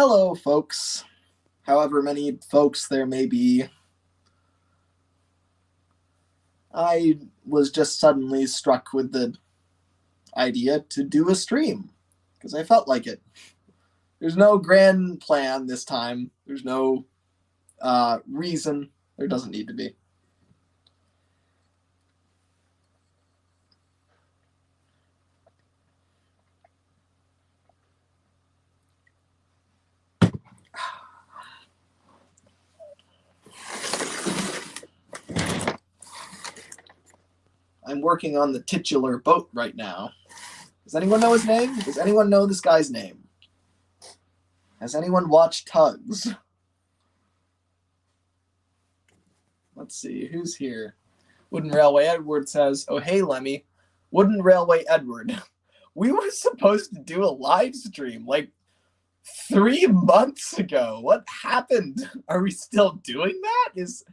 Hello, folks. However many folks there may be. I was just suddenly struck with the idea to do a stream because I felt like it. There's no grand plan this time. There's no reason. There doesn't need to be. I'm working on the titular boat right now. Does anyone know his name? Does anyone know this guy's name? Has anyone watched TUGS? Let's see, who's here? Wooden Railway Edward says, "Oh, hey, Lemmy. Wooden Railway Edward. We were supposed to do a live stream like 3 months ago. What happened? Are we still doing that?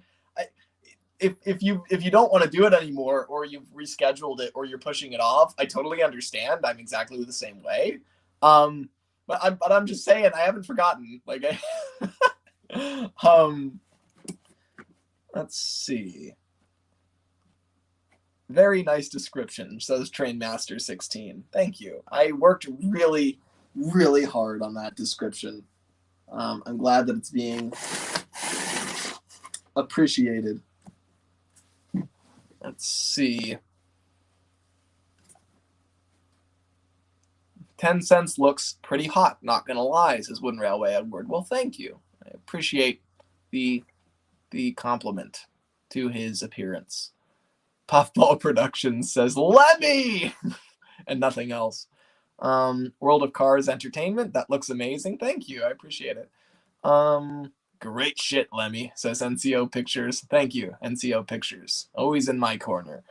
If you don't want to do it anymore, or you've rescheduled it, or you're pushing it off, I totally understand. I'm exactly the same way. But I'm just saying, I haven't forgotten. Like, let's see. Very nice description, says Trainmaster16. Thank you. I worked really, really hard on that description. I'm glad that it's being appreciated. Let's see. 10 cents looks pretty hot, not gonna lie, says Wooden Railway Edward. Well, thank you. I appreciate the compliment to his appearance. Puffball Productions says, Lemmy! And nothing else. World of Cars Entertainment, that looks amazing. Thank you, I appreciate it. Great shit, Lemmy, says NCO Pictures. Thank you, NCO Pictures. Always in my corner.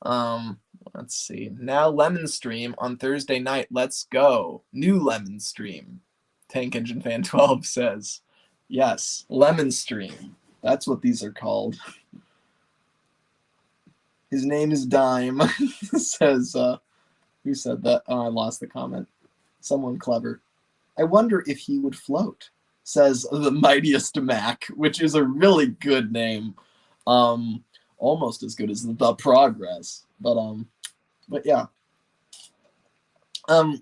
Let's see. Now Lemon Stream on Thursday night. Let's go. New Lemon Stream. Tank Engine Fan 12 says. Yes, Lemon Stream. That's what these are called. His name is Dime. Says, who said that? Oh, I lost the comment. Someone clever. I wonder if he would float, says the Mightiest Mac, which is a really good name. Almost as good as the Progress. But yeah. I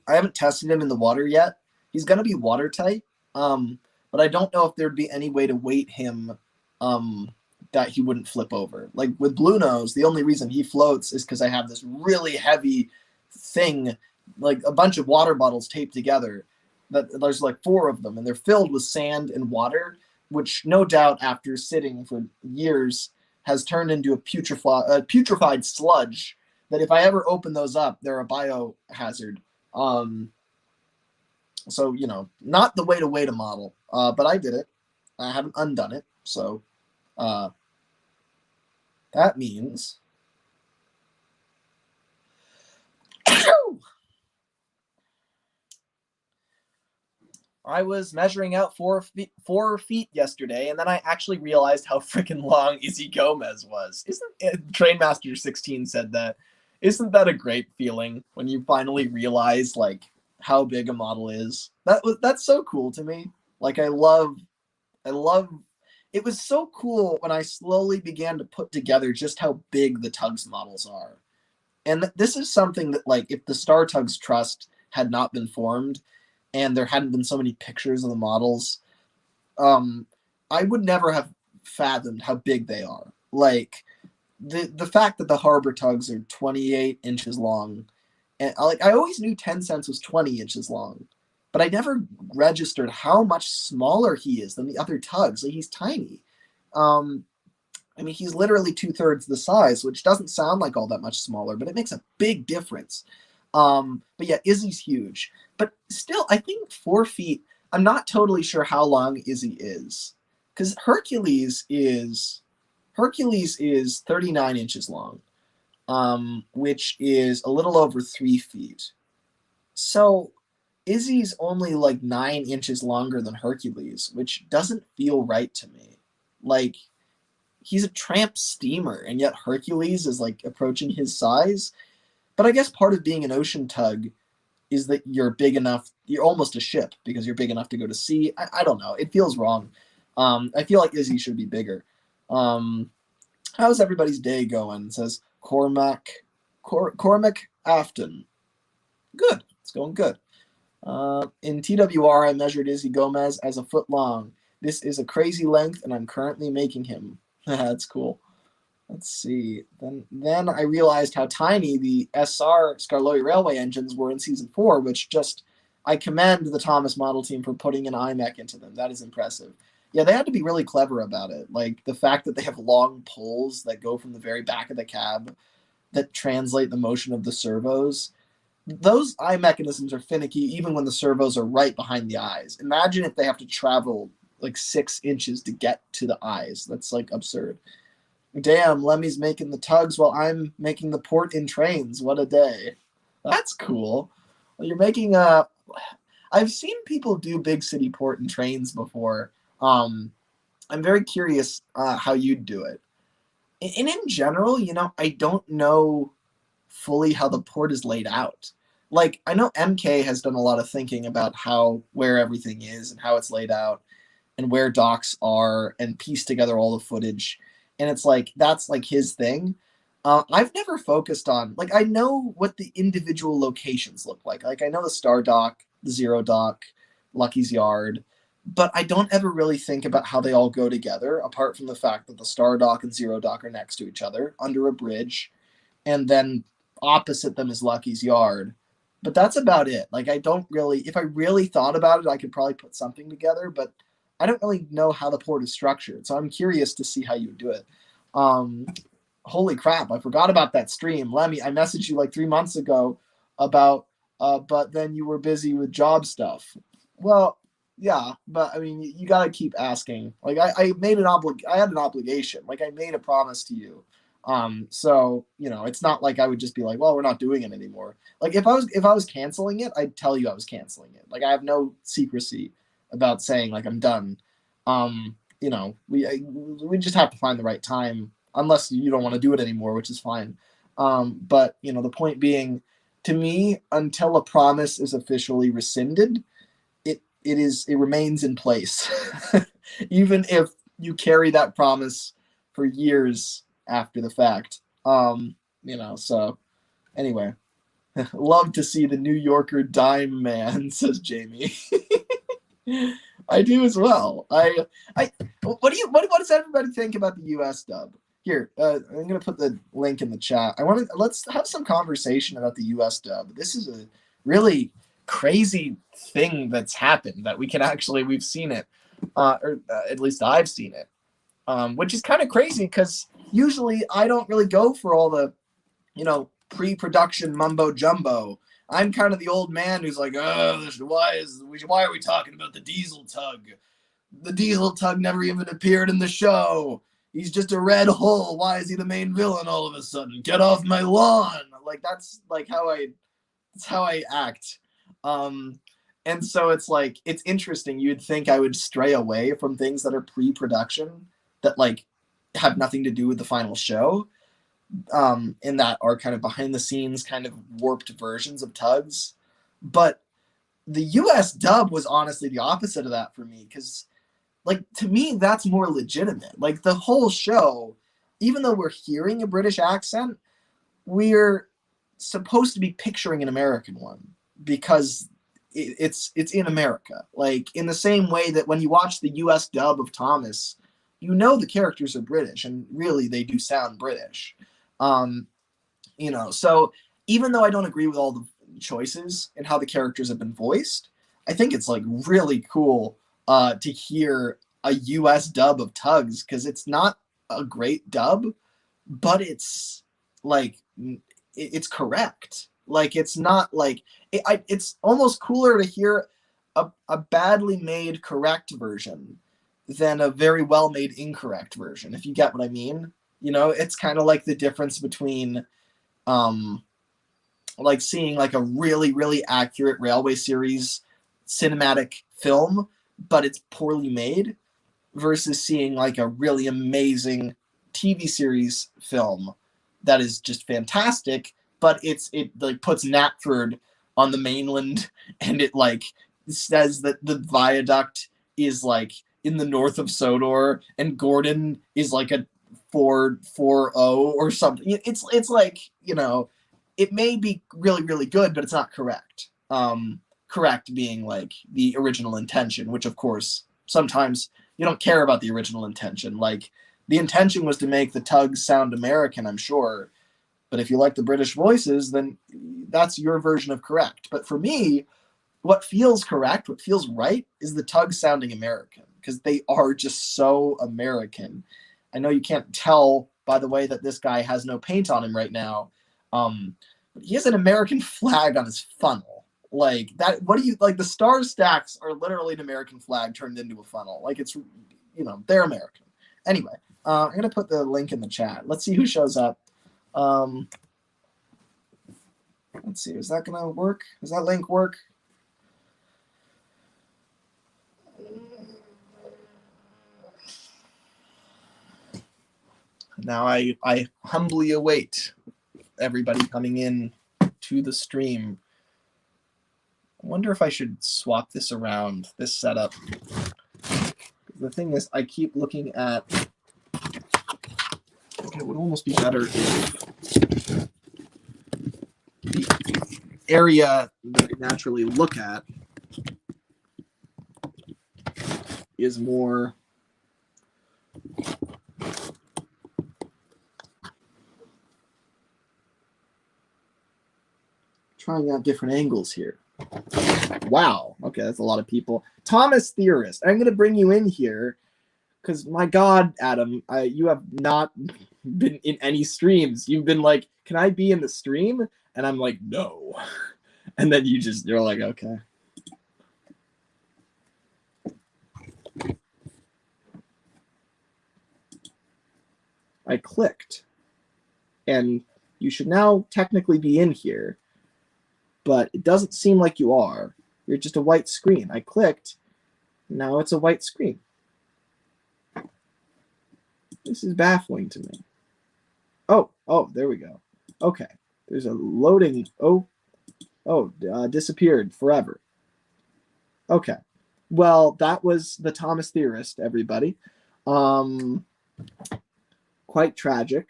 haven't tested him in the water yet. He's gonna be watertight. But I don't know if there'd be any way to weight him that he wouldn't flip over. Like with Blue Nose, the only reason he floats is because I have this really heavy thing, like a bunch of water bottles taped together. That there's like 4 of them, and they're filled with sand and water, which no doubt after sitting for years has turned into a putrefied sludge that if I ever open those up, they're a biohazard. So, you know, not the way to weight a model, but I did it. I haven't undone it, so that means I was measuring out 4 feet yesterday, and then I actually realized how freaking long Izzy Gomez was. Trainmaster 16 said that. Isn't that a great feeling when you finally realize like how big a model is? That's so cool to me. Like I love it was so cool when I slowly began to put together just how big the TUGS models are. And this is something that, like, if the Star TUGS Trust had not been formed and there hadn't been so many pictures of the models, I would never have fathomed how big they are. Like, the fact that the Harbor TUGS are 28 inches long, and I always knew 10 cents was 20 inches long, but I never registered how much smaller he is than the other TUGS. Like, he's tiny. I mean, he's literally 2/3 the size, which doesn't sound like all that much smaller, but it makes a big difference. But yeah, Izzy's huge. But still, I think 4 feet, I'm not totally sure how long Izzy is. Because Hercules is 39 inches long, which is a little over 3 feet. So Izzy's only like 9 inches longer than Hercules, which doesn't feel right to me. Like, he's a tramp steamer, and yet Hercules is like approaching his size. But I guess part of being an ocean tug is that you're big enough. You're almost a ship because you're big enough to go to sea. I don't know. It feels wrong. I feel like Izzy should be bigger. How's everybody's day going? Says Cormac Afton. Good. It's going good. In TWR, I measured Izzy Gomez as a foot long. This is a crazy length, and I'm currently making him. That's cool. Let's see. Then I realized how tiny the SR Skarloey Railway engines were in Season 4, which just, I commend the Thomas model team for putting an iMech into them. That is impressive. Yeah, they had to be really clever about it. Like, the fact that they have long poles that go from the very back of the cab that translate the motion of the servos. Those eye mechanisms are finicky even when the servos are right behind the eyes. Imagine if they have to travel like 6 inches to get to the eyes. That's like absurd. Damn, Lemmy's making the tugs while I'm making the port in trains. What a day. That's cool. Well, you're making a... I've seen people do big city port and trains before. I'm very curious how you'd do it. And in general, you know, I don't know fully how the port is laid out. Like, I know MK has done a lot of thinking about where everything is and how it's laid out and where docks are and piece together all the footage. And it's like, that's like his thing. I've never focused on, like, I know what the individual locations look like. Like, I know the Star Dock, the Zero Dock, Lucky's Yard, but I don't ever really think about how they all go together, apart from the fact that the Star Dock and Zero Dock are next to each other under a bridge, and then opposite them is Lucky's Yard. But that's about it. Like, I don't really, if I really thought about it, I could probably put something together, but I don't really know how the port is structured. So I'm curious to see how you do it. Holy crap, I forgot about that stream. Lemmy, I messaged you like 3 months ago about, but then you were busy with job stuff. Well, yeah, but I mean, you got to keep asking. Like, I made I had an obligation. Like, I made a promise to you. So, you know, it's not like I would just be like, well, we're not doing it anymore. Like, if I was canceling it, I'd tell you I was canceling it. Like, I have no secrecy about saying like I'm done. You know, we just have to find the right time, unless you don't want to do it anymore, which is fine. But you know, the point being, to me, until a promise is officially rescinded, it remains in place, even if you carry that promise for years after the fact. You know, so anyway, love to see the New Yorker dime man, says Jamie. I do as well. What does everybody think about the US dub? Here, I'm gonna put the link in the chat. Let's have some conversation about the US dub. This is a really crazy thing that's happened that we've seen it, or at least I've seen it, which is kind of crazy because usually I don't really go for all the, you know, pre-production mumbo jumbo. I'm kind of the old man who's like, oh, why are we talking about the diesel tug? The diesel tug never even appeared in the show. He's just a red hull. Why is he the main villain all of a sudden? Get off my lawn. Like, that's like how I act. And so it's like, it's interesting. You'd think I would stray away from things that are pre-production that like have nothing to do with the final show. In that are kind of behind the scenes, kind of warped versions of tugs. But the US dub was honestly the opposite of that for me, because like, to me, that's more legitimate. Like, the whole show, even though we're hearing a British accent, we're supposed to be picturing an American one because it's in America. Like, in the same way that when you watch the US dub of Thomas, you know the characters are British, and really they do sound British. You know, so even though I don't agree with all the choices and how the characters have been voiced, I think it's like really cool to hear a US dub of Tugs, because it's not a great dub, but it's like it's correct. Like, it's not like it's almost cooler to hear a badly made correct version than a very well made incorrect version, if you get what I mean. You know, it's kind of like the difference between like seeing like a really, really accurate Railway Series cinematic film, but it's poorly made, versus seeing like a really amazing TV series film that is just fantastic, but it like puts Knapford on the mainland, and it like says that the viaduct is like in the north of Sodor, and Gordon is like a 440 or something. It's like, you know, it may be really, really good, but it's not correct. Correct being like the original intention, which of course sometimes you don't care about the original intention. Like the intention was to make the Tugs sound American, I'm sure. But if you like the British voices, then that's your version of correct. But for me, what feels correct, what feels right, is the Tugs sounding American, because they are just so American. I know you can't tell by the way that this guy has no paint on him right now, but he has an American flag on his funnel. Like that, what do you like? The star stacks are literally an American flag turned into a funnel. Like it's, you know, they're American. Anyway, I'm gonna put the link in the chat. Let's see who shows up. Let's see, is that gonna work? Does that link work? Now I humbly await everybody coming in to the stream. I wonder if I should swap this around, this setup. The thing is, I keep looking at, okay, it would almost be better if the area that I naturally look at is more trying out different angles here. Wow. Okay, that's a lot of people. Thomas Theorist, I'm going to bring you in here because, my God, Adam, you have not been in any streams. You've been like, can I be in the stream? And I'm like, no. And then you're like, okay. I clicked. And you should now technically be in here. But it doesn't seem like you are. You're just a white screen. I clicked. Now it's a white screen. This is baffling to me. Oh, there we go. Okay. There's a loading. Disappeared forever. Okay. Well, that was the Thomas Theorist, everybody. Quite tragic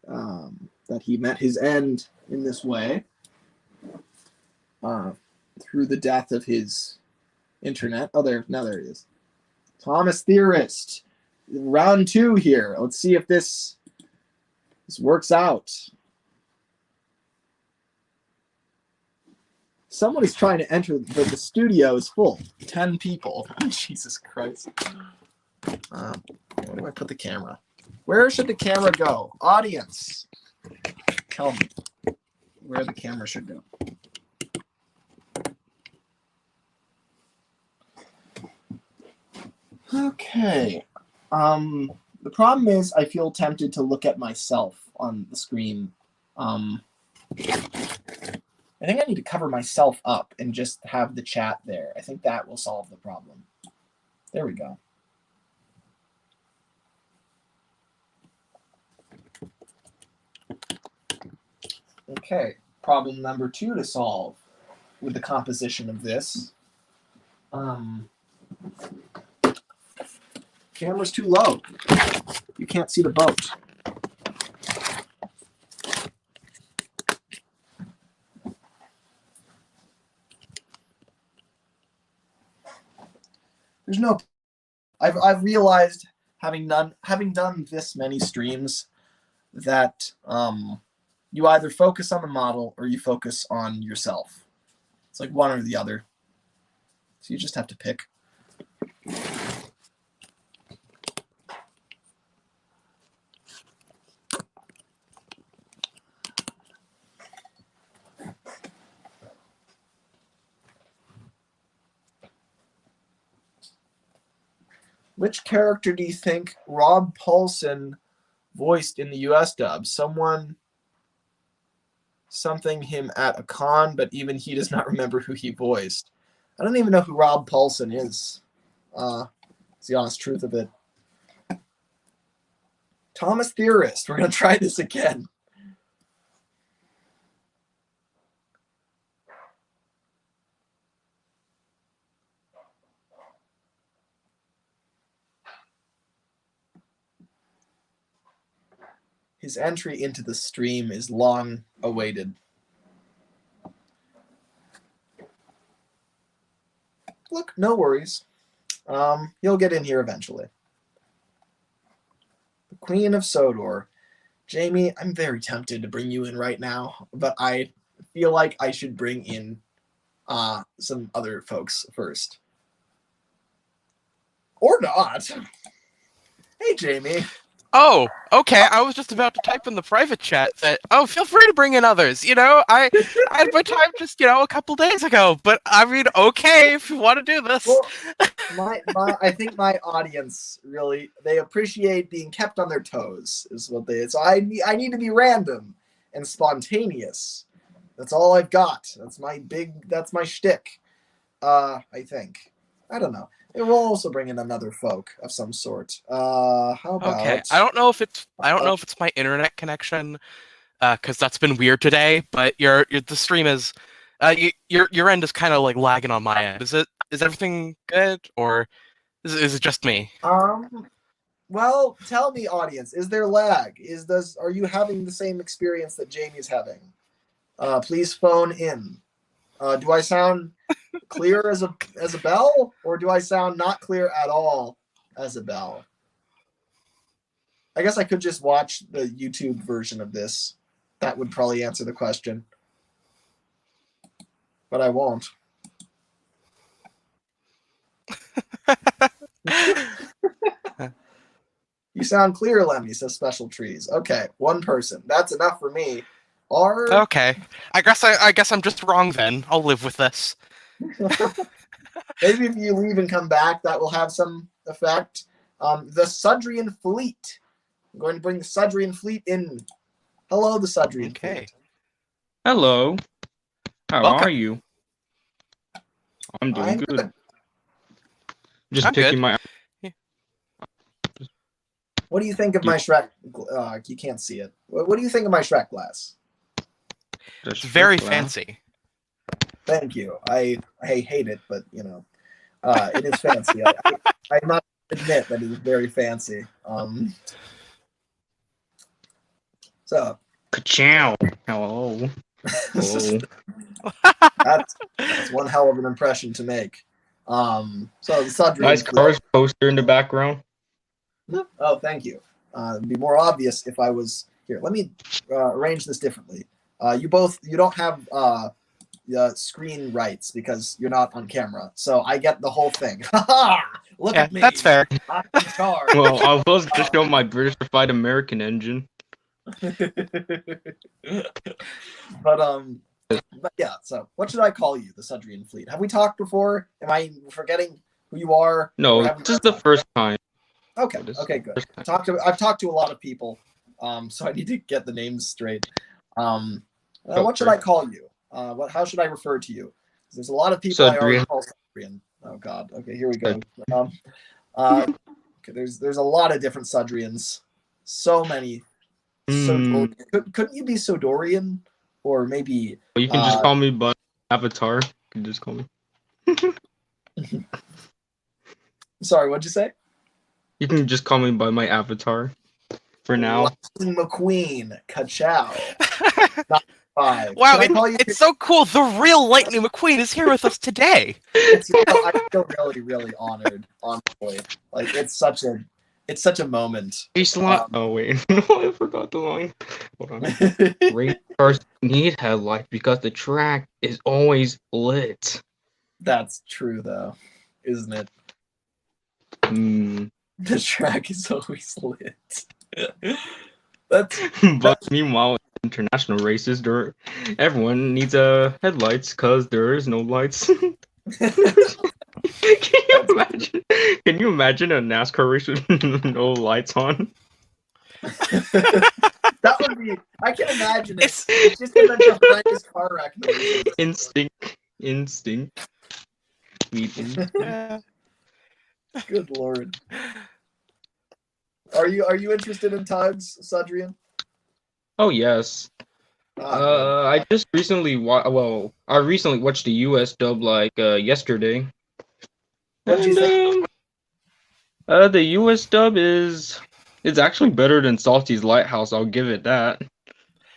that he met his end in this way. Through the death of his internet. Oh, there he is. Thomas Theorist. Round 2 here. Let's see if this works out. Someone is trying to enter, but the studio is full. 10 people. Jesus Christ. Where do I put the camera? Where should the camera go? Audience, tell me where the camera should go. Okay. The problem is I feel tempted to look at myself on the screen. I think I need to cover myself up and just have the chat there. I think that will solve the problem. There we go. Okay, problem number 2 to solve with the composition of this. Camera's too low. You can't see the boat. There's no. I've realized having done this many streams that you either focus on the model or you focus on yourself. It's like one or the other. So you just have to pick. Which character do you think Rob Paulsen voiced in the US dub? Something him at a con, but even he does not remember who he voiced. I don't even know who Rob Paulsen is. It's the honest truth of it. Thomas Theorist, we're going to try this again. His entry into the stream is long awaited. Look, no worries. He'll get in here eventually. The Queen of Sodor. Jamie, I'm very tempted to bring you in right now, but I feel like I should bring in some other folks first. Or not. Hey, Jamie. Oh, okay. I was just about to type in the private chat that, oh, feel free to bring in others. You know, I had my time just, a couple days ago. But I mean, okay, if you want to do this. Well, I think my audience really, they appreciate being kept on their toes, is what they. So I need to be random and spontaneous. That's all I've got. That's my shtick. I think. I don't know. It will also bring in another folk of some sort. How about? Okay, I don't know if it's my internet connection, because that's been weird today. But the stream is, your end is kind of like lagging on my end. Is everything good, or is it just me? Well, tell me, audience, is there lag? Are you having the same experience that Jamie's having? Please phone in. Do I sound clear as a bell, or do I sound not clear at all as a bell? I guess I could just watch the YouTube version of this. That would probably answer the question. But I won't. You sound clear, Lemmy, says Special Trees. Okay, one person. That's enough for me. Okay. I guess I'm just wrong then. I'll live with this. Maybe if you leave and come back, that will have some effect. The Sudrian Fleet. I'm going to bring the Sudrian Fleet in. Hello, the Sudrian Fleet. Hello. How Welcome. are you? I'm doing good. Just I'm picking good. my. What do you think of my Shrek? You can't see it. What do you think of my Shrek glass? It's very fancy. Thank you. I hate it, but it is fancy. I must admit that it is very fancy. So. Ka-chow. Hello. Hello. That's one hell of an impression to make. So the Sudrian. Nice Cars poster in the background. Oh, thank you. It'd be more obvious if I was here. Let me arrange this differently. You don't have screen rights because you're not on camera, so I get the whole thing. Look at me. That's fair. I'm in charge. Well, I was just showing my British-ified American engine. But yeah. So what should I call you, the Sudrian Fleet? Have we talked before? Am I forgetting who you are? No, this is the first time. Okay. Okay. Good. I've talked to a lot of people, so I need to get the names straight. What should I call you? How should I refer to you? There's a lot of people I already call Sudrian. Oh God. Okay, here we go. Okay, there's a lot of different Sudrians. So many. Couldn't you be Sodorian, or maybe? You can just call me by Avatar. You can just call me. Sorry, what'd you say? You can just call me by my avatar. For now. Lightning McQueen. Ka-chow. Wow, it's so cool. The real Lightning McQueen is here with us today. I feel really, really honored, honestly. Like it's such a moment. Oh wait, no, I forgot the line. Hold on. Race cars need headlights because the track is always lit. That's true, though, isn't it? The track is always lit. But meanwhile, in international races, everyone needs headlights because there is no lights. Can you imagine a NASCAR race with no lights on? That would be. I can imagine it. It's just like a horrendous car wreck. Instinct. Meeting. Yeah. Good lord. Are you interested in TUGS, Sudrian? Oh yes. I just recently I recently watched the US dub yesterday. What did you think? The US dub is It's actually better than Salty's Lighthouse. I'll give it that.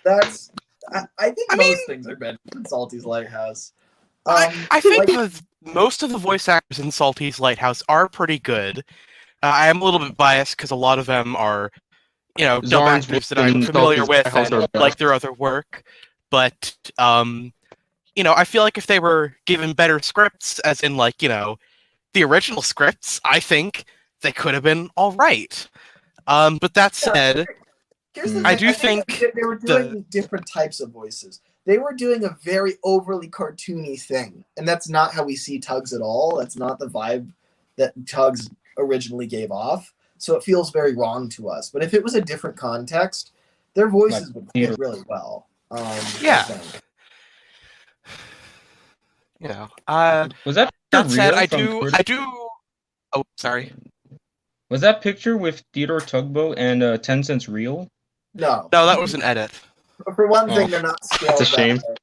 That's. I think I most mean- things are better than Salty's Lighthouse. I think like, most of the voice actors in Salty's Lighthouse are pretty good. I am a little bit biased because a lot of them are, dub Zarn's actors that voice I'm in familiar Salty's with Lighthouse are and best. like their other work. But I feel like if they were given better scripts, as in like, the original scripts, I think they could have been all right. But that said, here's the I thing. do I think think they were doing different types of voices. They were doing a very overly cartoony thing, and that's not how we see Tugs at all. That's not the vibe that Tugs originally gave off. So it feels very wrong to us. But if it was a different context, their voices would fit really well. Yeah. I think. Was that that picture said, real I from do. Twitter? Oh, sorry. Was that picture with Theodore Tugboat and Tencent's real? No. No, that was an edit. For one thing, Oh, they're not scaled. That's a shame. That way.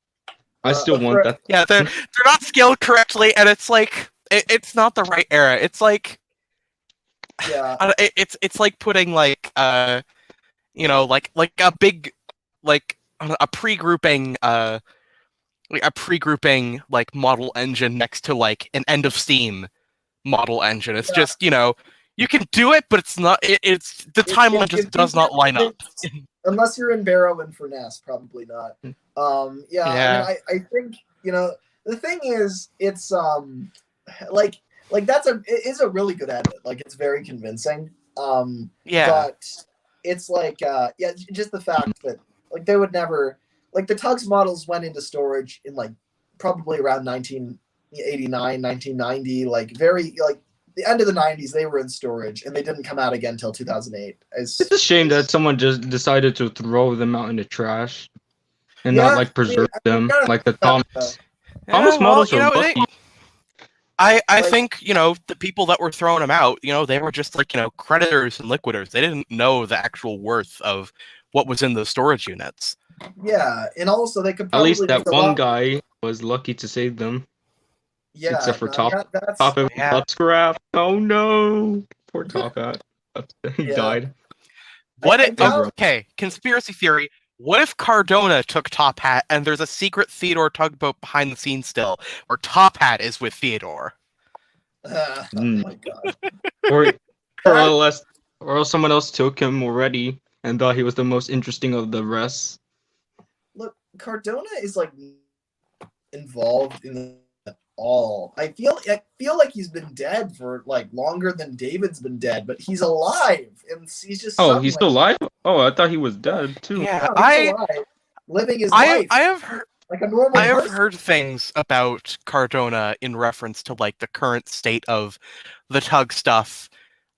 I still want that. Yeah, they're not scaled correctly, and it's like it's not the right era. It's like Yeah. it's like putting like like a big like a pre-grouping like model engine next to like an end of Steam model engine. It's just you can do it, but it's not. It's the timeline just does not line up. Unless you're in Barrow and Furness, probably not. Yeah. I mean, I think the thing is, it's like it is a really good edit. Like it's very convincing. Yeah. But it's like just the fact that like they would never like the Tugs models went into storage in like probably around 1989, 1990, like very like the end of the 90s. They were in storage and they didn't come out again until 2008. It's a shame that someone just decided to throw them out in the trash and not like preserve them like the Thomas. Thomas models are lucky. I think the people that were throwing them out, they were just like creditors and liquiders. They didn't know the actual worth of what was in the storage units. Yeah, and also they could At probably least that one guy was lucky to save them. Yeah, except for Top Yeah. Hat scrap. Oh no, poor Top Hat. He died. Okay, conspiracy theory. What if Cardona took Top Hat and there's a secret Theodore tugboat behind the scenes still, or Top Hat is with Theodore? Oh my god. or else someone else took him already and thought he was the most interesting of the rest. Look, Cardona is like involved in the all. I feel like he's been dead for like longer than David's been dead, but he's alive and he's just. Oh, he's still alive? Oh, I thought he was dead too. Yeah, no, he's alive, living his life. I have heard like a normal. I have heard things about Cardona in reference to like the current state of the Tug stuff.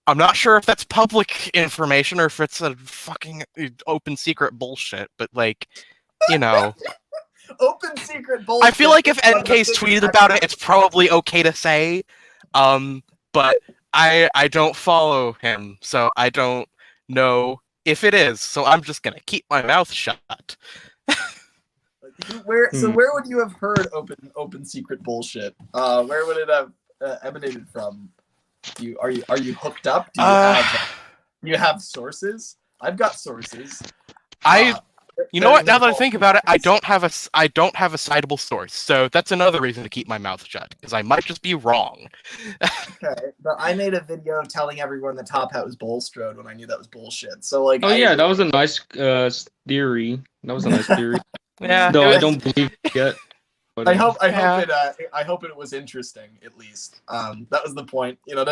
I'm not sure if that's public information or if it's a fucking open secret bullshit, but like, open secret bullshit. I feel like if NK's tweeted about it, it's probably okay to say. But I don't follow him, so I don't know if it is. So I'm just gonna keep my mouth shut. Where would you have heard open secret bullshit? Where would it have emanated from? Are you hooked up? Do you have sources? I've got sources. You know what? Now that I think about it, I don't have a citable source, so that's another reason to keep my mouth shut because I might just be wrong. Okay, but I made a video telling everyone the Top Hat was Bulstrode when I knew that was bullshit. So like, that was a nice theory. That was a nice theory. Yeah, though I don't believe it yet. I hope it was interesting at least. That was the point, I'm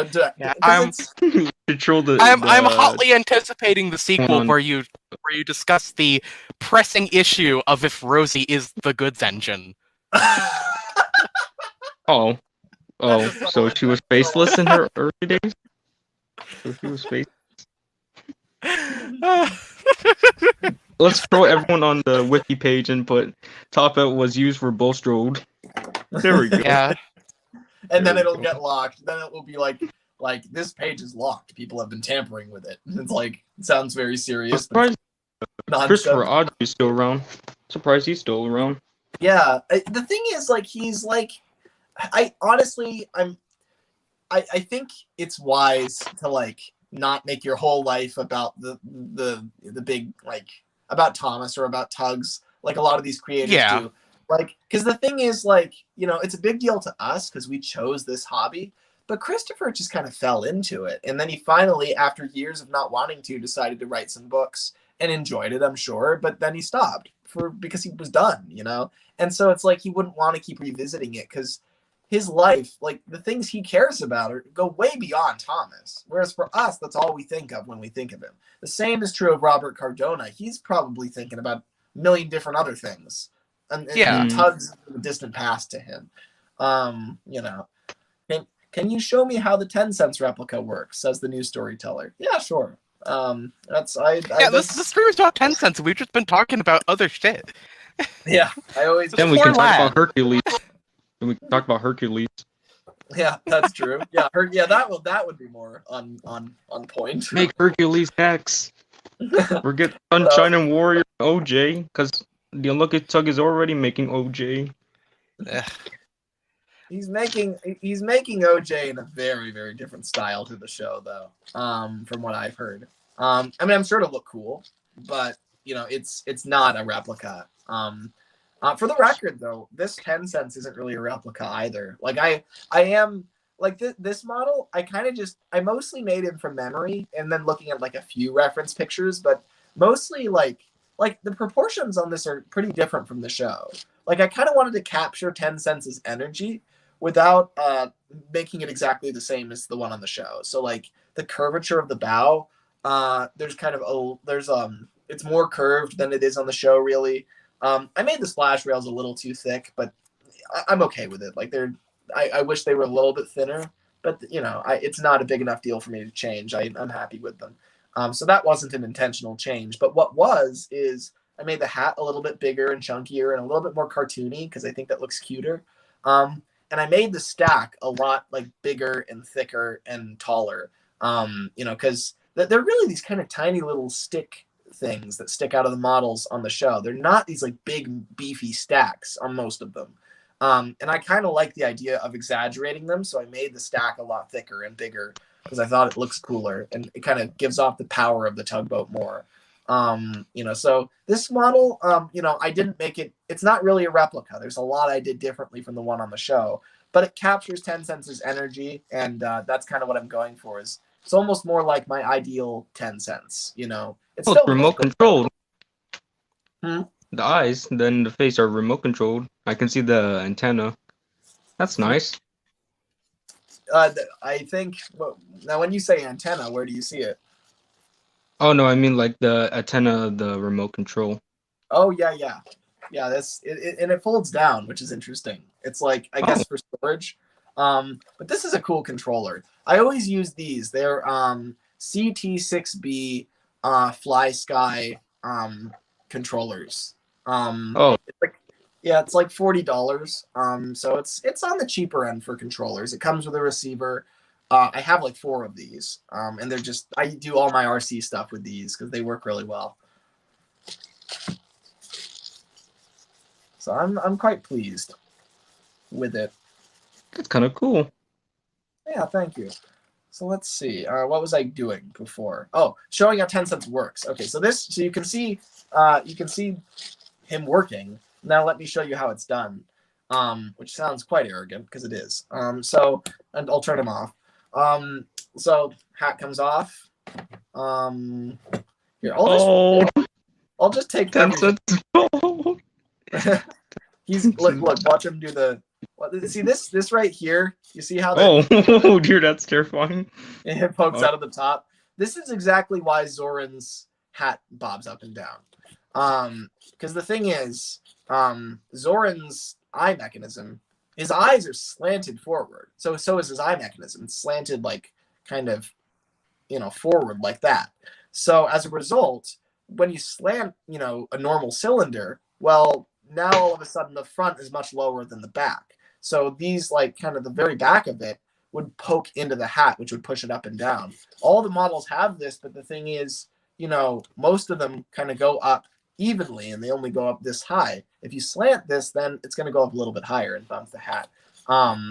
hotly anticipating the sequel where you discuss the pressing issue of if Rosie is the goods engine. So she was faceless in her early days. So she was faceless. Let's throw everyone on the wiki page and put Top Hat was used for Bulstrode. There we go. Yeah. And then it'll get locked. Then it will be like this page is locked. People have been tampering with it. It's like it sounds very serious. Surprised Christopher Audrey's still around. Surprised he's still around. Yeah. The thing is, like, he's like, I honestly, I think it's wise to like not make your whole life about the big, like, about Thomas or about Tugs, like a lot of these creators do. Like, because the thing is, like, you know, it's a big deal to us because we chose this hobby, but Christopher just kind of fell into it. And then he finally, after years of not wanting to, decided to write some books and enjoyed it, I'm sure. But then he stopped because he was done, you know? And so it's like he wouldn't want to keep revisiting it because his life, like the things he cares about, go way beyond Thomas. Whereas for us, that's all we think of when we think of him. The same is true of Robert Cardona. He's probably thinking about a million different other things. And Tugs is a distant past to him. You know. Can you show me how the 10-cents replica works? Says the new storyteller. Yeah, sure. This stream is about 10 cents. We've just been talking about other shit. Yeah, I always. Then we can talk about Hercules. We can talk about Hercules. Yeah, that's true. Yeah, that would be more on point. Make Hercules next. Forget Sunshine and Warrior OJ, because the Unlucky Tug is already making OJ. He's making OJ in a very, very different style to the show, though. From what I've heard. I mean, I'm sure it'll look cool, but you know, it's not a replica. For the record, though, this 10 cents isn't really a replica either. Like I am like this model. I mostly made him from memory and then looking at like a few reference pictures, but mostly like the proportions on this are pretty different from the show. Like I kind of wanted to capture 10 cents' energy without making it exactly the same as the one on the show. So like the curvature of the bow, there's it's more curved than it is on the show, really. I made the splash rails a little too thick, but I'm okay with it. Like I wish they were a little bit thinner, but you know, it's not a big enough deal for me to change. I'm happy with them. So that wasn't an intentional change, but what was is I made the hat a little bit bigger and chunkier and a little bit more cartoony because I think that looks cuter. And I made the stack a lot like bigger and thicker and taller. You know, because they're really these kind of tiny little stick things that stick out of the models on the show. They're not these like big beefy stacks on most of them. And I kind of like the idea of exaggerating them, so I made the stack a lot thicker and bigger because I thought it looks cooler and it kind of gives off the power of the tugboat more. You know, so this model, you know, I didn't make it. It's not really a replica. There's a lot I did differently from the one on the show, but it captures 10 cents' energy, and that's kind of what I'm going for. It's almost more like my ideal 10 cents. You know, it's still remote controlled. Hmm? The eyes, then the face are remote controlled. I can see the antenna. That's nice. I think. Well, now, when you say antenna, where do you see it? Oh no, I mean like the antenna of the remote control. Oh yeah. That's it, and it folds down, which is interesting. It's like I guess for storage. But this is a cool controller. I always use these. They're CT6B Fly Sky controllers. It's like $40. So it's on the cheaper end for controllers. It comes with a receiver. I have like 4 of these, and I do all my RC stuff with these because they work really well. So I'm quite pleased with it. That's kind of cool. Yeah, thank you. So let's see. What was I doing before? Oh, showing how 10 cents works. Okay, so you can see him working. Now let me show you how it's done. Which sounds quite arrogant because it is. And I'll turn him off. So hat comes off. Here, I'll just take 10 cents. Look, watch him do the. See this right here? You see how oh dear, that's terrifying. It pokes out of the top. This is exactly why Zoran's hat bobs up and down. Because the thing is, Zoran's eye mechanism, his eyes are slanted forward. So is his eye mechanism. It's slanted like kind of, you know, forward like that. So as a result, when you slant, you know, a normal cylinder, well, now all of a sudden the front is much lower than the back. So these, like, kind of the very back of it would poke into the hat, which would push it up and down. All the models have this, but the thing is, you know, most of them kind of go up evenly and they only go up this high. If you slant this, then it's going to go up a little bit higher and bump the hat.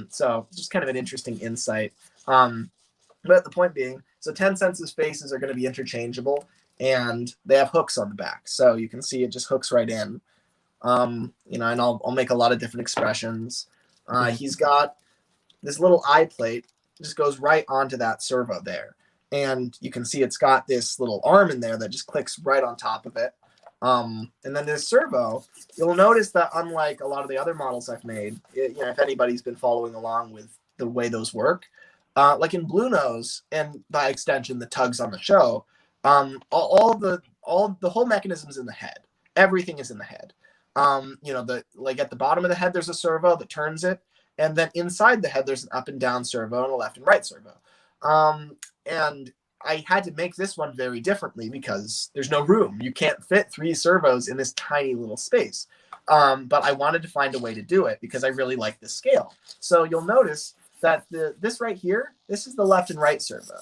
So just kind of an interesting insight. But the point being, so Tencent's faces are going to be interchangeable, and they have hooks on the back. So you can see it just hooks right in. You know, and I'll make a lot of different expressions. He's got this little eye plate, just goes right onto that servo there. And you can see it's got this little arm in there that just clicks right on top of it. And then this servo, you'll notice that unlike a lot of the other models I've made, you know, if anybody's been following along with the way those work, like in Blue Nose and by extension the tugs on the show, all the whole mechanism's in the head. Everything is in the head. You know, like at the bottom of the head there's a servo that turns it, and then inside the head there's an up and down servo and a left and right servo. And I had to make this one very differently because there's no room. You can't fit 3 servos in this tiny little space. But I wanted to find a way to do it because I really like this scale. So you'll notice that this right here, this is the left and right servo.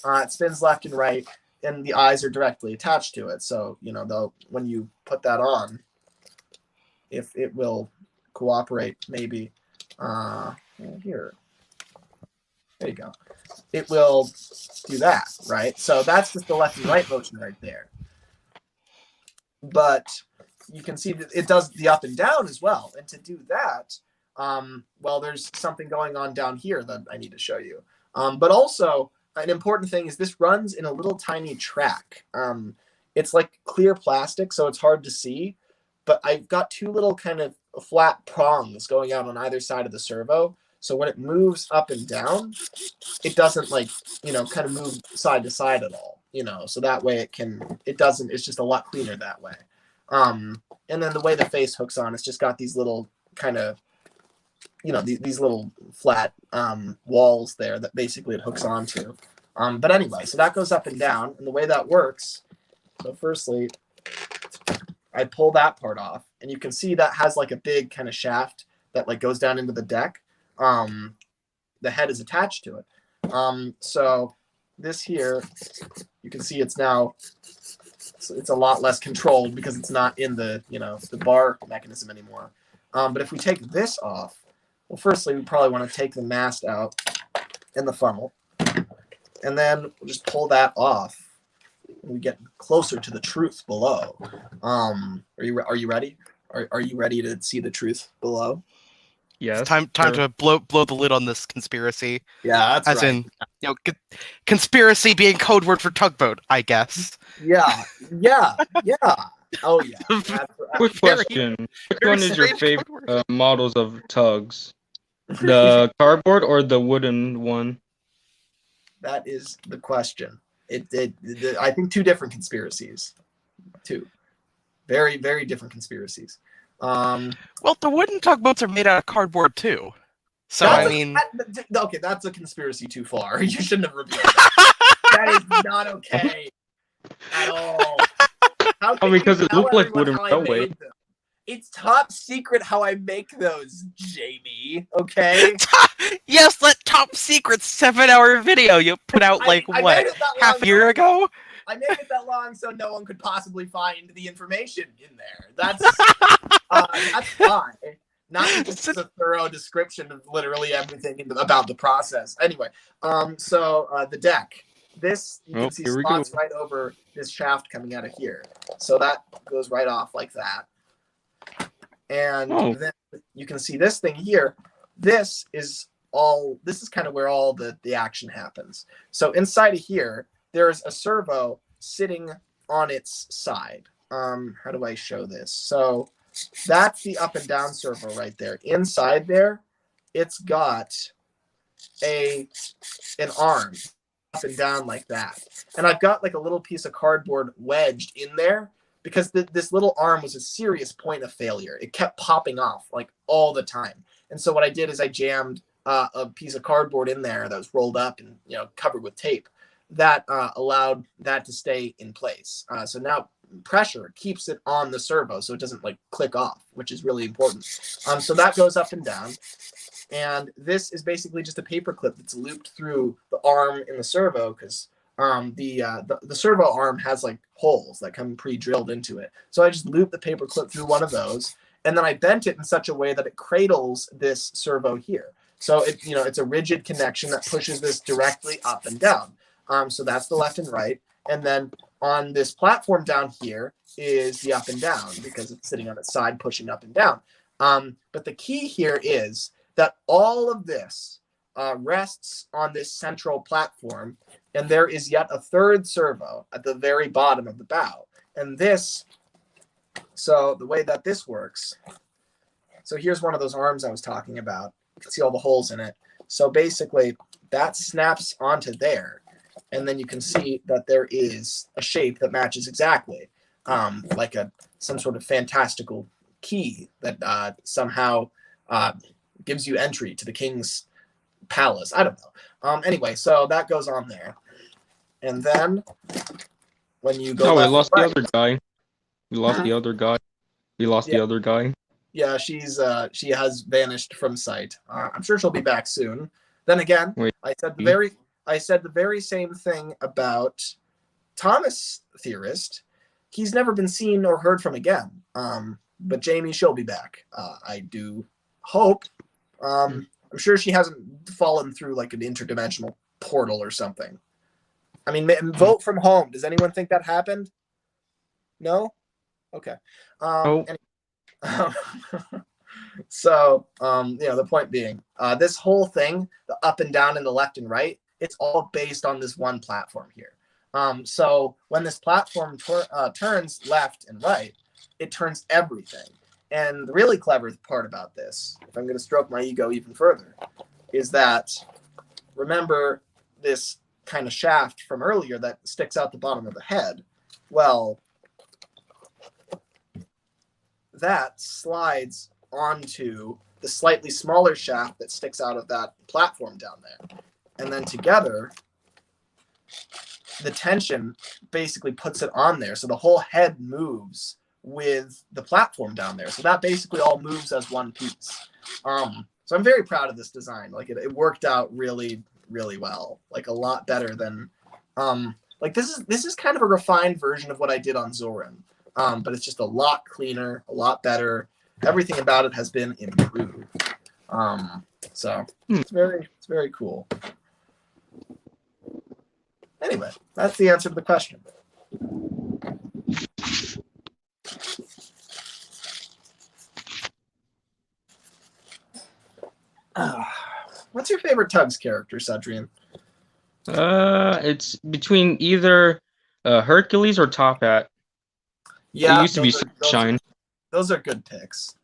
It spins left and right, and the eyes are directly attached to it. So, you know, when you put that on, if it will cooperate, maybe here. There you go. It will do that, right? So that's just the left and right motion right there. But you can see that it does the up and down as well. And to do that, well, there's something going on down here that I need to show you. But also, an important thing is this runs in a little tiny track. It's like clear plastic, so it's hard to see. But I've got 2 little kind of flat prongs going out on either side of the servo. So when it moves up and down, it doesn't like, you know, kind of move side to side at all, you know, so that way it's just a lot cleaner that way. And then the way the face hooks on, it's just got these little kind of, you know, these little flat walls there that basically it hooks onto. But anyway, so that goes up and down, and the way that works, so firstly, I pull that part off, and you can see that has like a big kind of shaft that like goes down into the deck. The head is attached to it. So this here, you can see it's now, it's a lot less controlled because it's not in the, you know, the bar mechanism anymore. But if we take this off, well, firstly, we probably want to take the mast out and the funnel, and then we'll just pull that off. We get closer to the truth below. Are you ready? Are you ready to see the truth below? Yes. It's time to blow the lid on this conspiracy. Yeah, that's As right. in, you know, conspiracy being code word for tugboat, I guess. Yeah. Oh yeah. Quick question: which very one is your strange favorite code word. models of tugs? The cardboard or the wooden one? That is the question. I think 2 different conspiracies. 2 very, very different conspiracies. Well, the wooden tugboats are made out of cardboard too. So okay, that's a conspiracy too far. You shouldn't have revealed that. That is not okay at all. Because it looked like wooden railway. It's top secret how I make those, Jamie. Okay. Yes, that top secret 7-hour video you put out half a year ago. I made it that long so no one could possibly find the information in there. That's fine. Not just a thorough description of literally everything about the process. Anyway, so the deck. This, you can see spots right over this shaft coming out of here. So that goes right off like that. And then you can see this thing here. This is kind of where all the action happens. So inside of here, there's a servo sitting on its side. How do I show this? So that's the up and down servo right there. Inside there, it's got an arm up and down like that. And I've got like a little piece of cardboard wedged in there because this little arm was a serious point of failure. It kept popping off like all the time. And so what I did is I jammed a piece of cardboard in there that was rolled up and, you know, covered with tape that allowed that to stay in place. So now pressure keeps it on the servo so it doesn't like click off, which is really important. So that goes up and down. And this is basically just a paper clip that's looped through the arm in the servo because the servo arm has like holes that come pre-drilled into it. So I just looped the paper clip through one of those, and then I bent it in such a way that it cradles this servo here. So it's a rigid connection that pushes this directly up and down. So that's the left and right. And then on this platform down here is the up and down because it's sitting on its side pushing up and down. But the key here is that all of this rests on this central platform, and there is yet a third servo at the very bottom of the bow. And this, so the way that this works, so here's one of those arms I was talking about. You can see all the holes in it. So basically that snaps onto there. And then you can see that there is a shape that matches exactly, like some sort of fantastical key that somehow gives you entry to the king's palace. I don't know. Anyway, so that goes on there. And then when you go we left lost and the right, other guy. We lost the other guy. We lost the other guy. Yeah, she has vanished from sight. I'm sure she'll be back soon. Then again, Wait. I said the very same thing about Thomas Theorist. He's never been seen or heard from again. But Jamie, she'll be back. I do hope. I'm sure she hasn't fallen through like an interdimensional portal or something. I mean, vote from home. Does anyone think that happened? No? Okay. So, the point being, this whole thing, the up and down and the left and right, it's all based on this one platform here. So when this platform turns left and right, it turns everything. And the really clever part about this, if I'm going to stroke my ego even further, is that, remember this kind of shaft from earlier that sticks out the bottom of the head? Well, that slides onto the slightly smaller shaft that sticks out of that platform down there. And then together, the tension basically puts it on there. So the whole head moves with the platform down there. So that basically all moves as one piece. So I'm very proud of this design. Like it worked out really, really well. Like a lot better than like this is kind of a refined version of what I did on Zoran. But it's just a lot cleaner, a lot better. Everything about it has been improved. So it's very cool. Anyway, that's the answer to the question. What's your favorite TUGS character, Cedrian? It's between either Hercules or Top Hat. Yeah, it used to be Sunshine. Those are good picks.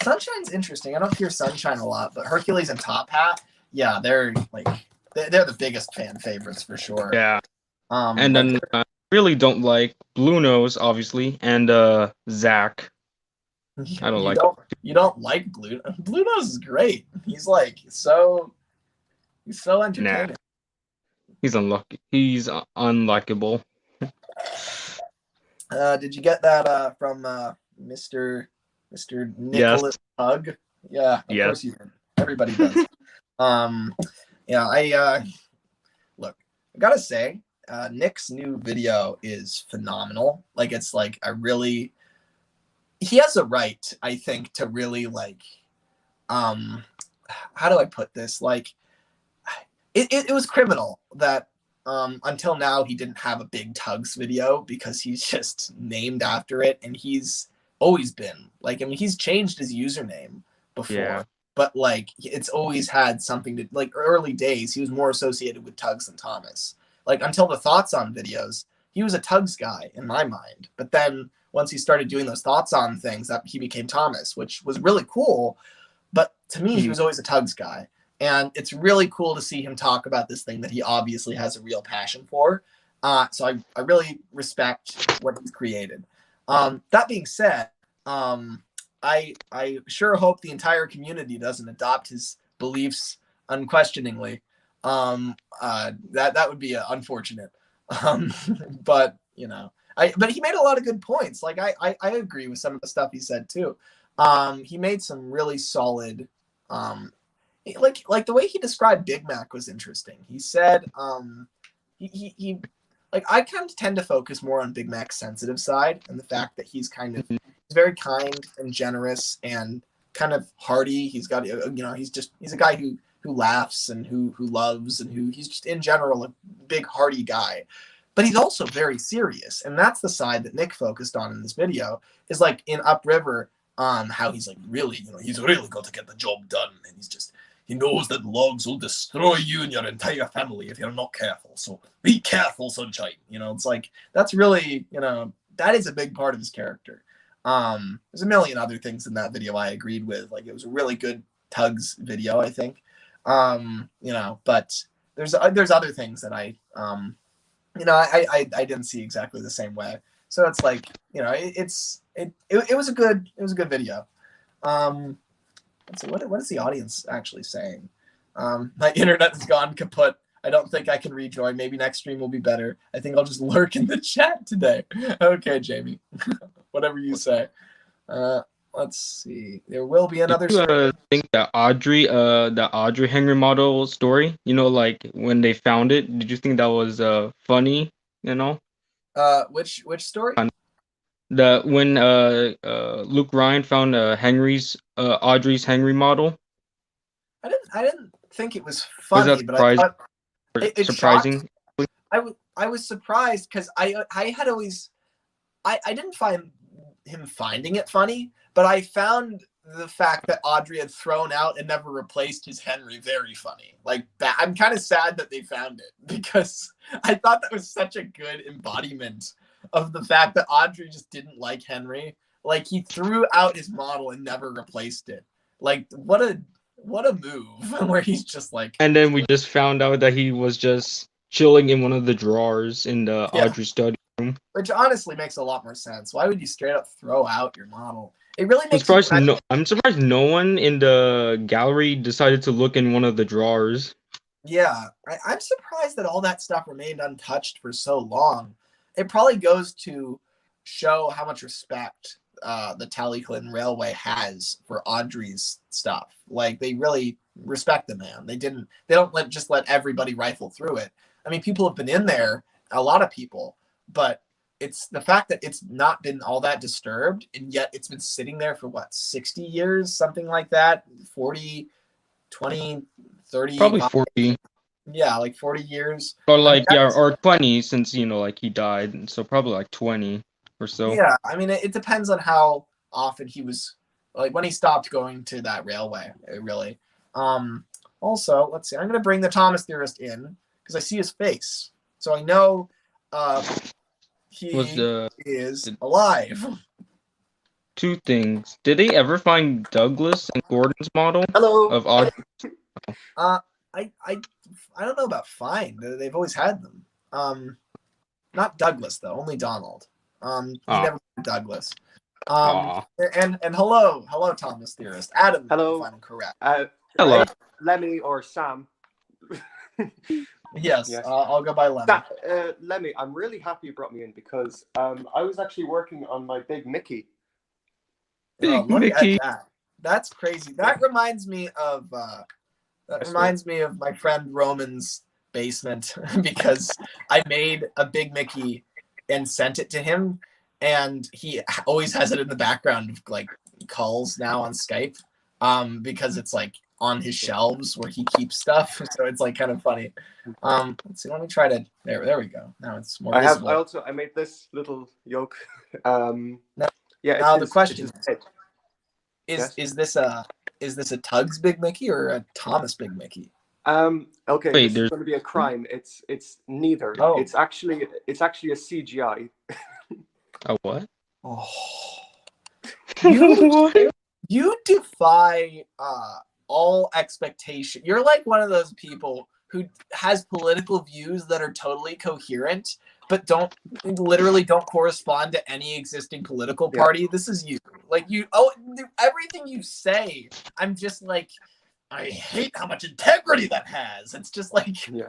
Sunshine's interesting. I don't hear Sunshine a lot, but Hercules and Top Hat, yeah, they're the biggest fan favorites for sure. Yeah. And then I really don't like Blue Nose, obviously, and Zach. I don't like. You don't like Blue Nose is great. He's so entertaining. Nah. He's unlucky. He's unlikable. Did you get that from Mr. Nicholas Hug? Yeah, of course you did. Everybody does. Look, I gotta say, Nick's new video is phenomenal. Like it's like he has a right, I think, to really how do I put this? Like it was criminal that until now he didn't have a big TUGS video because he's just named after it, and he's always been he's changed his username before, but it's always had something to early days he was more associated with TUGS than Thomas. Until the Thoughts On videos, he was a TUGS guy in my mind, but then once he started doing those Thoughts On things, that he became Thomas, which was really cool. But to me, he was always a TUGS guy. And it's really cool to see him talk about this thing that he obviously has a real passion for. So I really respect what he's created. That being said, I sure hope the entire community doesn't adopt his beliefs unquestioningly. That would be unfortunate. But but he made a lot of good points. I agree with some of the stuff he said too. He made some really solid. The way he described Big Mac was interesting. He said he I kind of tend to focus more on Big Mac's sensitive side and the fact that he's very kind and generous and kind of hearty. He's got he's a guy who laughs and who loves and who he's just in general a big hearty guy. But he's also very serious, and that's the side that Nick focused on in this video. Is like in Upriver, how he's like really, he's really got to get the job done, and he knows that logs will destroy you and your entire family if you're not careful. So be careful, sunshine. It's like that's really, that is a big part of his character. There's a million other things in that video I agreed with. Like it was a really good TUGS video, I think. But there's other things that I didn't see exactly the same way. So it's like, it was a good video. Let's see, what is the audience actually saying? My internet has gone kaput. I don't think I can rejoin. Maybe next stream will be better. I think I'll just lurk in the chat today. Okay, Jamie. Whatever you say. Let's see. There will be another Did you think that Audrey Henry model story, like when they found it, did you think that was funny, Which story? When Luke Ryan found Audrey's Henry model. I didn't think it was funny, was that but I thought it surprising. I was surprised because I had always I didn't find him finding it funny, but I found the fact that Audrey had thrown out and never replaced his Henry very funny. Like that, I'm kind of sad that they found it because I thought that was such a good embodiment of the fact that Audrey just didn't like Henry. Like he threw out his model and never replaced it. Like what a move where he's just like. And then we just found out that he was just chilling in one of the drawers in the Audrey study room. Which honestly makes a lot more sense. Why would you straight up throw out your model? It really makes I'm surprised no one in the gallery decided to look in one of the drawers. Yeah, I'm surprised that all that stuff remained untouched for so long. It probably goes to show how much respect the Tallyclin Railway has for Audrey's stuff. Like they really respect the man. They don't just let everybody rifle through it. I mean, people have been in there, a lot of people, but it's the fact that it's not been all that disturbed, and yet it's been sitting there for 60 years, something like that, 40, 20, 30. Probably 40. Yeah, like 40 years. Or or 20 since, like he died. So probably like 20 or so. Yeah, I mean, it depends on how often he was, like when he stopped going to that railway, really. Also, let's see, I'm going to bring the Thomas Theorist in because I see his face. So I know he is alive. Two things. Did they ever find Douglas and Gordon's model of Audrey? I don't know about find. They've always had them. Not Douglas though, only Donald. He never found Douglas. And hello Thomas Theorist. Adam, hello. If I'm correct. Hello. Lemmy or Sam. Yes. I'll go by Lemmy. Lemmy, I'm really happy you brought me in because I was actually working on my Big Mickey. Look at that. That's crazy. That reminds me of my friend Roman's basement because I made a Big Mickey and sent it to him, and he always has it in the background of like calls now on Skype because it's like on his shelves where he keeps stuff, so it's like kind of funny. Let's see, let me try to there we go. Now it's more visible. I made this little yoke. Now the question is this a Tugs Big Mickey or a Thomas Big Mickey? Okay, Wait, there's going to be a crime. It's neither. Oh. It's actually a CGI. A what? Oh. What? You defy all expectation. You're like one of those people who has political views that are totally coherent, but literally don't correspond to any existing political party. Yeah. This is you. Like everything you say, I'm just like, I hate how much integrity that has. It's just like, yeah.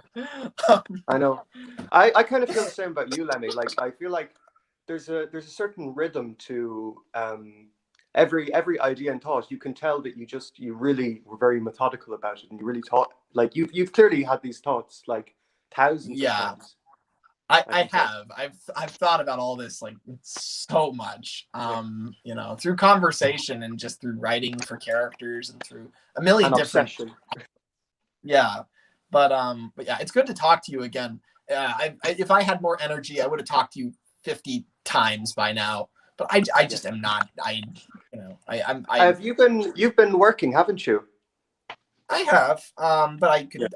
I know. I kind of feel the same about you, Lemmy. Like I feel like there's a certain rhythm to every idea and thought. You can tell that you really were very methodical about it, and you really thought, like you've clearly had these thoughts like thousands of times. I can tell. have. I've thought about all this like so much. You know, through conversation and just through writing for characters and through a million An different. obsession. Yeah, but yeah, it's good to talk to you again. If I had more energy, I would have talked to you 50 times by now. But I just am not. Have you've been working, haven't you? I have, but I could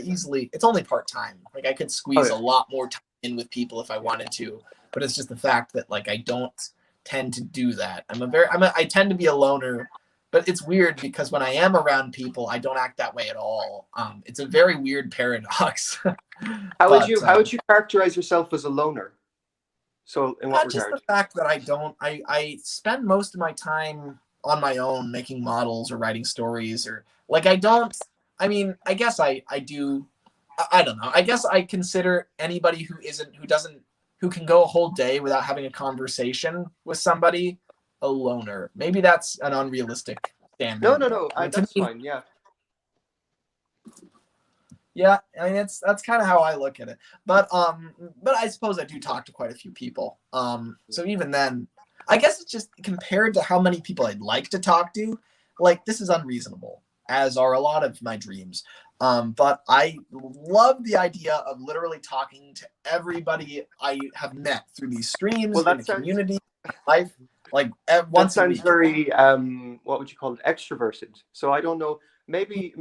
easily. It's only part time. Like I could squeeze a lot more time in with people if I wanted to. But it's just the fact that like I don't tend to do that. I tend to be a loner, but it's weird because when I am around people, I don't act that way at all. It's a very weird paradox. How would you characterize yourself as a loner? So in what regard? Just the fact that I spend most of my time on my own making models or writing stories or like I guess I do. I don't know. I guess I consider anybody who can go a whole day without having a conversation with somebody a loner. Maybe that's an unrealistic standard. No. That's fine. Yeah. Yeah, I mean that's kind of how I look at it. But I suppose I do talk to quite a few people. So even then, I guess it's just compared to how many people I'd like to talk to, like this is unreasonable, as are a lot of my dreams. But I love the idea of literally talking to everybody I have met through these streams in the community life, like once a week. That sounds very what would you call it, extroverted. So I don't know. Maybe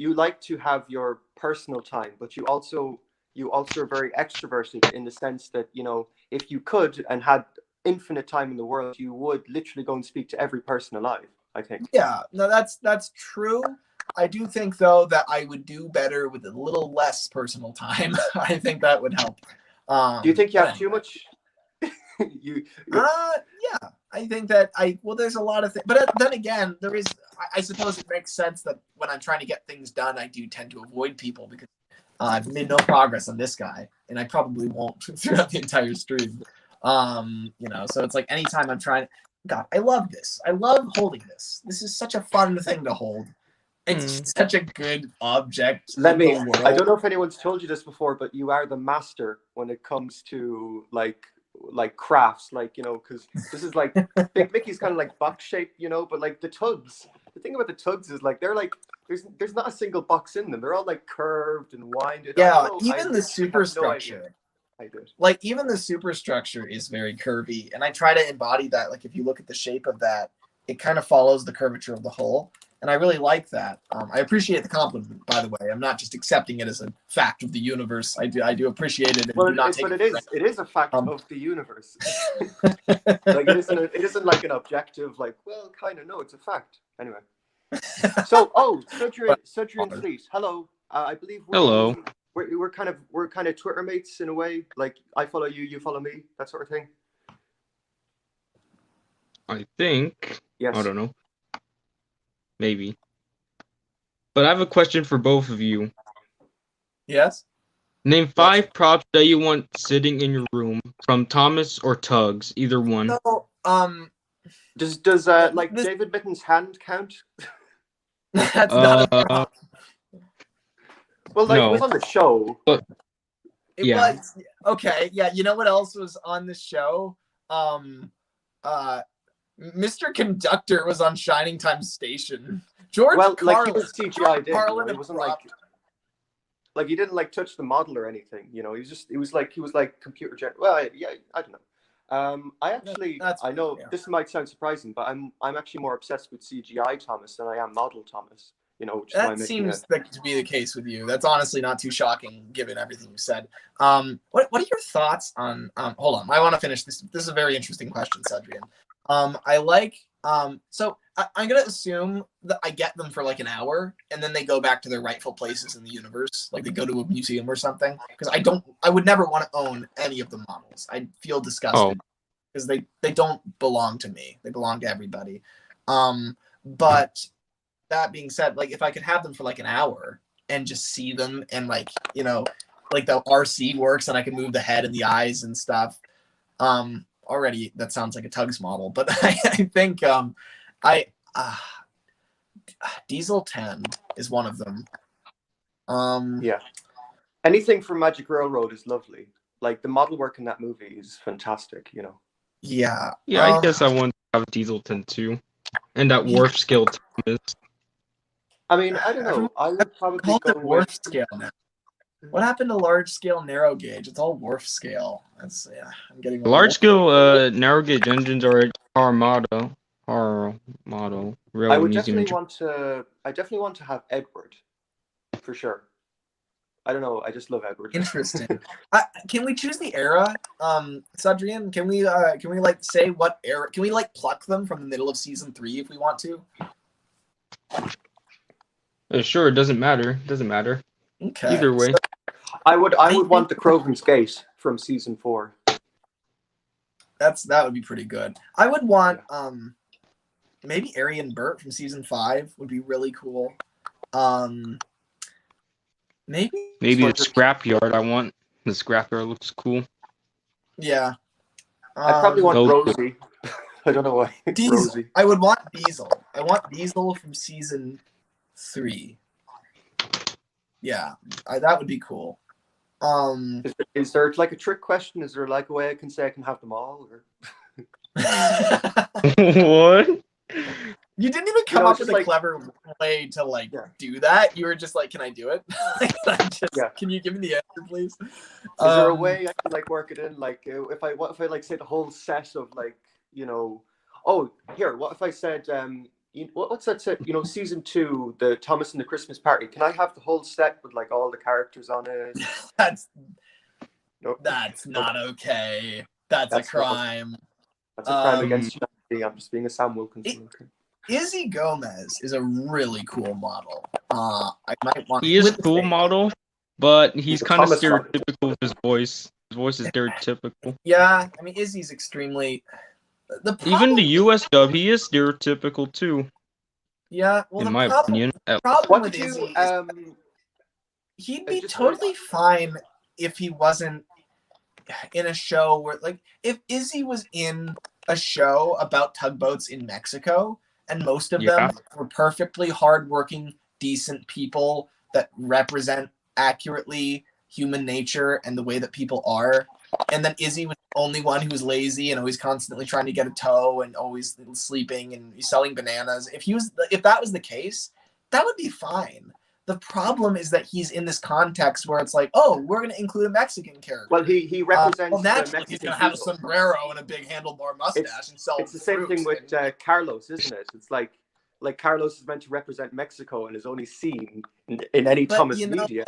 you like to have your personal time, but you also are very extroverted in the sense that, you know, if you could and had infinite time in the world, you would literally go and speak to every person alive, I think. Yeah, no, that's true. I do think though that I would do better with a little less personal time. I think that would help. Do you think you have too much? Yeah, I think that there's a lot of things, but then again, I suppose it makes sense that when I'm trying to get things done, I do tend to avoid people because I've made no progress on this guy, and I probably won't throughout the entire stream. You know, so it's like anytime I'm trying, God, I love this. I love holding this. This is such a fun thing to hold. It's such a good object. I don't know if anyone's told you this before, but you are the master when it comes to like crafts, like, you know, because this is like Big Mickey's kind of like box shaped, you know, but like the tugs. The thing about the tugs is like they're like there's not a single box in them. They're all like curved and winded. Yeah, even the superstructure. Like even the superstructure is very curvy, and I try to embody that. Like if you look at the shape of that, it kind of follows the curvature of the hull, and I really like that. I appreciate the compliment, by the way. I'm not just accepting it as a fact of the universe. I do appreciate it. Well, it is a fact of the universe. Like it isn't like an objective. Like, well, kind of no, it's a fact. Anyway. So, Sudrian Fleet, hello. I believe we're kind of Twitter mates in a way. Like I follow you, you follow me, that sort of thing. I think. Yes. I don't know. Maybe. But I have a question for both of you. Yes. Name 5 props that you want sitting in your room from Thomas or Tugs, either one. So, does like David Mitten's hand count? That's not a prop. Well, like it was on the show. But it was okay. Yeah, you know what else was on the show? Mr. Conductor was on Shining Time Station. George Carlin, like he was CGI, Carlin it wasn't like he didn't like touch the model or anything. You know, he was like computer generated. Well, yeah, I don't know. I know this might sound surprising, but I'm actually more obsessed with CGI Thomas than I am model Thomas. You know, which that seems to be the case with you. That's honestly not too shocking given everything you said. What are your thoughts on? Hold on, I want to finish this. This is a very interesting question, Cedrian. I like. So I'm gonna assume that I get them for like an hour, and then they go back to their rightful places in the universe, like they go to a museum or something. Because I would never want to own any of the models. I'd feel disgusted because they don't belong to me. They belong to everybody. But that being said, like if I could have them for like an hour and just see them and like, you know, like the RC works and I can move the head and the eyes and stuff. Already that sounds like a Tugs model, but I think Diesel 10 is one of them. Yeah. anything from Magic Railroad is lovely. Like the model work in that movie is fantastic. You know. Yeah. Yeah, I guess I want to have Dieselton too, and that Wharf Scale Thomas. I mean, I don't know. I would probably Called go it wharf with. scale now. What happened to large scale narrow gauge? It's all wharf scale. That's I'm getting Large scale narrow gauge engines are Armada, Railway Museum. I definitely want to have Edward, for sure. I don't know. I just love Edward. Interesting. Can we choose the era, Sadrian? Can we like say what era? Can we like pluck them from the middle of season 3 if we want to? Sure, it doesn't matter. It doesn't matter. Okay. Either way. I would want the Krogan's Gate from season 4. That would be pretty good. I would want maybe Arian Burt from season 5 would be really cool. Maybe the Scrapyard. I want the Scrapyard. Looks cool. Yeah. I probably want Rosie. I don't know why. Diesel. Rosie. I would want Diesel. I want Diesel from season 3. Yeah, that would be cool. Is there like a trick question? Is there like a way I can say I can have them all? Or? What? You didn't even come up with a clever way to do that. You were just like, "Can I do it? Can you give me the answer, please?" Is there a way I can like work it in? Like, if I like say the whole set of like, you know, oh here, what if I said what's that set? You know, season 2, the Thomas and the Christmas Party. Can I have the whole set with like all the characters on it? That's not okay. That's a crime. That's a crime against humanity. I'm just being a Sam Wilkinson. Izzy Gomez is a really cool model. I might want. He is a cool model, but he's kind of Thomas stereotypical with his voice. His voice is stereotypical. Yeah, I mean Izzy's extremely. Even the US dub, he is stereotypical too. Yeah, well, in my opinion. Problem with Izzy is he'd be totally fine if he wasn't in a show where, like, if Izzy was in a show about tugboats in Mexico, and most of them were perfectly hardworking, decent people that represent accurately human nature and the way that people are. And then Izzy was the only one who was lazy and always constantly trying to get a tow and always sleeping and selling bananas. If that was the case, that would be fine. The problem is that he's in this context where it's like, oh, we're going to include a Mexican character. Well, he represents naturally, the Mexican he's going to have a people. sombrero and a big handlebar mustache and sell. It's the same thing with Carlos, isn't it? It's like Carlos is meant to represent Mexico and is only seen in any Thomas media.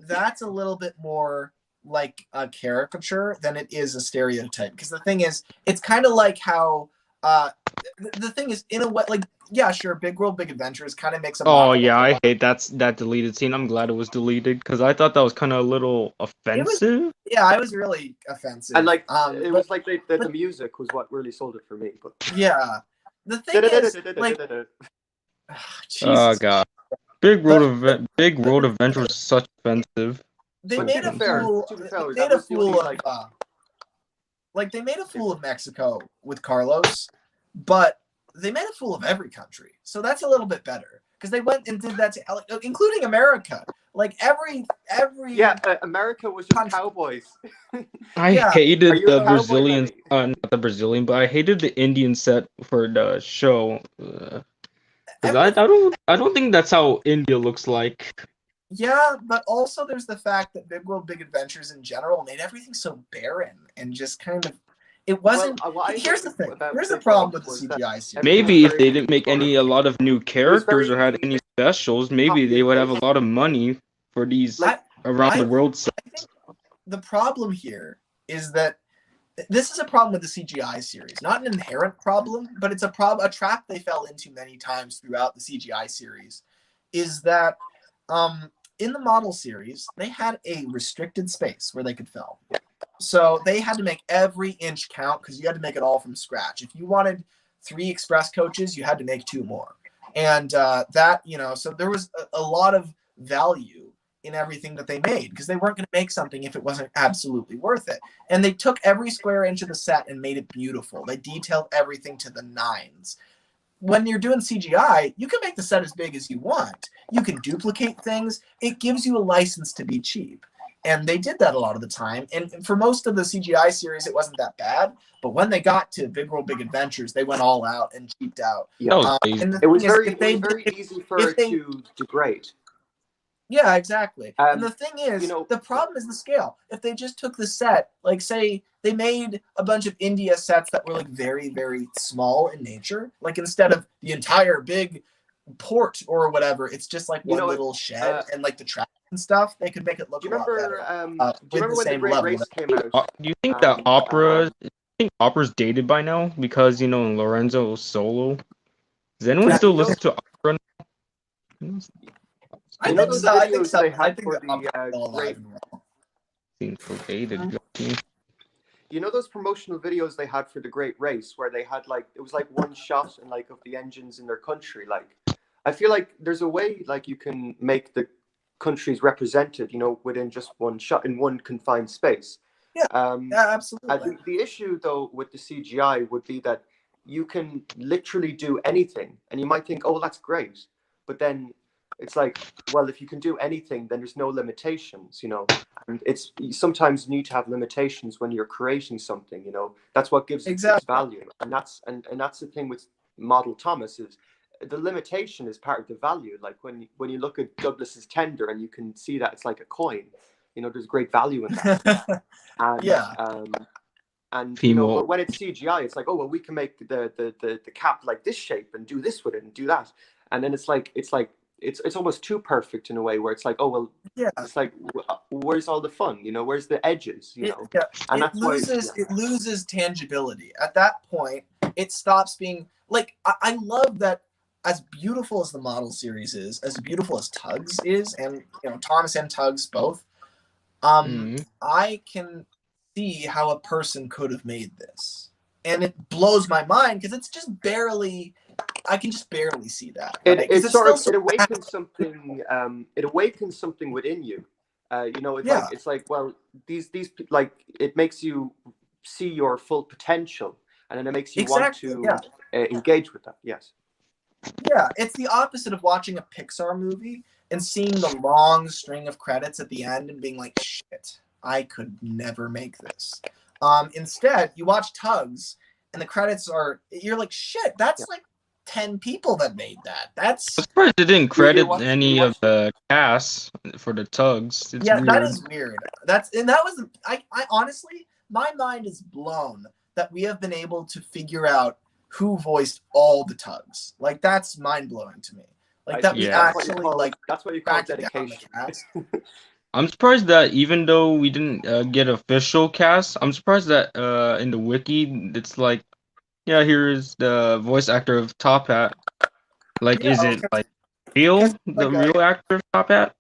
That's a little bit more like a caricature than it is a stereotype, because the thing is, it's kind of like how the thing is, in a way, like, yeah, sure, Big World Big Adventures kind of makes a I hate that deleted scene. I'm glad it was deleted because I thought that was kind of a little offensive. I was really offensive, and like it was like the music was what really sold it for me. But yeah, the thing is, like, oh god, Big World Adventure was such offensive. They made a fool. They made a fool of they made a fool of Mexico with Carlos, but they made a fool of every country. So that's a little bit better because they went and did that to, including America. Like every America was just cowboys. I hated the Brazilian, not the Brazilian, but I hated the Indian set for the show. Because I don't think that's how India looks like. Yeah, but also there's the fact that Big World Big Adventures in general made everything so barren and just kind of, it wasn't. Here's the thing. Here's the problem with the CGI series. Maybe if they didn't make a lot of new characters or had any specials, maybe they would have a lot of money for these around the world sets. The problem here is that this is a problem with the CGI series. Not an inherent problem, but it's a trap they fell into many times throughout the CGI series. Is that in the model series, they had a restricted space where they could film. So they had to make every inch count because you had to make it all from scratch. If you wanted 3 express coaches, you had to make 2 more. And so there was a lot of value in everything that they made because they weren't going to make something if it wasn't absolutely worth it. And they took every square inch of the set and made it beautiful. They detailed everything to the nines. when you're doing CGI, you can make the set as big as you want. You can duplicate things. It gives you a license to be cheap. And they did that a lot of the time. And for most of the CGI series, it wasn't that bad. But when they got to Big World Big Adventures, they went all out and cheaped out. Yeah. And it was very easy for it to degrade. Yeah, exactly. And the thing is, the problem is the scale. If they just took the set, like say they made a bunch of India sets that were like very, very small in nature, like instead of the entire big port or whatever, it's just like one little shed and like the track and stuff, they could make it look a lot better. Do you remember when the Great Race came out? Do you think that Opera's dated by now? Because, Lorenzo Solo. Does anyone still listen to Opera now? I think so. I think they had for the Great. Seems so dated. You know those promotional videos they had for the Great Race where they had like, it was like one shot and like of the engines in their country. Like, I feel like there's a way like you can make the countries represented, within just one shot in one confined space. Yeah, absolutely. I think the issue though with the CGI would be that you can literally do anything, and you might think, oh, that's great, but then it's like, well, if you can do anything, then there's no limitations, and you sometimes need to have limitations when you're creating something, that's what gives it its value. And that's the thing with Model Thomas is the limitation is part of the value. Like when you look at Douglas's tender and you can see that it's like a coin, there's great value in that. And but when it's CGI, it's like, oh well, we can make the cap like this shape and do this with it and do that, and then it's almost too perfect in a way where it's like, oh well, it's like, where's all the fun? Where's the edges? And it loses tangibility at that point. It stops being like, I love that. As beautiful as the model series is, as beautiful as TUGS is, and Thomas and TUGS both, I can see how a person could have made this, and it blows my mind because it's just barely. I can just barely see that. Right? It awakens something. It awakens something within you. It's like, well, these like, it makes you see your full potential, and then it makes you want to engage with that. Yes. Yeah, it's the opposite of watching a Pixar movie and seeing the long string of credits at the end and being like, shit, I could never make this. Instead, you watch TUGS and the credits you're like, shit, that's like 10 people that made that. I'm surprised they didn't credit any of the cast for the TUGS. It's weird. That is weird. I honestly, my mind is blown that we have been able to figure out who voiced all the TUGS. Like, that's mind-blowing to me. Like, that we actually, that's what you call dedication. I'm surprised that even though we didn't get official cast, I'm surprised that in the wiki, it's like, here's the voice actor of Top Hat. Like, is it, like, real actor of Top Hat?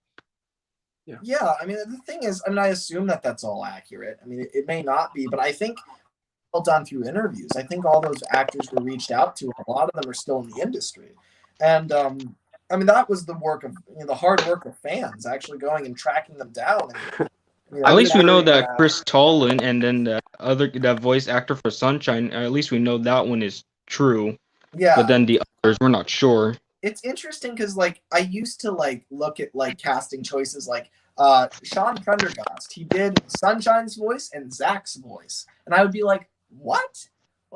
Yeah, I mean, the thing is, I assume that that's all accurate. I mean, it may not be, but I think all done through interviews. I think all those actors were reached out to. A lot of them are still in the industry, and that was the work of the hard work of fans actually going and tracking them down. And, at least we know that Chris Tolan and then that voice actor for Sunshine. At least we know that one is true. Yeah. But then the others, we're not sure. It's interesting because I used to look at casting choices like Sean Prendergast. He did Sunshine's voice and Zach's voice, and I would be like, what?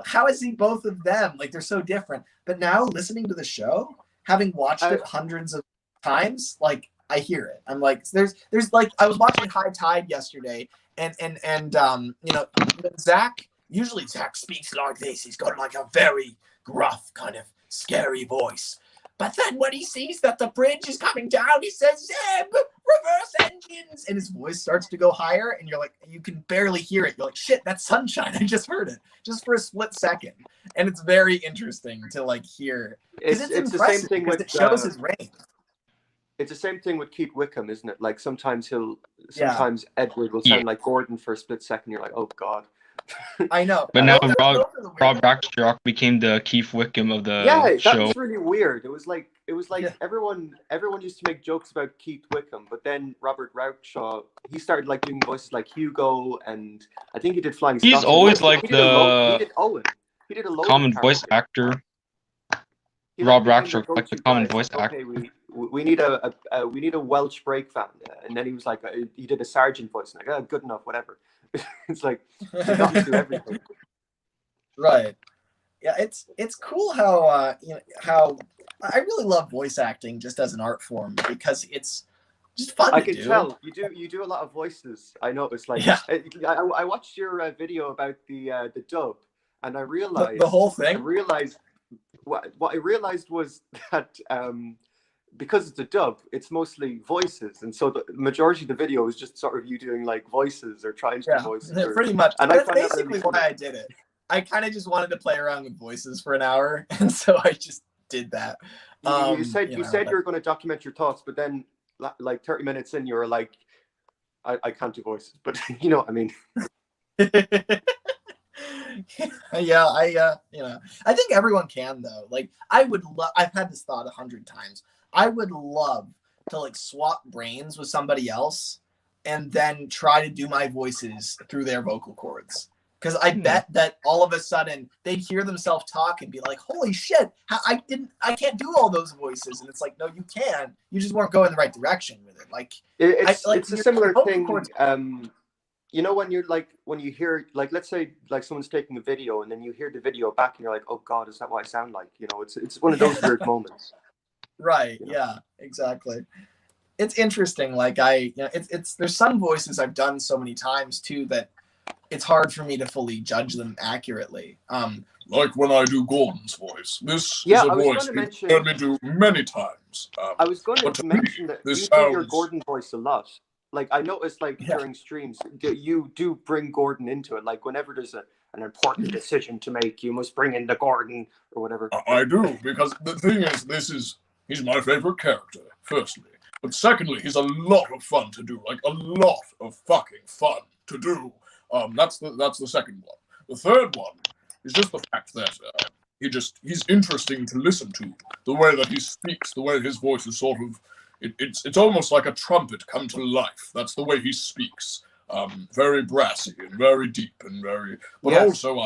How is he both of them? Like, they're so different. But now listening to the show, having watched it hundreds of times, I hear it. I'm like, there's I was watching High Tide yesterday, and Zach speaks like this. He's got a very gruff, kind of scary voice. But then when he sees that the bridge is coming down, he says, Zeb, reverse engines. And his voice starts to go higher, and you're like, you can barely hear it. You're like, shit, that's Sunshine. I just heard it. Just for a split second. And it's very interesting to the same thing with, it shows his range. It's the same thing with Keith Wickham, isn't it? Like, sometimes Edward will sound like Gordon for a split second. You're like, oh, God. I know. But now Rob Rackstraw became the Keith Wickham of the show. That was really weird. It was like everyone used to make jokes about Keith Wickham, but then Robert Rackstraw, he started doing voices like Hugo, and I think he did Flying Scotsman. He's always he did Owen. He did a Logan common character. voice actor. Rob became the Rackstrom, like the go-to common guy. voice actor. Okay, we need a Welsh break fan, and then he was like, he did a sergeant voice, and like, oh, good enough, whatever. It's like they got to do everything. Right. Yeah, it's cool how how I really love voice acting just as an art form because it's just fun I to can do. tell you do a lot of voices. I noticed. Like, Yeah. I watched your video about the dub, and I realized The whole thing. What I realized was that because it's a dub, it's mostly voices, and so the majority of the video is just sort of you doing like voices or trying to do voices. Pretty much. And that's find that basically really why I did it. I kind of just wanted to play around with voices for an hour, and so I just did that. You said you were going to document your thoughts, but then like 30 minutes in, you were like, I can't do voices, but you know what I mean. Yeah, I think everyone can though. Like, I've had this thought 100 times. I would love to like swap brains with somebody else and then try to do my voices through their vocal cords. Because I bet that all of a sudden they'd hear themselves talk and be like, "Holy shit! I can't do all those voices." And it's like, no, you can. You just weren't going the right direction with it. Like, it's a similar thing. Cords, you know, when you hear, like, let's say like someone's taking a video and then you hear the video back and you're like, oh God, is that what I sound like? You know, it's one of those weird moments. Right. You know? Yeah, exactly. It's interesting. Like there's some voices I've done so many times too that it's hard for me to fully judge them accurately. Like when I do Gordon's voice. This is a voice you've heard me do many times. I was going to mention that you do your Gordon voice a lot. Like, I noticed, like, during streams, you do bring Gordon into it. Like, whenever there's an important decision to make, you must bring in the Gordon or whatever. I do, because the thing is, he's my favorite character, firstly. But secondly, he's a lot of fun to do. Like, a lot of fucking fun to do. That's the second one. The third one is just the fact that he's interesting to listen to. The way that he speaks, the way his voice is sort of... It's almost like a trumpet come to life. That's the way he speaks. Very brassy and very deep and very... But also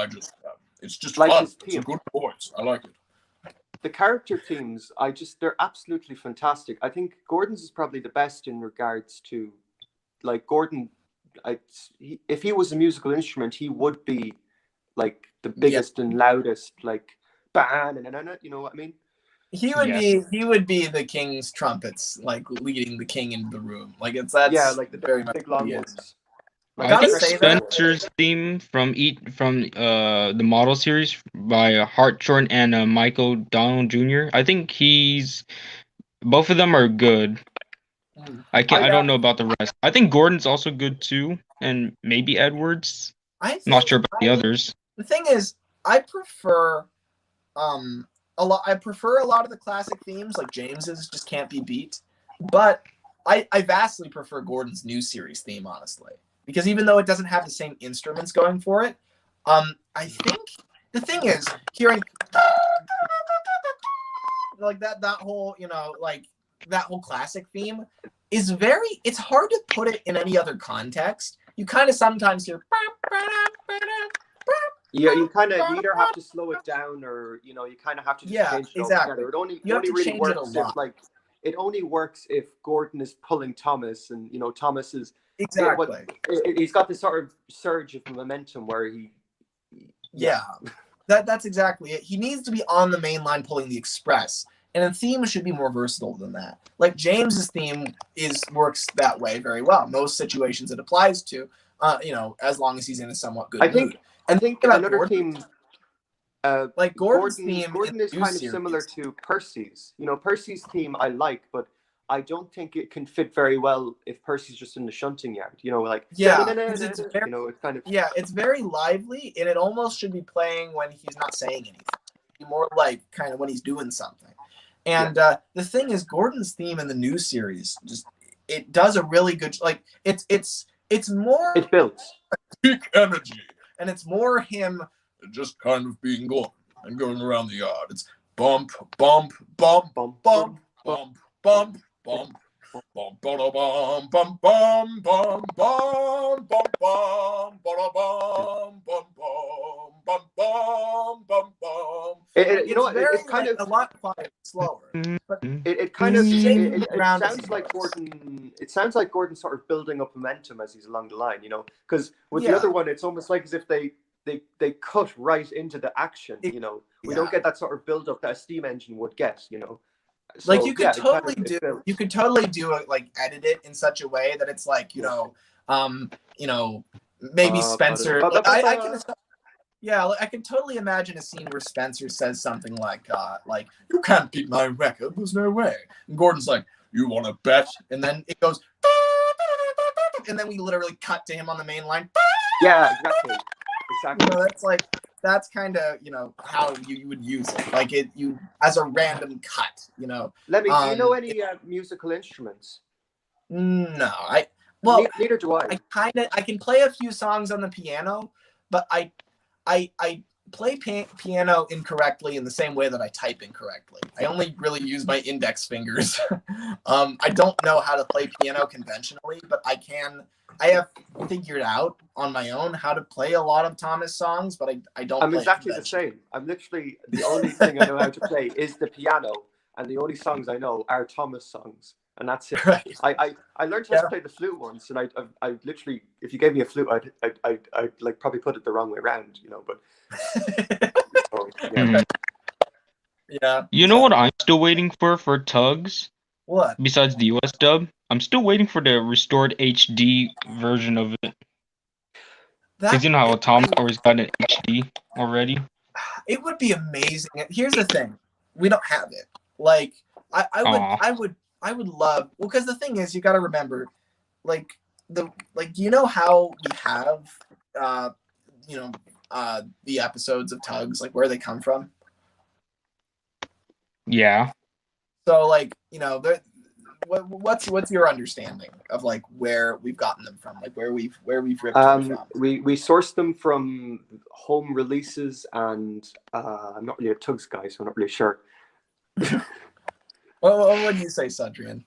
it's just like fun. It's a good voice. I like it. The character themes, they're absolutely fantastic. I think Gordon's is probably the best in regards to, like, Gordon, if he was a musical instrument, he would be, like, the biggest and loudest, like, you know what I mean? He would be the king's trumpets, like leading the king into the room. Like like the very big long ones. Like, I think Spencer's theme from the model series by Hartshorn and Michael Donald Jr. I think both of them are good. I don't know about the rest. I think Gordon's also good too, and maybe Edwards. Not sure about the others. The thing is, I prefer a lot of the classic themes, like James's just can't be beat. But I vastly prefer Gordon's new series theme, honestly. Because even though it doesn't have the same instruments going for it, I think the thing is, hearing like that whole, like that whole classic theme is it's hard to put it in any other context. You kind of sometimes hear you either have to slow it down or you kind of have to just change it altogether. It only really works if it only works if Gordon is pulling Thomas, and Thomas is he's got this sort of surge of momentum where that's exactly it. He needs to be on the main line pulling the express, and a theme should be more versatile than that. Like James's theme works that way very well. Most situations it applies to, as long as he's in a somewhat good mood. I think another Gordon, theme, like Gordon's theme, Gordon is kind of similar to Percy's. Percy's theme I like, but I don't think it can fit very well if Percy's just in the shunting yard. It's kind of it's very lively, and it almost should be playing when he's not saying anything. More like kind of when he's doing something. And the thing is, Gordon's theme in the new series it does a really good it's more it builds peak energy. And it's more him just kind of being Gordon and going around the yard. It's bump, bump, bump, bump, bump, bump, bump, bump, bump, bum, bum, bum, bum, bum, bum, bum, bum, bum, bum, bum, bum, bum, bum, bum. It's kind of a lot quieter, slower. But it kind of shaking it the ground as sounds he like goes. Gordon. It sounds like Gordon's sort of building up momentum as he's along the line, because with the Yeah. other one, it's almost like as if they cut right into the action. We don't get that sort of build up that a steam engine would get. So, Like you could totally builds. you could totally do it, like edit it in such a way that it's like maybe Spencer. Like, I can. Yeah, like, I can totally imagine a scene where Spencer says something like You can't beat my record. There's no way. And Gordon's like, you want to bet? and then it goes, and then we literally cut to him on the main line. Yeah, exactly. That's kind of how you would use it, like you as a random cut. Let me. Do you know any musical instruments? No, Neither do I. I can play a few songs on the piano, but I play piano incorrectly in the same way that I type incorrectly. I only really use my index fingers. I don't know how to play piano conventionally, but I have figured out on my own how to play a lot of Thomas songs, but I don't. I'm exactly the same. I'm literally the only thing I know how to play is the piano, and the only songs I know are Thomas songs, and that's it. Right. I learned how to play the flute once, and I literally, if you gave me a flute, I'd like probably put it the wrong way around, but. Yeah. Yeah. You know what I'm still waiting for TUGS? What? Besides the US dub? I'm still waiting for the restored HD version of it. Because you know how Thomas always got an HD already? It would be amazing. Here's the thing. We don't have it. Like, I would love, well, because the thing is, you got to remember, do you know how we have, the episodes of TUGS, like where they come from? Yeah. So what's your understanding of like where we've gotten them from, like where we've ripped them from? We sourced them from home releases, and I'm not really a TUGS guy, so I'm not really sure. What do you say, Sudrian?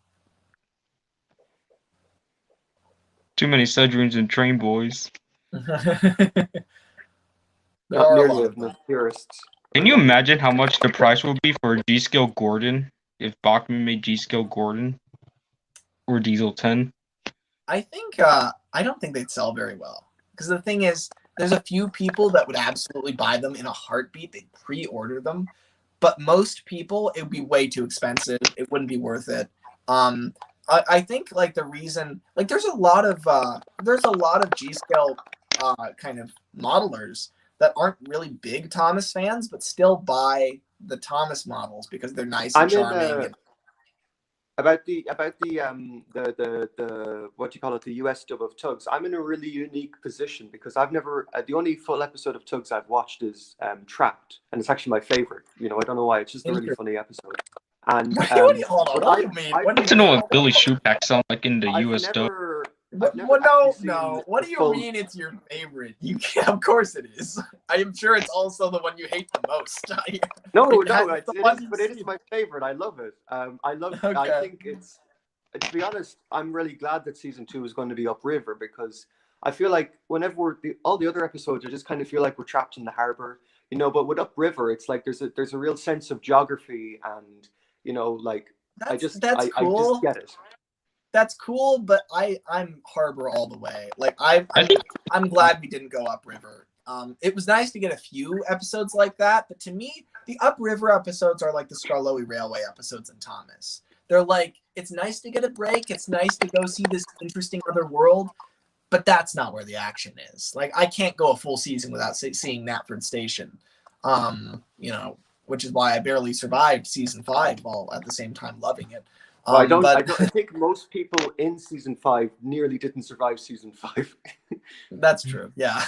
Too many Sudrians and Train Boys. Not nearly enough purists. Can you imagine how much the price would be for G-Scale Gordon if Bachman made G-Scale Gordon or Diesel 10? I think I don't think they'd sell very well, because the thing is, there's a few people that would absolutely buy them in a heartbeat. They'd pre-order them, but most people, it would be way too expensive. It wouldn't be worth it. I think like the reason, like there's a lot of G-Scale kind of modelers that aren't really big Thomas fans, but still buy the Thomas models because they're nice and charming. About the what do you call it, the US dub of TUGS, I'm in a really unique position because I've never the only full episode of TUGS I've watched is Trapped, and it's actually my favorite. I don't know why, it's just a really funny episode. And what do you mean? I want to know what Billy Shupak sounds like in the US dub. No. What do you mean it's your favorite? Of course it is. I am sure it's also the one you hate the most. No, it is my favorite. I love it. I think it's, to be honest, I'm really glad that season 2 is going to be upriver, because I feel like whenever all the other episodes, I just kind of feel like we're trapped in the harbor, but with upriver, it's like there's a real sense of geography, and I just get it. That's cool, but I'm harbor all the way. Like I'm glad we didn't go upriver. It was nice to get a few episodes like that, but to me, the upriver episodes are like the Skarloey Railway episodes in Thomas. They're like, it's nice to get a break. It's nice to go see this interesting other world, but that's not where the action is. Like, I can't go a full season without seeing Knapford Station, which is why I barely survived season 5 while at the same time loving it. Well, I think most people in season 5 nearly didn't survive season 5. That's true. Yeah.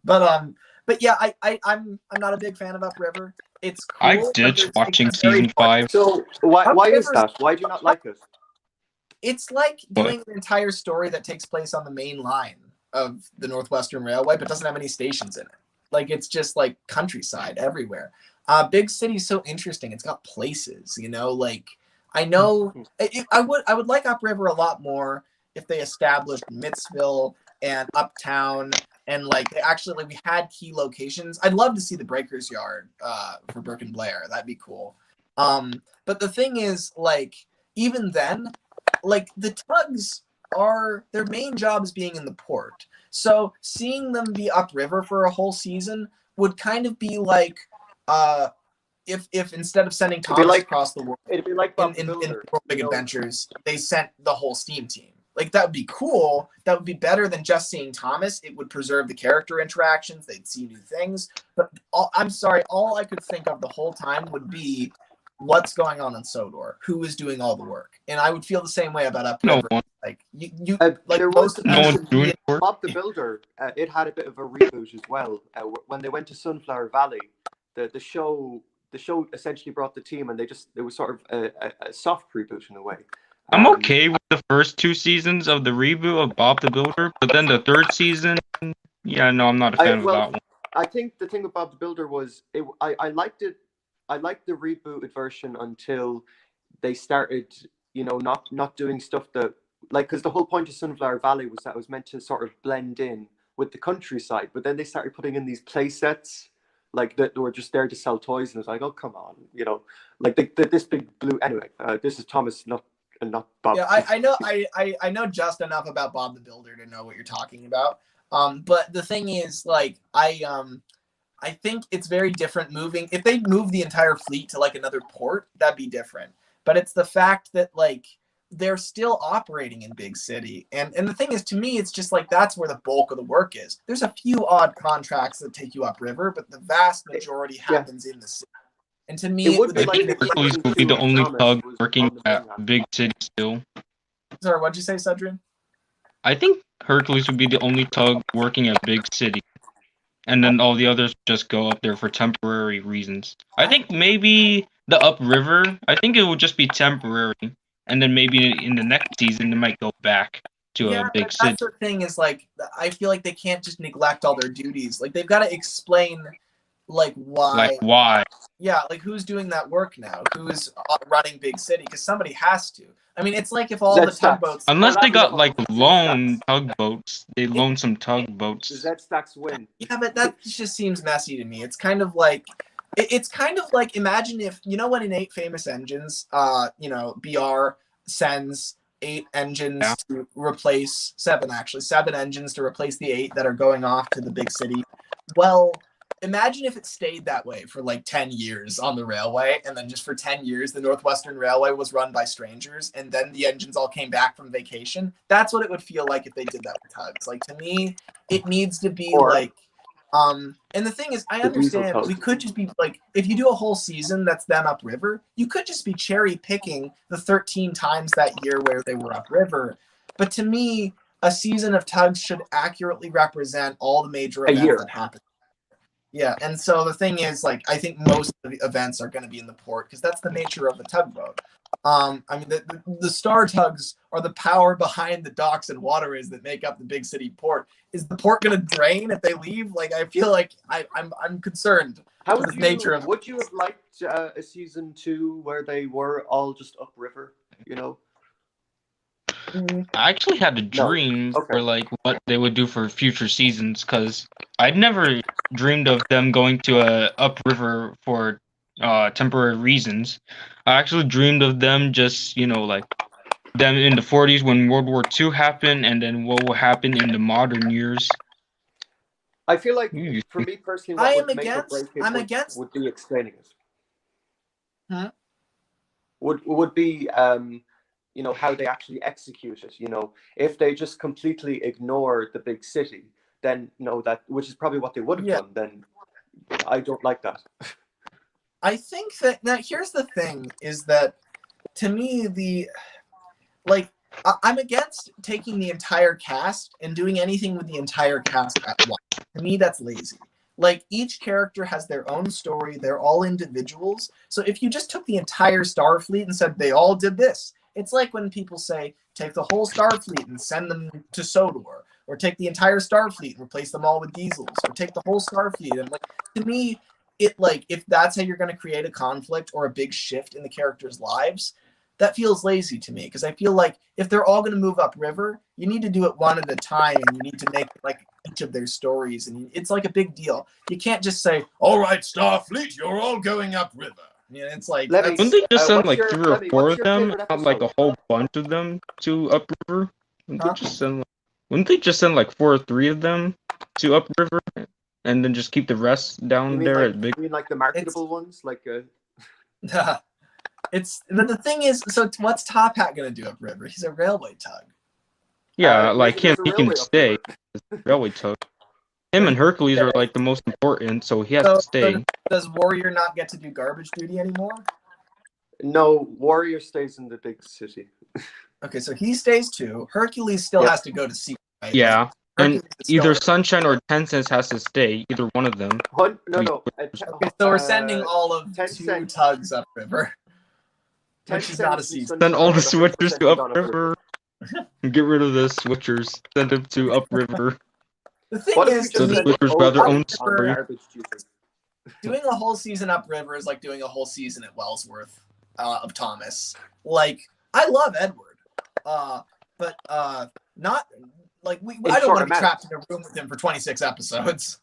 but yeah, I'm not a big fan of Upriver. It's cool. I ditched watching season 5. So why is that? Why do you not like it? It's like doing an entire story that takes place on the main line of the Northwestern Railway, but doesn't have any stations in it. Like, it's just like countryside everywhere. Big city's so interesting. It's got places, like. I know I would like Upriver a lot more if they established Mittsville and Uptown And like they actually like we had key locations. I'd love to see the Breakers Yard for Burke and Blair. That'd be cool. But the thing is, like, even then, like the Tugs their main job is being in the port. So seeing them be upriver for a whole season would kind of be like if instead of sending Thomas across the world, it'd be like in World Big Adventures, they sent the whole Steam team. Like that would be cool. That would be better than just seeing Thomas. It would preserve the character interactions. They'd see new things. But I'm sorry, all I could think of the whole time would be what's going on in Sodor, who is doing all the work, and I would feel the same way about Upriver. Like you like there most was of the Bob the Builder. It had a bit of a reboot as well. When they went to Sunflower Valley, the show essentially brought the team, and it was sort of a soft reboot in a way. I'm okay with the first 2 seasons of the reboot of Bob the Builder, but then the 3rd season, yeah, no, I'm not a fan of that one. I think the thing with Bob the Builder was I liked it. I liked the rebooted version until they started, not doing stuff that because the whole point of Sunflower Valley was that it was meant to sort of blend in with the countryside, but then they started putting in these play sets like that were just there to sell toys, and it was like, oh come on, like this big blue. Anyway, this is Thomas, not Bob. Yeah, I know just enough about Bob the Builder to know what you're talking about. But the thing is, like, I think it's very different moving. If they move the entire fleet to like another port, that'd be different. But it's the fact that like they're still operating in Big City. And the thing is, to me, it's just like that's where the bulk of the work is. There's a few odd contracts that take you upriver, but the vast majority happens in the city. And to me, I think Hercules would be the only Tug working at Big City still. Sorry, what'd you say, Cedric? I think Hercules would be the only Tug working at Big City. And then all the others just go up there for temporary reasons. I think maybe the upriver, I think it would just be temporary. And then maybe in the next season, they might go back to a big city. That's the thing is, like, I feel like they can't just neglect all their duties. Like, they've got to explain, like, why. Like, why? Yeah, like, who's doing that work now? Who's running Big City? Because somebody has to. I mean, it's like if all the tugboats... Unless they got, like, loan tugboats. They loan some tugboats. Z-Stacks win. Yeah, but that just seems messy to me. It's kind of like... It's kind of like, imagine if, when in 8 Famous Engines, BR sends 8 engines to replace 7 engines to replace the 8 that are going off to the big city. Well, imagine if it stayed that way for like 10 years on the railway, and then just for 10 years the Northwestern Railway was run by strangers, and then the engines all came back from vacation. That's what it would feel like if they did that with Tugs. Like, to me, it needs to be and the thing is, I understand we could just be like, if you do a whole season that's them upriver, you could just be cherry picking the 13 times that year where they were upriver. But to me, a season of Tugs should accurately represent all the major events that happen. Yeah, and so the thing is, like, I think most of the events are going to be in the port because that's the nature of the tugboat. I mean, the Star Tugs are the power behind the docks and waterways that make up the big city port. Is the port going to drain if they leave? Like, I feel like I'm concerned. Would you have liked a season 2 where they were all just upriver? I actually had a dream for like what they would do for future seasons, because I'd never dreamed of them going to a upriver for temporary reasons. I actually dreamed of them just, like them in the 40s when World War II happened, and then what will happen in the modern years. I feel like, for me personally, what would make or break it would be explaining it. Huh? Would be how they actually execute it. If they just completely ignore the big city, then which is probably what they would have done. Then I don't like that. I think that now here's the thing: is that to me I'm against taking the entire cast and doing anything with the entire cast at once. To me, that's lazy. Like, each character has their own story; they're all individuals. So if you just took the entire Starfleet and said they all did this, it's like when people say, take the whole Starfleet and send them to Sodor, or take the entire Starfleet and replace them all with diesels, or take the whole Starfleet. And to me, if that's how you're going to create a conflict or a big shift in the characters' lives, that feels lazy to me, because I feel like if they're all going to move upriver, you need to do it one at a time, and you need to make like each of their stories, and it's like a big deal. You can't just say, "All right, Starfleet, you're all going upriver." You know, it's like Wouldn't they just send like 3 or 4 of them, not like a whole bunch of them to upriver? Wouldn't they just send like 4 or 3 of them to upriver, and then just keep the rest down there at big? You mean like the marketable ones, like? It's the thing is, so what's Top Hat gonna do upriver? He's a railway tug. Yeah, like him, he can stay. Railway tug. Him and Hercules are like the most important, so he has to stay. So does Warrior not get to do garbage duty anymore? No, Warrior stays in the big city. Okay, so he stays too. Hercules still has to go to sea, right? Yeah, and either Sunshine or Tencent has to stay. Either one of them. No. Okay, so we're sending all of 2 tugs upriver. Which is not a season. Send all the switchers to upriver. Get rid of the switchers. Send them to upriver. The thing is, so the switchers have their own story. Doing a whole season upriver is like doing a whole season at Wellsworth of Thomas. Like, I love Edward, but not like I don't want to be trapped in a room with him for 26 episodes.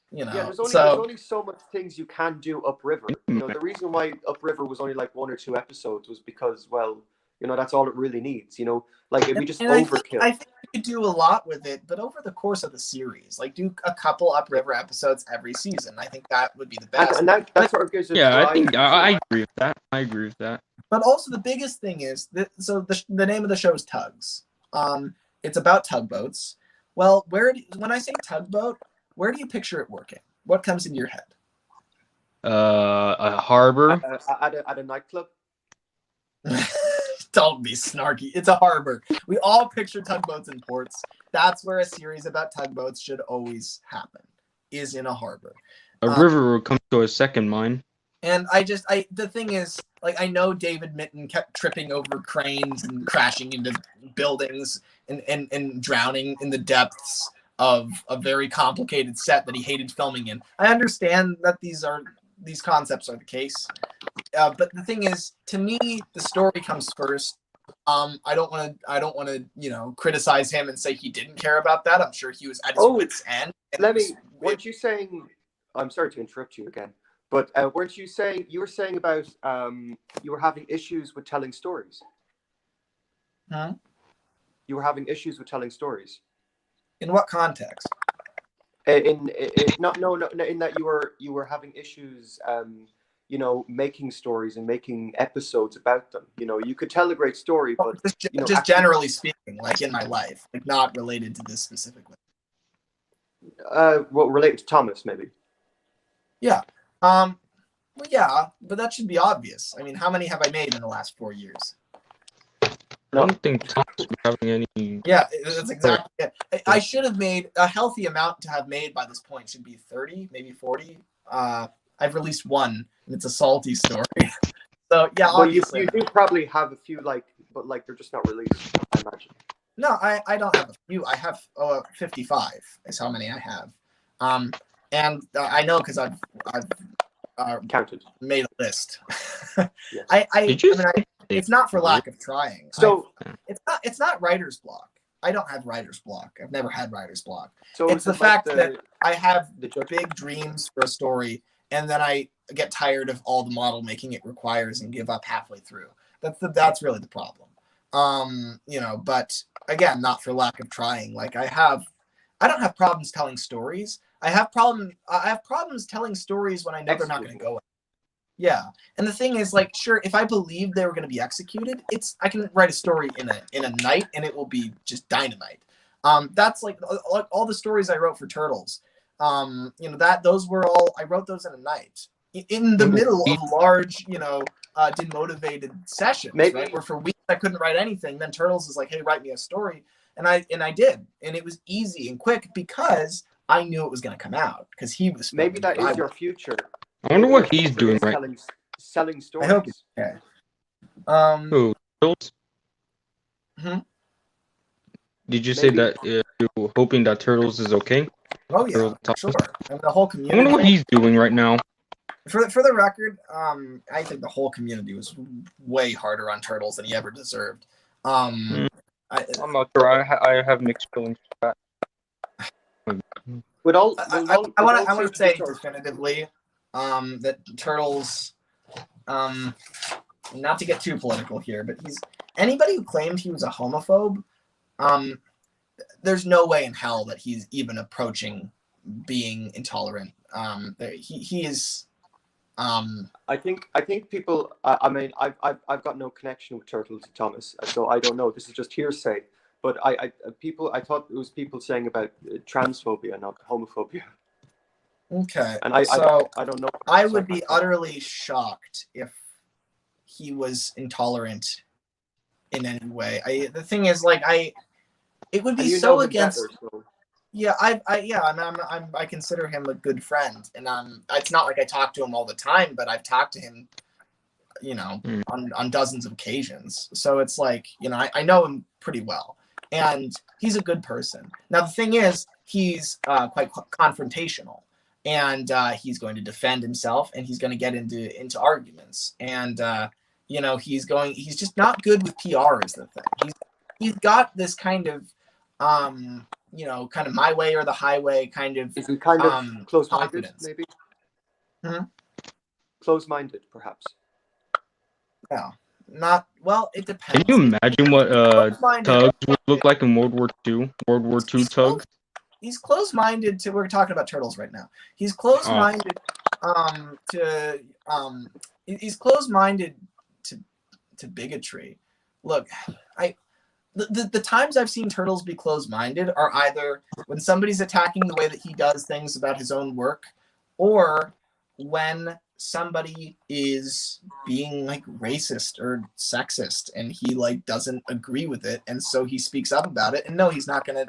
You know, there's only so much things you can do upriver. You know, the reason why upriver was only like 1 or 2 episodes was because, well, you know, that's all it really needs. You know, like it'd be just overkill. I think you could do a lot with it, but over the course of the series, like do a couple upriver episodes every season. I think that would be the best. And that's what gives it. Yeah, I think I agree with that. I agree with that. But also the biggest thing is that the name of the show is Tugs. It's about tugboats. Well, when I say tugboat, where do you picture it working? What comes into your head? A harbor. At a nightclub. Don't be snarky. It's a harbor. We all picture tugboats in ports. That's where a series about tugboats should always happen, is in a harbor. A river will come to a second mine. And the thing is, like, I know David Mitton kept tripping over cranes and crashing into buildings and drowning in the depths of a very complicated set that he hated filming in. I understand that these concepts are the case, but the thing is, to me, the story comes first. I don't want to criticize him and say he didn't care about that. I'm sure he was at his wit's end. Weren't you saying? I'm sorry to interrupt you again, but weren't you saying about you were having issues with telling stories? Huh? You were having issues with telling stories. In what context? In that you were having issues, making stories and making episodes about them. You know, you could tell a great story, but just generally speaking, like in my life, like not related to this specifically. Well, related to Thomas, maybe. Yeah. Well, yeah, but that should be obvious. I mean, how many have I made in the last 4 years? I don't think Thomas was having any. Yeah, that's exactly it. I should have made a healthy amount to have made by this point. Should be 30, maybe 40. I've released 1, and it's a salty story. So yeah, well, you do probably have a few, but they're just not released, I imagine. No, I don't have a few. I have 55 is how many I have. And I know because I've counted, made a list. Yes. It's not for lack of trying. So it's not writer's block. I don't have writer's block. I've never had writer's block. So it's the fact that I have big dreams for a story, and then I get tired of all the model making it requires and give up halfway through. That's really the problem. But again, not for lack of trying. Like I don't have problems telling stories. I have problems telling stories when I know they're not going to go. Yeah, and the thing is, like, sure, if I believe they were going to be executed, I can write a story in a night, and it will be just dynamite. That's like all the stories I wrote for Turtles. Those were all I wrote those in a night, in the middle of large, demotivated sessions, right? Where for weeks I couldn't write anything. Then Turtles is like, hey, write me a story, and I did, and it was easy and quick because I knew it was going to come out because he was. Maybe that is your future. I wonder what he's doing right. Selling stories. I hope he's okay. Who? Turtles? Did you say that you're hoping that Turtles is okay? Oh yeah, sure. And the whole community. I wonder what he's doing right now. For the record, I think the whole community was way harder on Turtles than he ever deserved. I'm not sure. I have mixed feelings with that. I want to say definitively that Turtles, not to get too political here, but anybody who claimed he was a homophobe, there's no way in hell that he's even approaching being intolerant. He is. I think people. I mean, I've got no connection with Turtles, Thomas, so I don't know. This is just hearsay. But I thought it was people saying about transphobia, not homophobia. Okay, and I don't know. I would be utterly shocked if he was intolerant in any way. The thing is, like, it would be so against. Better, so. Yeah, I consider him a good friend, and it's not like I talk to him all the time, but I've talked to him, you know, on dozens of occasions. So it's like, you know, I know him pretty well, and he's a good person. Now the thing is, he's quite confrontational, and he's going to defend himself, and he's going to get into arguments, and you know, he's just not good with PR is the thing. He's got this kind of you know, kind of my way or the highway kind of. Is he kind of close-minded, maybe? Close-minded, perhaps. Yeah, not well. It depends. Can you imagine what TUGS would look like in World War II? World War II TUGS. He's close-minded to. We're talking about Turtles right now. He's close-minded to. He's close-minded to bigotry. Look, The times I've seen Turtles be closed-minded are either when somebody's attacking the way that he does things about his own work, or when somebody is being like racist or sexist and he like doesn't agree with it, and so he speaks up about it. And no, he's not gonna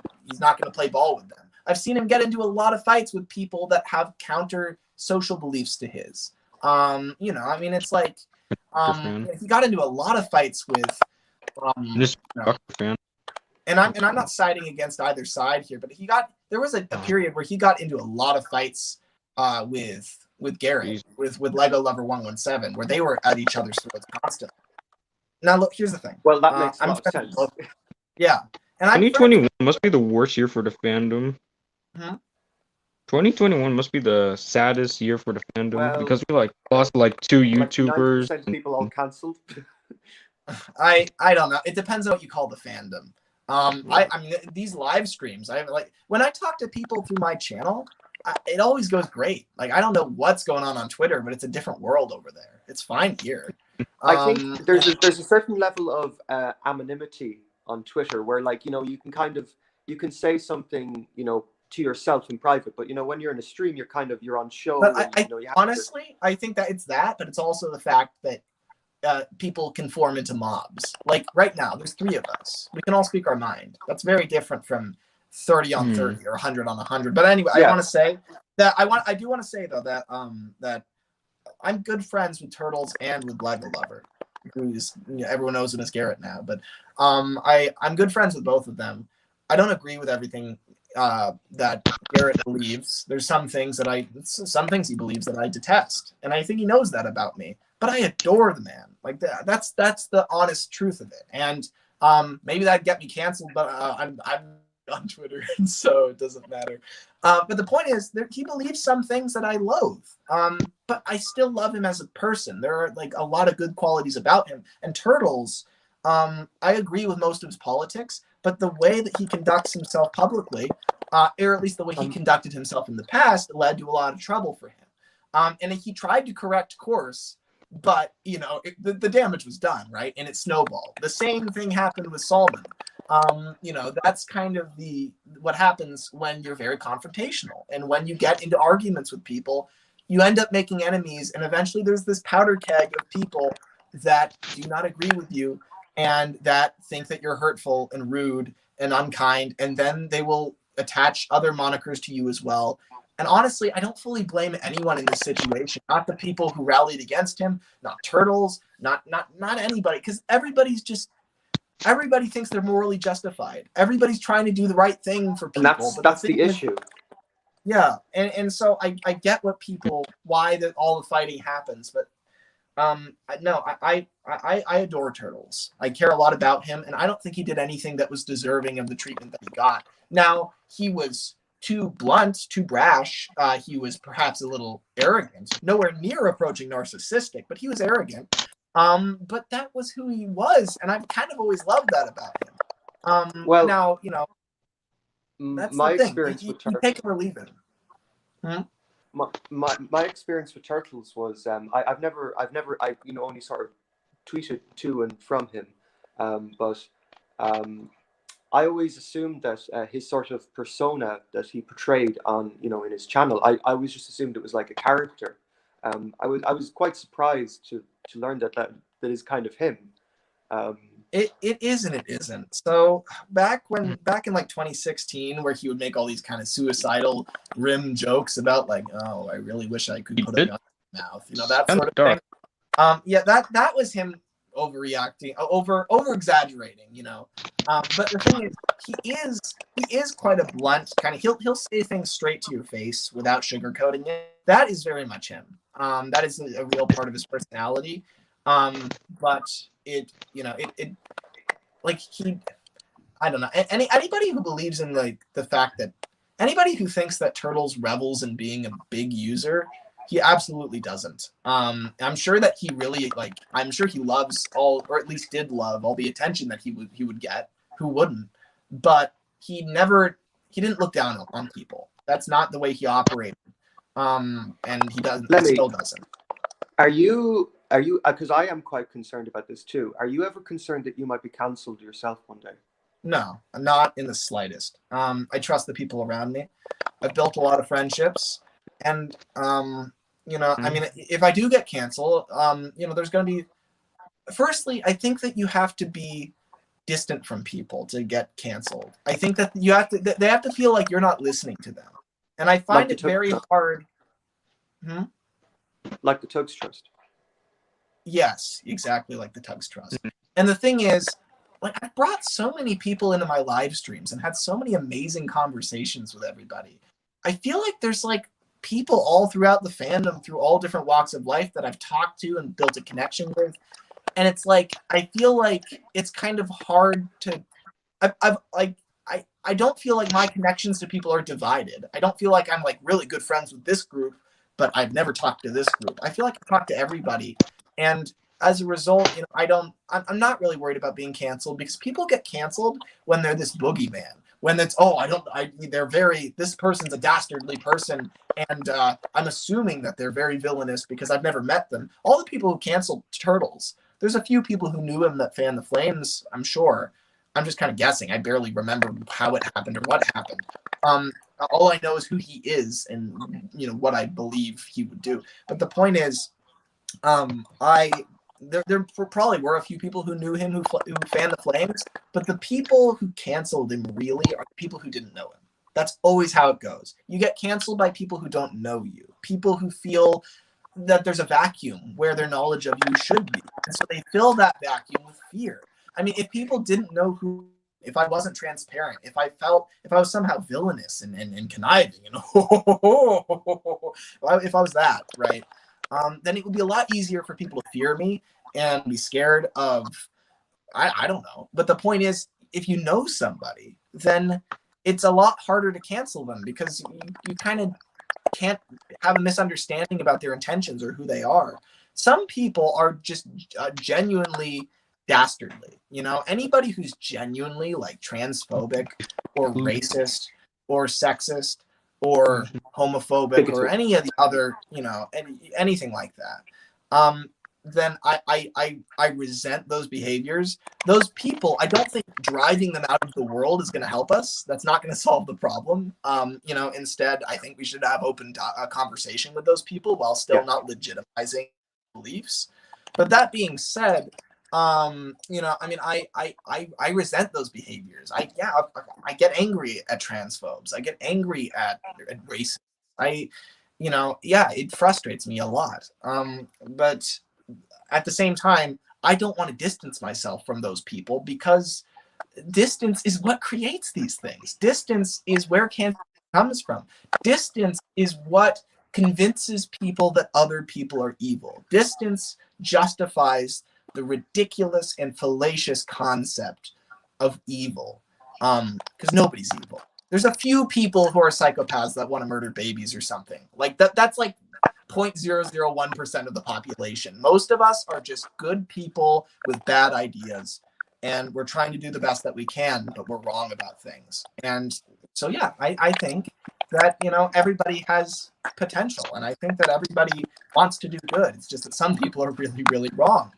play ball with them. I've seen him get into a lot of fights with people that have counter social beliefs to his. You know, I mean, it's like he got into a lot of fights with. Fan. And I'm not siding against either side here, but there was a period where he got into a lot of fights with Garrett, with Lego Lover 117, where they were at each other's throats constantly. Now look, here's the thing. Well, that makes a lot of sense. Yeah, and 2021 must be the worst year for the fandom. 2021 must be the saddest year for the fandom because we like lost like 2 YouTubers. 90% of people all cancelled. I don't know. It depends on what you call the fandom. I mean, these live streams, when I talk to people through my channel, it always goes great. Like, I don't know what's going on Twitter, but it's a different world over there. It's fine here. I think there's a certain level of anonymity on Twitter where, like, you know, you can say something, you know, to yourself in private, but you know, when you're in a stream, you're on show. But honestly, I think that it's that, but it's also the fact that people can form into mobs. Like right now, there's 3 of us. We can all speak our mind. That's very different from 30 on 30 or 100 on 100. But anyway, I want to say that I do want to say though that that I'm good friends with Turtles and with Lego Lover, who's, you know, everyone knows him as Garrett now. But I'm good friends with both of them. I don't agree with everything that Garrett believes. There's some things he believes that I detest, and I think he knows that about me. But I adore the man. Like that's the honest truth of it. And maybe that'd get me canceled, but I'm on Twitter, and so it doesn't matter. But the point is, he believes some things that I loathe. But I still love him as a person. There are like a lot of good qualities about him. And Turtles, I agree with most of his politics, but the way that he conducts himself publicly, or at least the way he conducted himself in the past, led to a lot of trouble for him. And he tried to correct course, but you know, the damage was done, right? And it snowballed. The same thing happened with Salman. You know, that's kind of what happens when you're very confrontational, and when you get into arguments with people, you end up making enemies, and eventually there's this powder keg of people that do not agree with you and that think that you're hurtful and rude and unkind, and then they will attach other monikers to you as well. And honestly, I don't fully blame anyone in this situation. Not the people who rallied against him, not Turtles, not anybody, because everybody thinks they're morally justified. Everybody's trying to do the right thing for people. And that's the issue. Yeah, and so I get what people why that all the fighting happens, but no, I adore Turtles. I care a lot about him, and I don't think he did anything that was deserving of the treatment that he got. Now, he was too blunt, too brash. He was perhaps a little arrogant, nowhere near approaching narcissistic, but he was arrogant. But that was who he was, and I've kind of always loved that about him. Well, now, you know, that's my the thing. experience You with Turtles, take it or leave it. my experience with Turtles was I've never only sort of tweeted to and from him, but I always assumed that his sort of persona that he portrayed on in his channel, I always just assumed it was like a character. I was quite surprised to learn that is kind of him. It is and it isn't. So back in like 2016, where he would make all these kind of suicidal rim jokes about like, oh, I really wish I could put a gun in my mouth, that sort of thing. Yeah, that was him overreacting, over exaggerating, But the thing is, he is quite a blunt kind of. He'll say things straight to your face without sugarcoating it. That is very much him. That is a real part of his personality. But it like I don't know. Anybody who believes in like the fact that anybody who thinks that Turtles revels in being a big user, he absolutely doesn't. I'm sure that he really I'm sure he loves all, or at least did love all the attention that he would get. Who wouldn't? But he didn't look down on people. That's not the way he operated. And he doesn't. He still doesn't. Are you? Because I am quite concerned about this too. Are you ever concerned that you might be cancelled yourself one day? No, not in the slightest. I trust the people around me. I've built a lot of friendships, and I mean, if I do get canceled, there's going to be. Firstly, I think that you have to be distant from people to get canceled. I think that they have to feel like you're not listening to them, and I find it very hard. Like the TUGS Trust. Yes, exactly like the TUGS Trust. And the thing is, I've brought so many people into my live streams and had so many amazing conversations with everybody. I feel like there's people all throughout the fandom, through all different walks of life that I've talked to and built a connection with. And it's I feel like it's kind of hard to. I don't feel like my connections to people are divided. I don't feel like I'm really good friends with this group, but I've never talked to this group. I feel like I talk to everybody. And as a result, I'm not really worried about being canceled, because people get canceled when they're this boogeyman. When it's, this person's a dastardly person, and I'm assuming that they're very villainous because I've never met them. All the people who canceled Turtles, there's a few people who knew him that fan the flames, I'm sure. I'm just kind of guessing. I barely remember how it happened or what happened. All I know is who he is and what I believe he would do. But the point is, there probably were a few people who knew him who fanned the flames, but the people who canceled him really are the people who didn't know him. That's always how it goes. You get canceled by people who don't know you, people who feel that there's a vacuum where their knowledge of you should be, and so they fill that vacuum with fear. I mean, if people didn't know who, if I wasn't transparent, if I was somehow villainous and conniving, if I was that, right, then it would be a lot easier for people to fear me and be scared of, I don't know. But the point is, if you know somebody, then it's a lot harder to cancel them, because you kind of can't have a misunderstanding about their intentions or who they are. Some people are just genuinely dastardly. Anybody who's genuinely transphobic or racist or sexist or homophobic or any of the other, anything like that, then I resent those behaviors. Those people, I don't think driving them out of the world is going to help us. That's not going to solve the problem. Instead, I think we should have open conversation with those people while still not legitimizing beliefs. But that being said, I mean, I resent those behaviors. I get angry at transphobes. I get angry at racists. It frustrates me a lot. But at the same time, I don't want to distance myself from those people, because distance is what creates these things. Distance is where comes from. Distance is what convinces people that other people are evil. Distance justifies the ridiculous and fallacious concept of evil, because nobody's evil. There's a few people who are psychopaths that want to murder babies or something like that. That's like 0.001% of the population. Most of us are just good people with bad ideas, and we're trying to do the best that we can, but we're wrong about things. And so, yeah, I think that, everybody has potential, and I think that everybody wants to do good. It's just that some people are really, really wrong.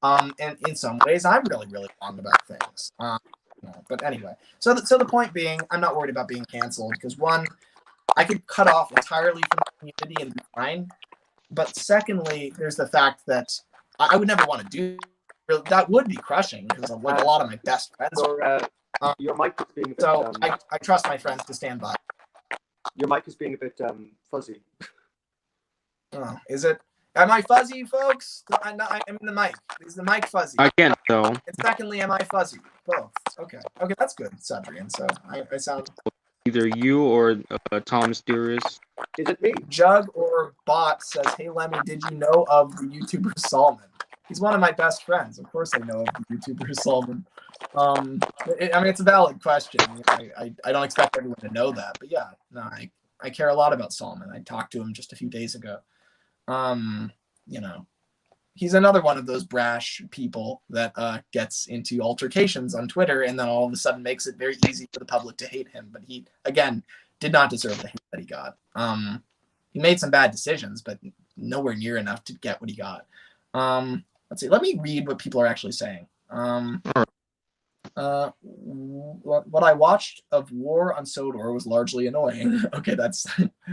And in some ways, I'm really, really wrong about things. But anyway, so the point being, I'm not worried about being canceled because, one, I could cut off entirely from the community and be fine. But secondly, there's the fact that I would never want to do that. Would be crushing because like a lot of my best friends. Your mic is being a bit, so I trust my friends to stand by. Your mic is being a bit fuzzy. Oh, is it? Am I fuzzy, folks? I'm in the mic. Is the mic fuzzy? I can't though. And secondly, am I fuzzy? Both. Okay, that's good, Cedrian. So I sound Either you or Tom Mysterious. Is it me? Jug or Bot says, "Hey Lemmy, did you know of the YouTuber Salman? He's one of my best friends. Of course, I know of the YouTuber Salman. It's a valid question. I don't expect everyone to know that, but yeah, no, I care a lot about Salman. I talked to him just a few days ago. He's another one of those brash people that gets into altercations on Twitter and then all of a sudden makes it very easy for the public to hate him. But he, again, did not deserve the hate that he got. He made some bad decisions, but nowhere near enough to get what he got. Let's see. Let me read what people are actually saying. What I watched of War on Sodor was largely annoying. Okay, that's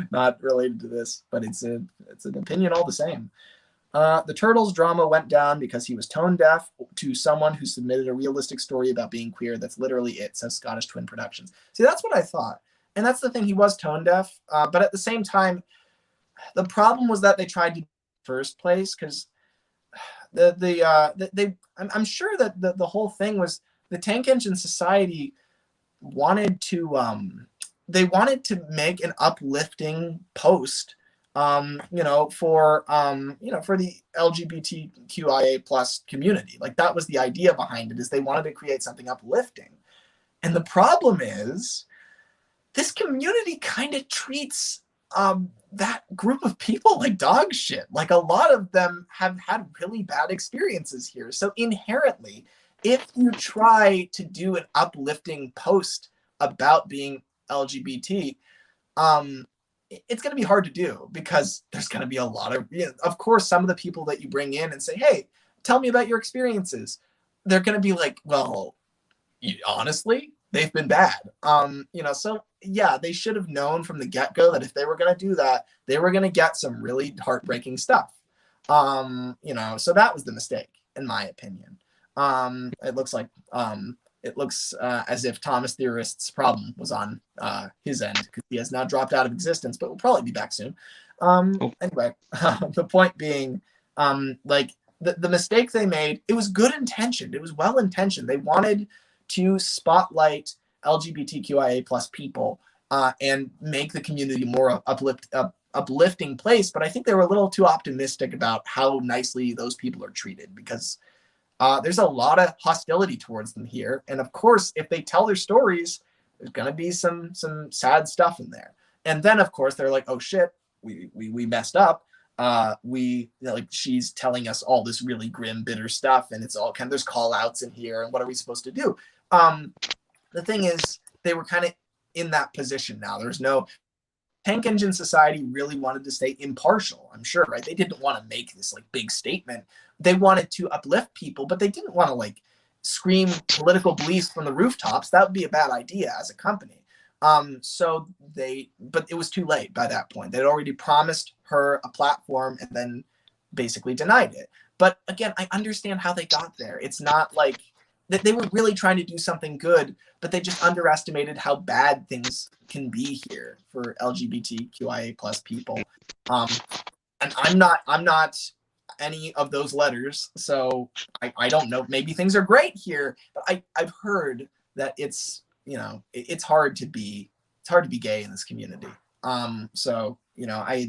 not related to this, but it's an opinion all the same. The Turtles drama went down because he was tone deaf to someone who submitted a realistic story about being queer. That's literally it, says Scottish Twin Productions. See, that's what I thought. And that's the thing, he was tone deaf. But at the same time, the problem was that they tried to first place because I'm sure that the whole thing was the Tank Engine Society wanted to make an uplifting post for the LGBTQIA plus community. Like that was the idea behind it, is they wanted to create something uplifting. And the problem is this community kind of treats that group of people like dog shit. Like a lot of them have had really bad experiences here. So inherently, if you try to do an uplifting post about being LGBT, it's going to be hard to do because there's going to be a lot of course, some of the people that you bring in and say, hey, tell me about your experiences. They're going to be like, well, honestly, they've been bad. So yeah, they should have known from the get-go that if they were going to do that, they were going to get some really heartbreaking stuff. So that was the mistake, in my opinion. It looks as if Thomas Theorist's problem was on his end because he has now dropped out of existence, but will probably be back soon. Anyway, the point being, the mistake they made, it was good intentioned. It was well intentioned. They wanted to spotlight LGBTQIA plus people and make the community more uplifting place. But I think they were a little too optimistic about how nicely those people are treated because there's a lot of hostility towards them here. And of course, if they tell their stories, there's going to be some sad stuff in there. And then, of course, they're like, oh, shit, we messed up. She's telling us all this really grim, bitter stuff. And it's all there's call outs in here. And what are we supposed to do? The thing is, they were kind of in that position now. There's no Tank Engine Society really wanted to stay impartial, I'm sure, right? They didn't want to make this big statement. They wanted to uplift people, but they didn't want to scream political beliefs from the rooftops. That would be a bad idea as a company. But it was too late by that point. They'd already promised her a platform and then basically denied it. But again, I understand how they got there. It's not like that they were really trying to do something good, but they just underestimated how bad things can be here for LGBTQIA plus people. And I'm not any of those letters, so I don't know. Maybe things are great here, but I've heard that it's hard to be it's hard to be gay in this community. So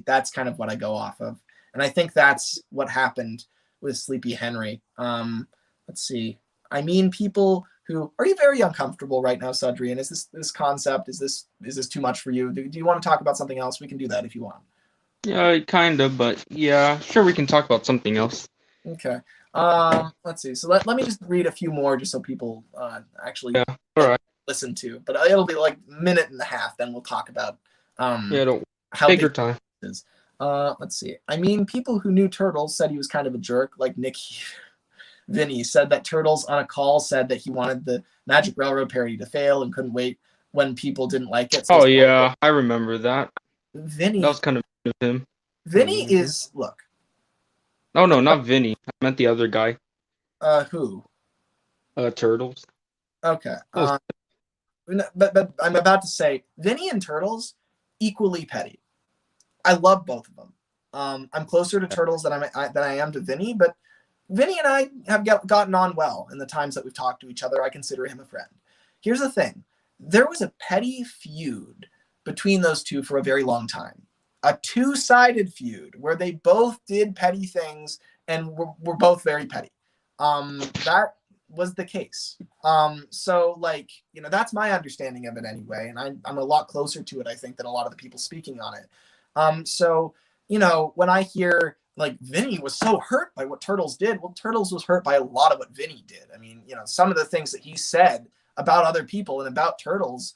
that's kind of what I go off of, and I think that's what happened with Sleepy Henry. Let's see. I mean, people who are you very uncomfortable right now, Sudrian? Is this concept? Is this too much for you? Do you want to talk about something else? We can do that if you want. Yeah, kind of, but yeah, sure, we can talk about something else. Okay. Let's see. So let me just read a few more just so people actually all right. listen to. But it'll be like a minute and a half. Then we'll talk about don't how take big your time. it is. Let's see. I mean, people who knew Turtles said he was kind of a jerk, like Nick Vinny said that Turtles on a call said that he wanted the Magic Railroad parody to fail and couldn't wait when people didn't like it. So yeah, I remember that. Vinny. That was kind of him. Vinny is look. Oh no, not Vinny. I meant the other guy. Who? Turtles. Okay. But I'm about to say Vinny and Turtles equally petty. I love both of them. I'm closer to Turtles than I am to Vinny, but Vinny and I have gotten on well in the times that we've talked to each other. I consider him a friend. Here's the thing. There was a petty feud between those two for a very long time. A two-sided feud where they both did petty things and were both very petty. That was the case. So that's my understanding of it anyway. And I'm a lot closer to it, I think, than a lot of the people speaking on it. So when I hear like Vinny was so hurt by what Turtles did, well, Turtles was hurt by a lot of what Vinny did. I mean, some of the things that he said about other people and about Turtles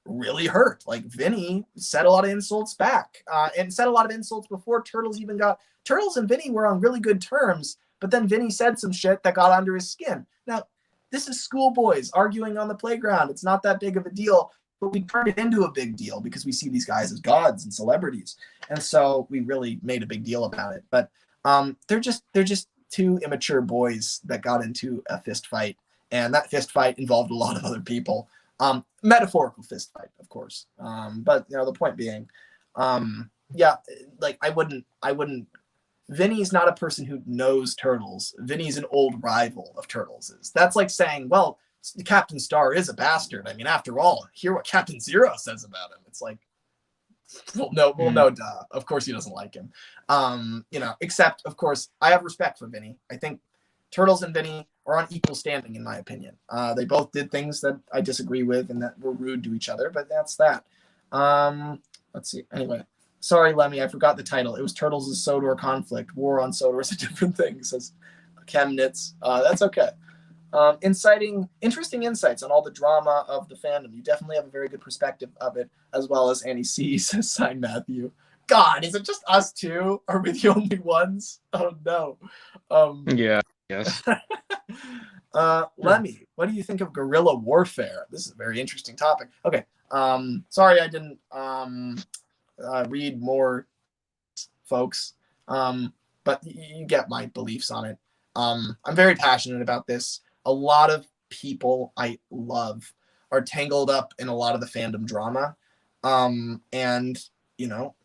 really hurt. Like Vinny said a lot of insults back and said a lot of insults before Turtles even got. Turtles and Vinny were on really good terms, but then Vinny said some shit that got under his skin. Now, this is schoolboys arguing on the playground. It's not that big of a deal, but we turned it into a big deal because we see these guys as gods and celebrities. And so we really made a big deal about it. But they're just two immature boys that got into a fist fight. And that fist fight involved a lot of other people. Metaphorical fist fight, of course. But the point being, I wouldn't. Vinny's not a person who knows Turtles. Vinny's an old rival of Turtles. That's like saying, well, Captain Star is a bastard. I mean, after all, hear what Captain Zero says about him. It's like, no, duh. Of course he doesn't like him. Except, of course, I have respect for Vinny. I think Turtles and Vinny are on equal standing, in my opinion. They both did things that I disagree with and that were rude to each other, but that's that. Let's see. Anyway, sorry, Lemmy, I forgot the title. It was Turtles' Sodor conflict. War on Sodor is a different thing, says Chemnitz. That's okay. Interesting insights on all the drama of the fandom. You definitely have a very good perspective of it, as well as Annie C says, sign Matthew. God, is it just us two? Are we the only ones? Oh no. Yeah, yes. Lemmy, what do you think of guerrilla warfare? This is a very interesting topic. Okay. Sorry I didn't read more, folks. But you get my beliefs on it. I'm very passionate about this. A lot of people I love are tangled up in a lot of the fandom drama. And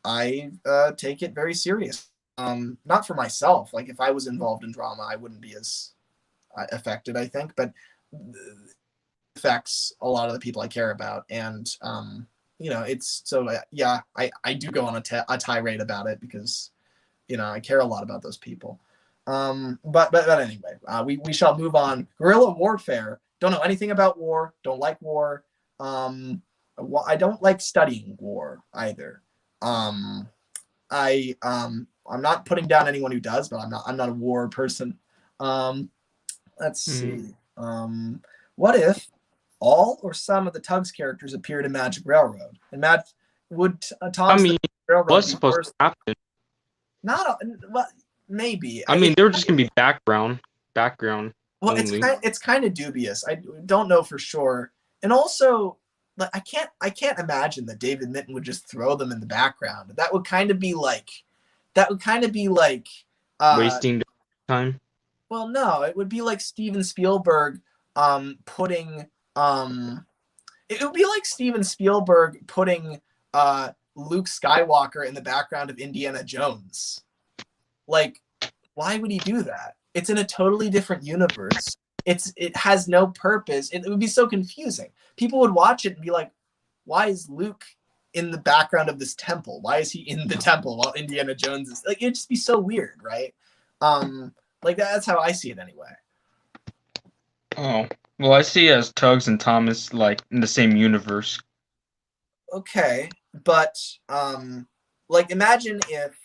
I take it very serious. Not for myself. Like if I was involved in drama, I wouldn't be as affected, I think, but it affects a lot of the people I care about. And, it's so, I do go on a tirade about it because, I care a lot about those people. But anyway, we shall move on. Guerrilla warfare. Don't know anything about war. Don't like war. I don't like studying war either. I'm not putting down anyone who does, but I'm not a war person. Let's see. What if all or some of the TUGS characters appeared in Magic Railroad? And would Tom's Railroad what's supposed to happen? Maybe. I mean, they were just gonna be background. Well, only. it's kind of dubious. I don't know for sure. And also, I can't imagine that David Mitton would just throw them in the background. That would kind of be like wasting time. Well, no, it would be like Steven Spielberg putting Luke Skywalker in the background of Indiana Jones. Like, why would he do that? It's in a totally different universe. It has no purpose. It would be so confusing. People would watch it and be like, why is Luke in the background of this temple? Why is he in the temple while Indiana Jones is like? It'd just be so weird, right? Like that's how I see it anyway. Oh, well, I see it as Tugs and Thomas like in the same universe. Okay, but like imagine if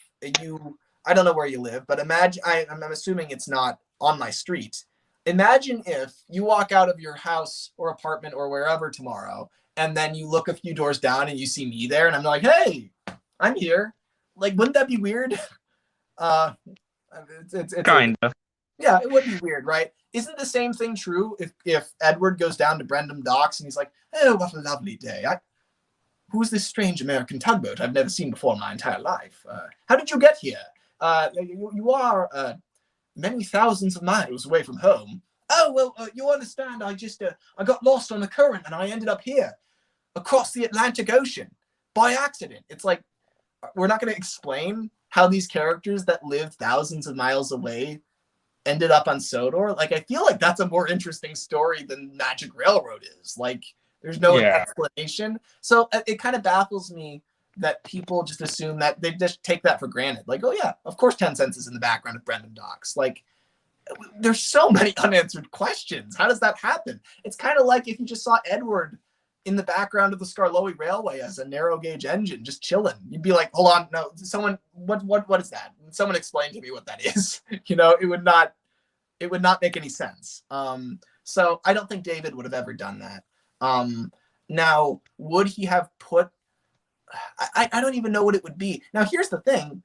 I don't know where you live, but imagine I'm assuming it's not on my street. Imagine if you walk out of your house or apartment or wherever tomorrow, and then you look a few doors down and you see me there, and I'm like, hey, I'm here. Like, wouldn't that be weird? Uh, it's Kinda. yeah, it would be weird, right? Isn't the same thing true if Edward goes down to Brendam Docks and he's like, oh, what a lovely day. Who's this strange American tugboat I've never seen before in my entire life? How did you get here? You are many thousands of miles away from home. Oh, well, you understand, I got lost on the current and I ended up here across the Atlantic Ocean by accident. It's like, we're not going to explain how these characters that lived thousands of miles away ended up on Sodor. Like, I feel like that's a more interesting story than Magic Railroad is. Like, there's no explanation. So it kind of baffles me that people just assume that they just take that for granted. Like, oh yeah, of course 10 cents is in the background of Brendam Docks. Like, there's so many unanswered questions. How does that happen? It's kind of like if you just saw Edward in the background of the Skarloey Railway as a narrow gauge engine just chilling. You'd be like, hold on, no, someone, what is that? Someone explain to me what that is. You know, it would not make any sense. So I don't think David would have ever done that. Now, would he have put, I don't even know what it would be. Now, here's the thing.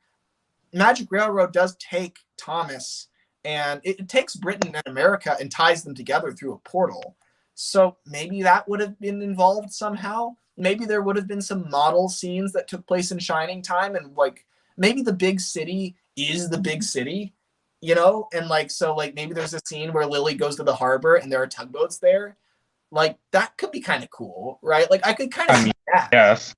Magic Railroad does take Thomas, and it takes Britain and America and ties them together through a portal. So maybe that would have been involved somehow. Maybe there would have been some model scenes that took place in Shining Time, and like maybe the big city is the big city, you know? And like, so like maybe there's a scene where Lily goes to the harbor and there are tugboats there. Like that could be kind of cool, right? Like I could kind of see that. Yes.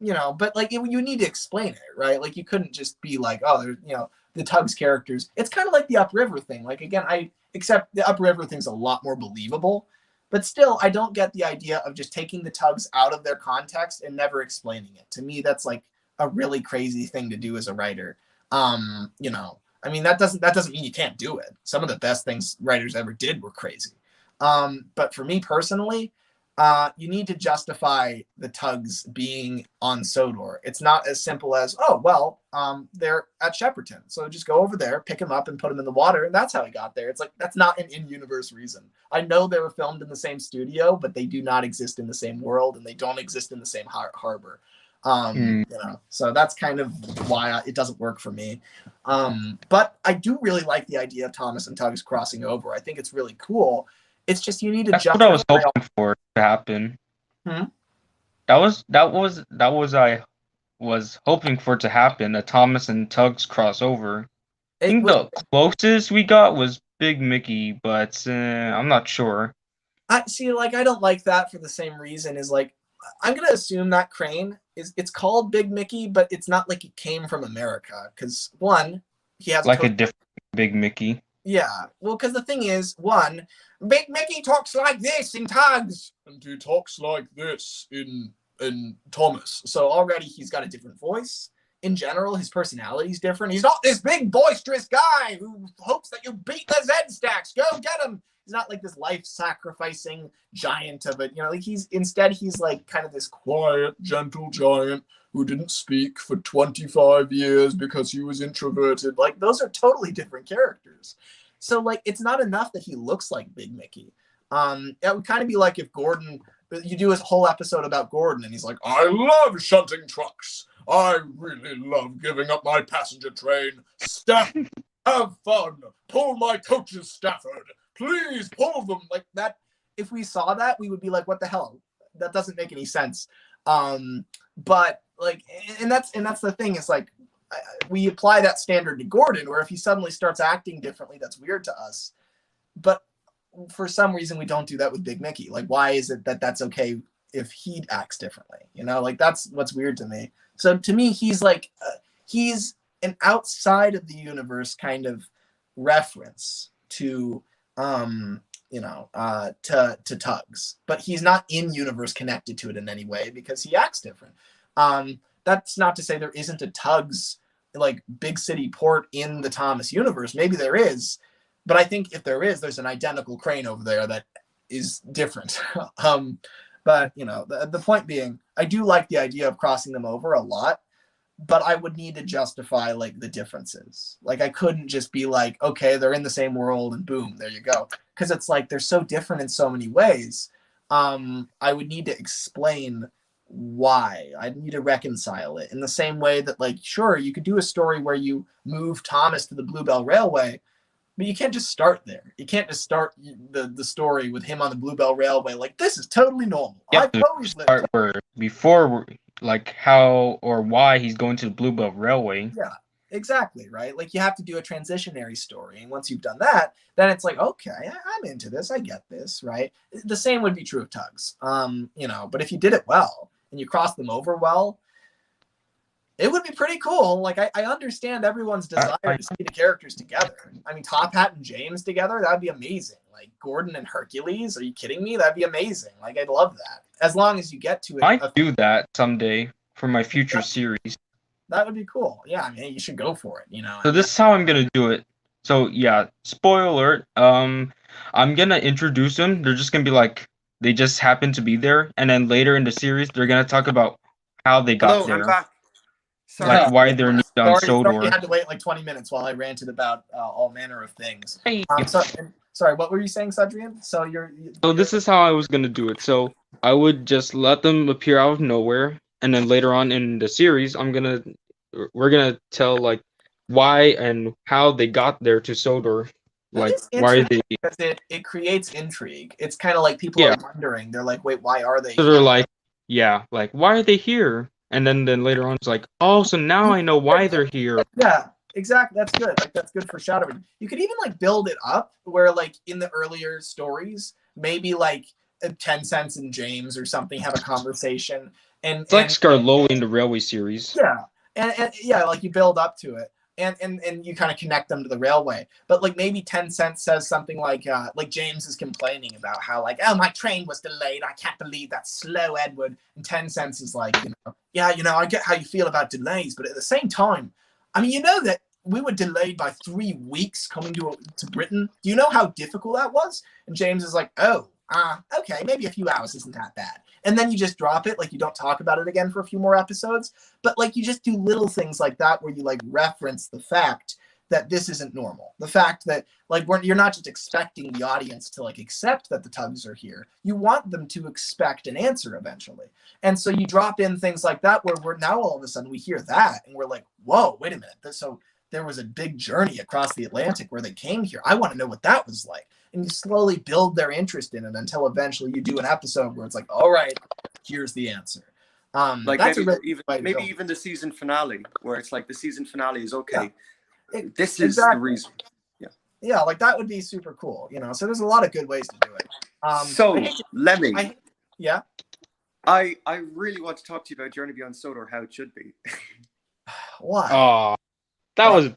You know, but like you need to explain it, right? Like you couldn't just be like, oh, there's, you know, the Tugs characters. It's kind of like the Upriver thing. Like again, except the Upriver thing's a lot more believable. But still, I don't get the idea of just taking the Tugs out of their context and never explaining it. To me, that's like a really crazy thing to do as a writer. You know, I mean, that doesn't mean you can't do it. Some of the best things writers ever did were crazy. But for me personally, you need to justify the Tugs being on Sodor. It's not as simple as, oh, well, they're at Shepperton. So just go over there, pick him up and put him in the water. And that's how he got there. It's like, that's not an in-universe reason. I know they were filmed in the same studio, but they do not exist in the same world and they don't exist in the same harbor. You know, so that's kind of why it doesn't work for me. But I do really like the idea of Thomas and Tugs crossing over. I think it's really cool. It's just you need to. That's what I was hoping for to happen. That was I was hoping for to happen. A Thomas and Tugs crossover. I think the closest we got was Big Mickey, but I'm not sure. I see. Like I don't like that for the same reason. Is like I'm gonna assume that crane it's called Big Mickey, but it's not like it came from America. Because one, he has like a different Big Mickey. Yeah, well, because the thing is, one, Big Mickey talks like this in Tugs, and he talks like this in Thomas. So already he's got a different voice. In general, his personality's different. He's not this big boisterous guy who hopes that you beat the Zed stacks. Go get him. He's not like this life-sacrificing giant of it. You know, like he's like kind of this quiet, gentle giant who didn't speak for 25 years because he was introverted. Like, those are totally different characters. So, like, it's not enough that he looks like Big Mickey. It would kind of be like if Gordon, you do his whole episode about Gordon, and he's like, I love shunting trucks. I really love giving up my passenger train. Staff, have fun. Pull my coaches, Stafford. Please pull them. Like that. If we saw that, we would be like, what the hell? That doesn't make any sense. But like, and that's the thing. It's like we apply that standard to Gordon, where if he suddenly starts acting differently, that's weird to us. But for some reason, we don't do that with Big Mickey. Like, why is it that that's okay if he acts differently? You know, like that's what's weird to me. So to me, he's like he's an outside of the universe kind of reference to to TUGS, but he's not in universe connected to it in any way because he acts different. That's not to say there isn't a TUGS like big city port in the Thomas universe. Maybe there is, but I think if there is, there's an identical Crane over there that is different. But the point being, I do like the idea of crossing them over a lot, but I would need to justify like the differences. Like I couldn't just be like, okay, they're in the same world and boom, there you go. Because it's like they're so different in so many ways. I would need to explain why. I'd need to reconcile it in the same way that, like, sure, you could do a story where you move Thomas to the Bluebell Railway, but you can't just start there. You can't just start the story with him on the Bluebell Railway like this is totally normal. You I've have to always lived. start where before, like how or why he's going to the Bluebell Railway. Yeah, exactly, right? Like you have to do a transitionary story, and once you've done that, then it's like, okay, I'm into this. I get this, right? The same would be true of TUGS. But if you did it well and you crossed them over well, it would be pretty cool. Like I understand everyone's desire to see the characters together. I mean, Top Hat and James together, that'd be amazing. Like Gordon and Hercules, are you kidding me? That'd be amazing. Like I'd love that. As long as you get to it. I might do that someday for my future series. That would be cool. Yeah, I mean, you should go for it, So this is how I'm gonna do it. So yeah, spoiler alert. I'm gonna introduce them. They're just gonna be like, they just happen to be there, and then later in the series, they're gonna talk about how they got there. I'm back. Sorry. Like why they're needed on Sodor. Sorry, you had to wait like 20 minutes while I ranted about all manner of things. Hey. Sorry, what were you saying, Cedrian? So this is how I was gonna do it. So I would just let them appear out of nowhere, and then later on in the series, we're gonna tell like why and how they got there to Sodor. Like why they because it creates intrigue. It's kind of like people are wondering. They're like, wait, why are they? So they're like, like why are they here? And then later on, it's like, oh, so now I know why they're here. Yeah, exactly. That's good. Like that's good foreshadowing. You could even like build it up where like in the earlier stories, maybe like 10 Cents and James or something have a conversation, and it's like Scarloli in the Railway series. Yeah, and yeah, like you build up to it. And you kind of connect them to the railway, but like maybe 10 Cents says something like James is complaining about how like, oh, my train was delayed. I can't believe that slow Edward. And 10 Cents is like, yeah, I get how you feel about delays, but at the same time, I mean, that we were delayed by 3 weeks coming to Britain. Do you know how difficult that was? And James is like, oh, okay, maybe a few hours isn't that bad. And then you just drop it, like you don't talk about it again for a few more episodes. But like you just do little things like that where you like reference the fact that this isn't normal. The fact that like you're not just expecting the audience to like accept that the TUGS are here. You want them to expect an answer eventually. And so you drop in things like that where we're now all of a sudden we hear that and we're like, whoa, wait a minute. So there was a big journey across the Atlantic where they came here. I want to know what that was like. And you slowly build their interest in it until eventually you do an episode where it's like, all right, here's the answer. Like that's maybe even the season finale, where it's like the season finale is okay. Yeah. This is the reason. Yeah, like that would be super cool. So there's a lot of good ways to do it. Lemmy. I really want to talk to you about Journey Beyond Sodor, how it should be. Why? Oh, that was.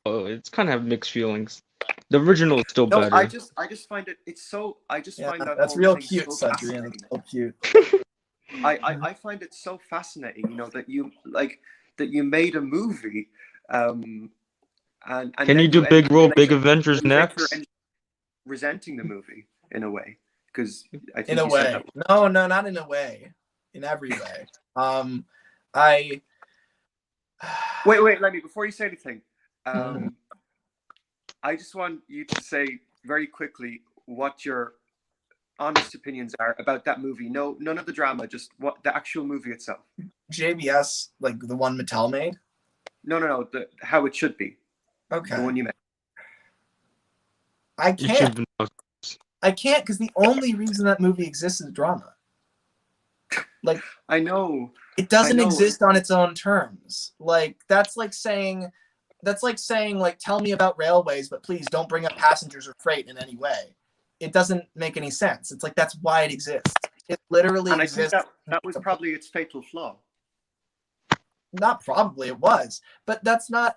It's kind of mixed feelings. The original is still better. I just find it. It's so. I just find that that's real cute, Cedric. That's so cute. I find it so fascinating. That you made a movie. And can you do Big World, Big Adventures next? Resenting the movie in a way, because I think in a way. No, not in a way. In every way. Wait, let me before you say anything. I just want you to say very quickly what your honest opinions are about that movie. No, none of the drama, just what the actual movie itself. JBS, like the one Mattel made? No, how it should be. Okay. The one you made. I can't because the only reason that movie exists is drama. Like I know. It doesn't exist on its own terms. Like that's like saying like tell me about railways, but please don't bring up passengers or freight in any way. It doesn't make any sense. It's like that's why it exists. It literally exists. I think that was probably its fatal flaw. Not probably, it was. But that's not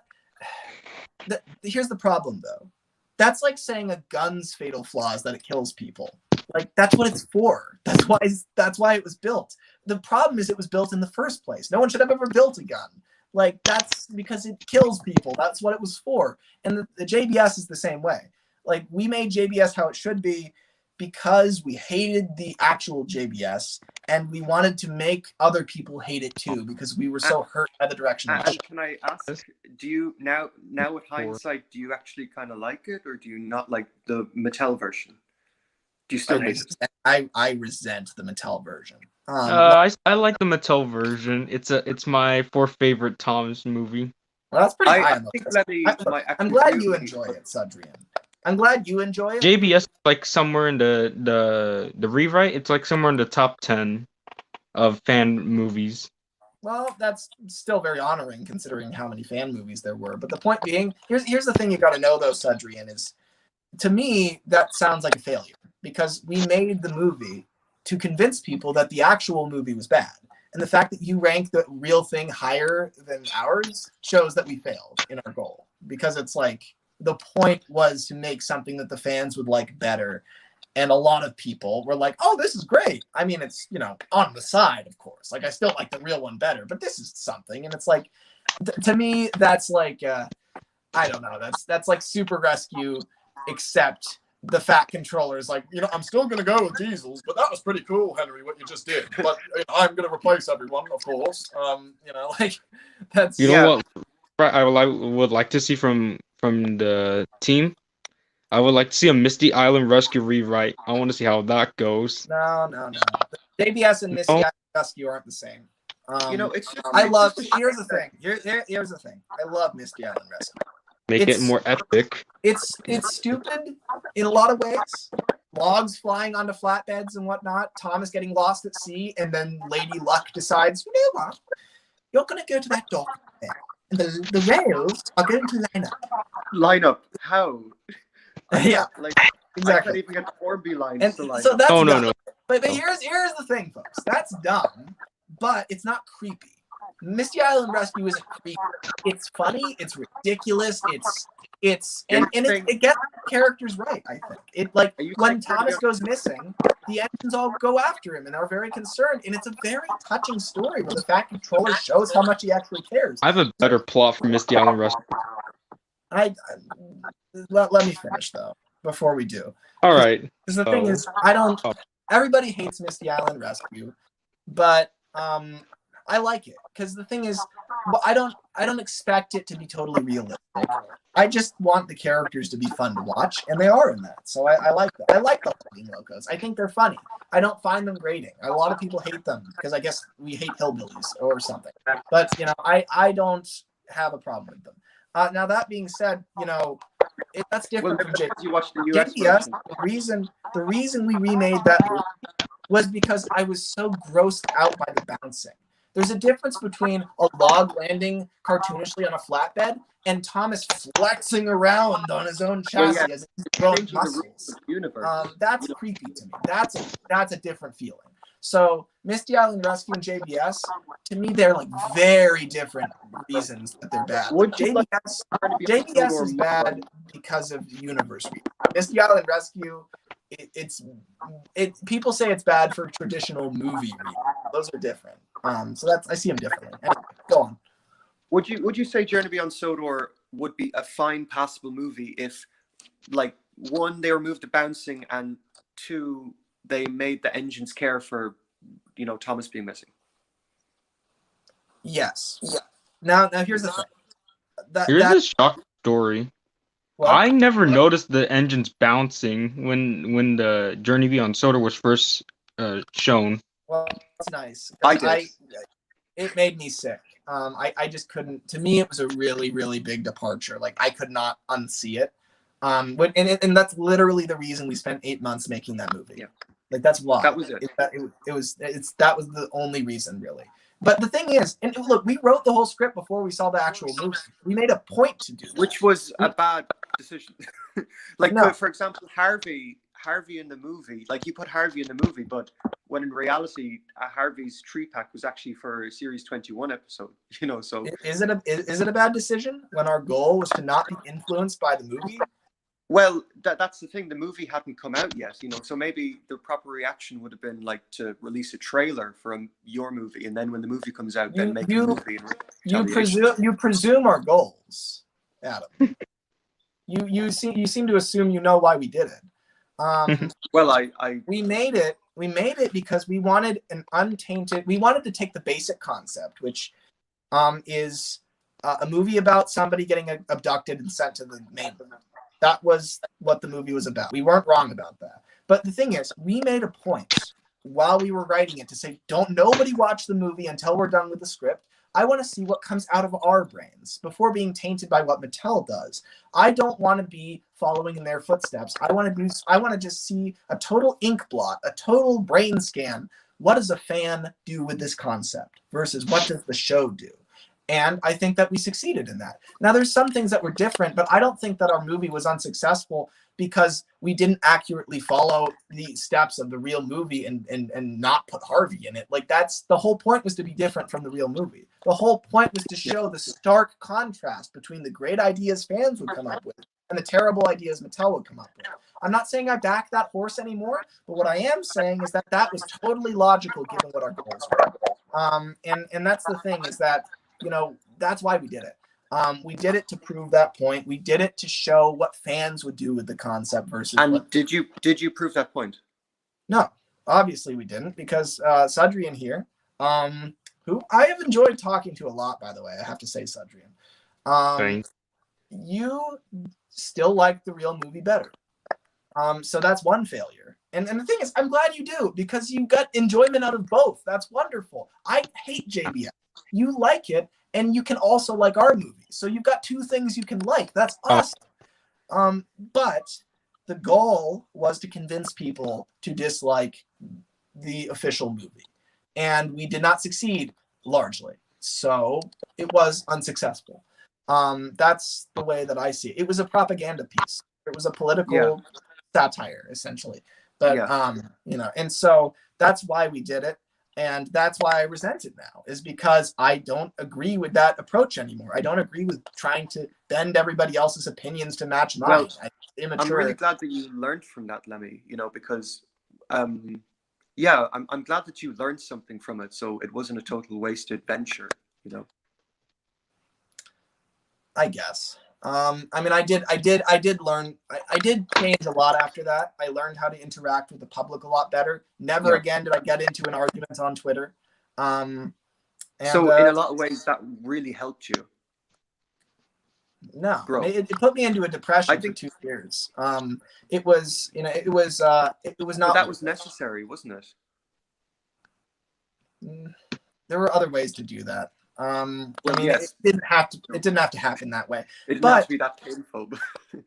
here's the problem though. That's like saying a gun's fatal flaw is that it kills people. Like, that's what it's for. That's why it was built. The problem is it was built in the first place. No one should have ever built a gun. Like, that's because it kills people. That's what it was for. And the JBS is the same way. Like, we made JBS how it should be because we hated the actual JBS, and we wanted to make other people hate it too because we were so hurt by the direction. And can I ask, do you now with hindsight, do you actually kind of like it, or do you not like the Mattel version? Do you still hate it? I resent the Mattel version. I like the Mattel version. It's my fourth favorite Thomas movie. Well, that's pretty high on the list. I'm glad you enjoy it, Sudrian. I'm glad you enjoy it. JBS is like somewhere in the rewrite. It's like somewhere in the top 10 of fan movies. Well, that's still very honoring considering how many fan movies there were. But the point being, here's the thing you got to know though, Sudrian, is to me that sounds like a failure because we made the movie to convince people that the actual movie was bad. And the fact that you rank the real thing higher than ours shows that we failed in our goal because it's like the point was to make something that the fans would like better. And a lot of people were like, oh, this is great. I mean, it's, on the side, of course. Like, I still like the real one better, but this is something. And it's like, to me, that's like, I don't know. That's like Super Rescue, except the fat controller is like, I'm still going to go with Diesels, but that was pretty cool, Henry, what you just did. But I'm going to replace everyone, of course. Like, that's... what I would like to see from the team? I would like to see a Misty Island Rescue rewrite. I want to see how that goes. No. JBS and Misty Island Rescue aren't the same. It's just... Here's the thing. Here's the thing. I love Misty Island Rescue. Make it more epic. It's stupid in a lot of ways. Logs flying onto flatbeds and whatnot. Thomas getting lost at sea, and then Lady Luck decides, you know what? You're going to go to that dock there, and the rails are going to line up. Line up? How? Yeah, like exactly. I can't even get 4B lines to line so up. that's no. But here's the thing, folks. That's dumb, but it's not creepy. Misty Island Rescue isn't creepy. It's funny. It's ridiculous. It gets characters right. I think when Thomas goes missing, the engines all go after him and are very concerned, and it's a very touching story where the Fat Controller shows how much he actually cares. I have a better plot for Misty Island Rescue. Let me finish though before we do. All right. Because the thing is, everybody hates Misty Island Rescue, but I like it because the thing is, I don't expect it to be totally realistic. I just want the characters to be fun to watch, and they are in that. So I like them. I like the Lightning Locos. I think they're funny. I don't find them grating. A lot of people hate them because I guess we hate hillbillies or something. But I don't have a problem with them. Now that being said, that's different from You watched the US JBS. version. The reason we remade that movie was because I was so grossed out by the bouncing. There's a difference between a log landing cartoonishly on a flatbed and Thomas flexing around on his own chassis as he's growing muscles. That's creepy to me. That's a different feeling. So Misty Island Rescue and JBS, to me, they're like very different reasons that they're bad. JBS is bad because of universe reasons. Misty Island Rescue, people say it's bad for traditional movie reasons. Those are different. So I see them differently. Anyway, go on. Would you say Journey Beyond Sodor would be a fine, passable movie if, like, one, they removed the bouncing, and two, they made the engines care for, Thomas being missing? Yes. Yeah. Now here's the thing. Here's a shock story. What? I never noticed the engines bouncing when the Journey Beyond Sodor was first shown. Well, that's nice. I did. It made me sick. I just couldn't. To me, it was a really, really big departure. Like, I could not unsee it. And that's literally the reason we spent 8 months making that movie. Yeah. Like, that's why. That was it. That was the only reason, really. But the thing is, and look, we wrote the whole script before we saw the actual movie. We made a point to do that. Which was a bad decision. For example, Harvey in the movie, like, you put Harvey in the movie, but when in reality, Harvey's 3-pack was actually for a Series 21 episode, so... Is it a bad decision when our goal was to not be influenced by the movie? Well, that's the thing. The movie hadn't come out yet, you know. So maybe the proper reaction would have been like to release a trailer from your movie, and then when the movie comes out, then make a movie. You presume our goals, Adam. You seem to assume you know why we did it. Well, we made it because we wanted an untainted. We wanted to take the basic concept, which is a movie about somebody getting abducted and sent to the mainland. That was what the movie was about. We weren't wrong about that. But the thing is, we made a point while we were writing it to say, don't nobody watch the movie until we're done with the script. I want to see what comes out of our brains before being tainted by what Mattel does. I don't want to be following in their footsteps. I want to just see a total ink blot, a total brain scan. What does a fan do with this concept versus what does the show do? And I think that we succeeded in that. Now, there's some things that were different, but I don't think that our movie was unsuccessful because we didn't accurately follow the steps of the real movie and not put Harvey in it. Like, that's the whole point, was to be different from the real movie. The whole point was to show the stark contrast between the great ideas fans would come up with and the terrible ideas Mattel would come up with. I'm not saying I back that horse anymore, but what I am saying is that that was totally logical given what our goals were. And that's the thing, is that, you know, that's why we did it. We did it to prove that point. We did it to show what fans would do with the concept versus. And did you prove that point? No, obviously we didn't, because Sudrian here, who I have enjoyed talking to a lot, by the way, I have to say, Sudrian. Thanks. You still like the real movie better. So that's one failure. And the thing is, I'm glad you do, because you got enjoyment out of both. That's wonderful. I hate JBS. You like it, and you can also like our movie. So you've got two things you can like. That's awesome. But the goal was to convince people to dislike the official movie. And we did not succeed, largely. So it was unsuccessful. That's the way that I see it. It was a propaganda piece. It was a political satire, essentially. But, you know, and so that's why we did it. And that's why I resent it now, is because I don't agree with that approach anymore. I don't agree with trying to bend everybody else's opinions to match mine. Well, I'm really glad that you learned from that, Lemmy, you know, because, I'm glad that you learned something from it. So it wasn't a total wasted venture, you know. I guess. I mean, I did learn. I did change a lot after that. I learned how to interact with the public a lot better. Never again did I get into an argument on Twitter. So in a lot of ways, that really helped you. No, I mean, it put me into a depression for 2 years. It was, you know, it was not. But that was necessary, wasn't it? There were other ways to do that. I mean, yes. It didn't have to happen that way. It didn't have to be that painful.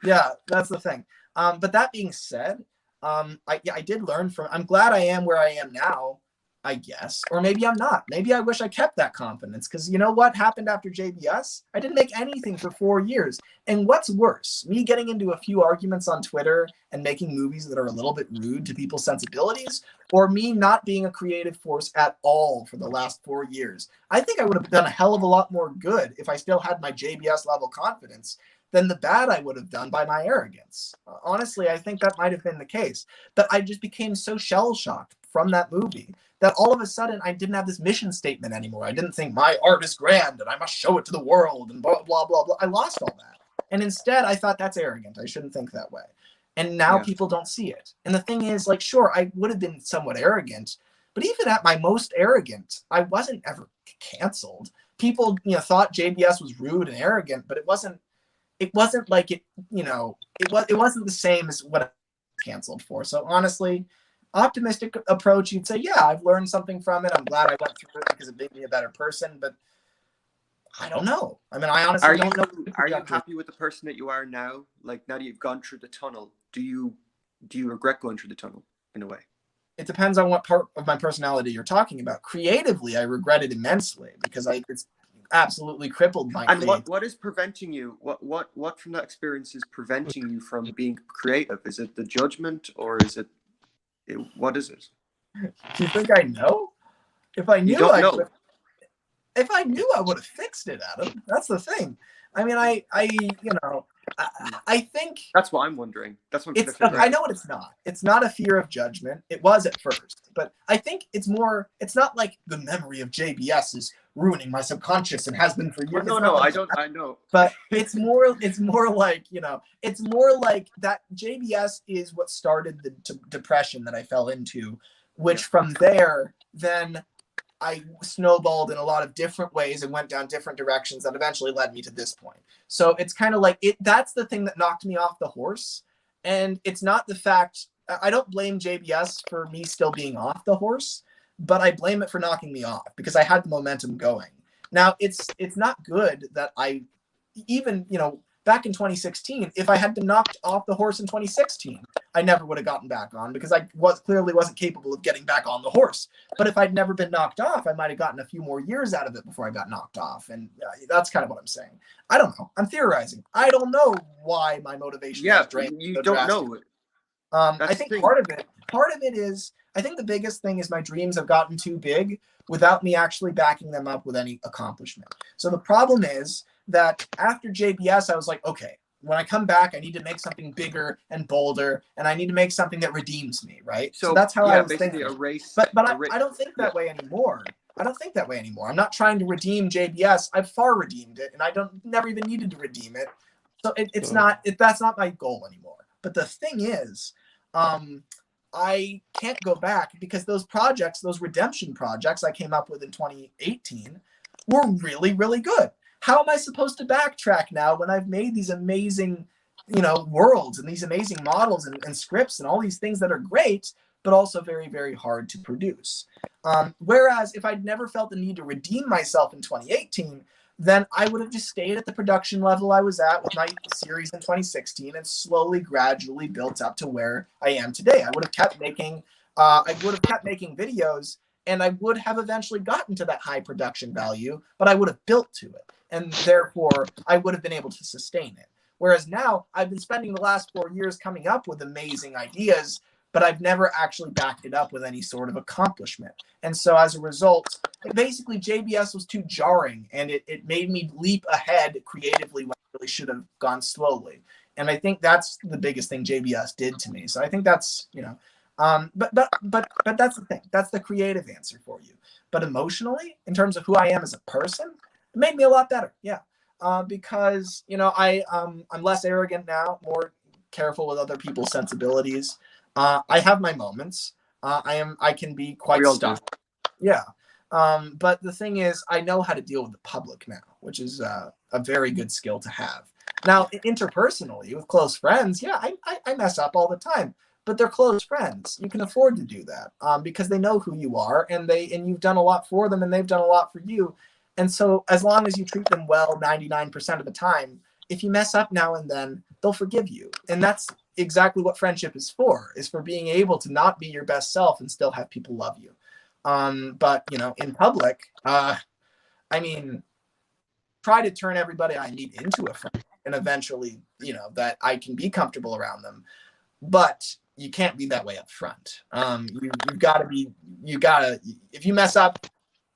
Yeah, that's the thing. But that being said, I did learn from. I'm glad I am where I am now, I guess, or maybe I'm not. Maybe I wish I kept that confidence, because you know what happened after JBS? I didn't make anything for 4 years. And what's worse, me getting into a few arguments on Twitter and making movies that are a little bit rude to people's sensibilities, or me not being a creative force at all for the last 4 years? I think I would have done a hell of a lot more good if I still had my JBS level confidence than the bad I would have done by my arrogance. Honestly, I think that might have been the case. But I just became so shell-shocked from that movie that all of a sudden I didn't have this mission statement anymore. I didn't think my art is grand and I must show it to the world and blah, blah, blah, blah. I lost all that. And instead, I thought, that's arrogant. I shouldn't think that way. And now people don't see it. And the thing is, like, sure, I would have been somewhat arrogant, but even at my most arrogant, I wasn't ever canceled. People, you know, thought JBS was rude and arrogant, but it wasn't like it, you know, it wasn't the same as what I was canceled for. So honestly, optimistic approach, you'd say, yeah, I've learned something from it. I'm glad I went through it because it made me a better person, but I don't know. I mean, I honestly don't know. Are you happy with the person that you are now? Like, now that you've gone through the tunnel, do you regret going through the tunnel in a way? It depends on what part of my personality you're talking about. Creatively, I regret it immensely because it's absolutely crippled my. And what is preventing you? What from that experience is preventing you from being creative? Is it the judgment, or is it what is it? Do you think I know? If I knew, you don't know. If I knew, I would have fixed it, Adam. That's the thing. I mean, I you know, I think that's what I'm wondering. That's what I know what it's not. It's not a fear of judgment. It was at first, but I think it's more. It's not like the memory of JBS is ruining my subconscious and has been for years. Well, no, I don't. I know, but it's more. It's more like It's more like that. JBS is what started the depression that I fell into, which from there then I snowballed in a lot of different ways and went down different directions that eventually led me to this point. So it's kind of like that's the thing that knocked me off the horse. And it's not the fact, I don't blame JBS for me still being off the horse, but I blame it for knocking me off because I had the momentum going. Now it's not good that I even, back in 2016, if I had been knocked off the horse in 2016, I never would have gotten back on because I clearly wasn't capable of getting back on the horse. But if I'd never been knocked off, I might have gotten a few more years out of it before I got knocked off. And that's kind of what I'm saying. I don't know. I'm theorizing. I don't know why my motivation was drained. You don't know. I think part of it is, I think the biggest thing is my dreams have gotten too big without me actually backing them up with any accomplishment. So the problem is that after JBS, I was like, okay, when I come back, I need to make something bigger and bolder, and I need to make something that redeems me, right? So that's how I was thinking. But I don't think that way anymore. I don't think that way anymore. I'm not trying to redeem JBS. I've far redeemed it, and I never even needed to redeem it. So that's not my goal anymore. But the thing is, I can't go back because those projects, those redemption projects I came up with in 2018 were really, really good. How am I supposed to backtrack now when I've made these amazing, worlds and these amazing models and scripts and all these things that are great, but also very, very hard to produce? Whereas if I'd never felt the need to redeem myself in 2018, then I would have just stayed at the production level I was at with my series in 2016 and slowly, gradually built up to where I am today. I would have kept making videos, and I would have eventually gotten to that high production value, but I would have built to it. And therefore, I would have been able to sustain it. Whereas now, I've been spending the last 4 years coming up with amazing ideas, but I've never actually backed it up with any sort of accomplishment. And so as a result, basically JBS was too jarring, and it made me leap ahead creatively when I really should have gone slowly. And I think that's the biggest thing JBS did to me. So I think that's, but that's the thing. That's the creative answer for you. But emotionally, in terms of who I am as a person, it made me a lot better. Yeah. Because, I'm less arrogant now, more careful with other people's sensibilities. I have my moments. I can be quite stuck. Yeah. But the thing is, I know how to deal with the public now, which is a very good skill to have. Now, interpersonally with close friends, yeah, I mess up all the time, but they're close friends. You can afford to do that because they know who you are, and you've done a lot for them, and they've done a lot for you. And so as long as you treat them well 99% of the time, if you mess up now and then, they'll forgive you. And that's exactly what friendship is for being able to not be your best self and still have people love you. But, in public, try to turn everybody I meet into a friend, and eventually, that I can be comfortable around them. But you can't be that way up front. You've got to, if you mess up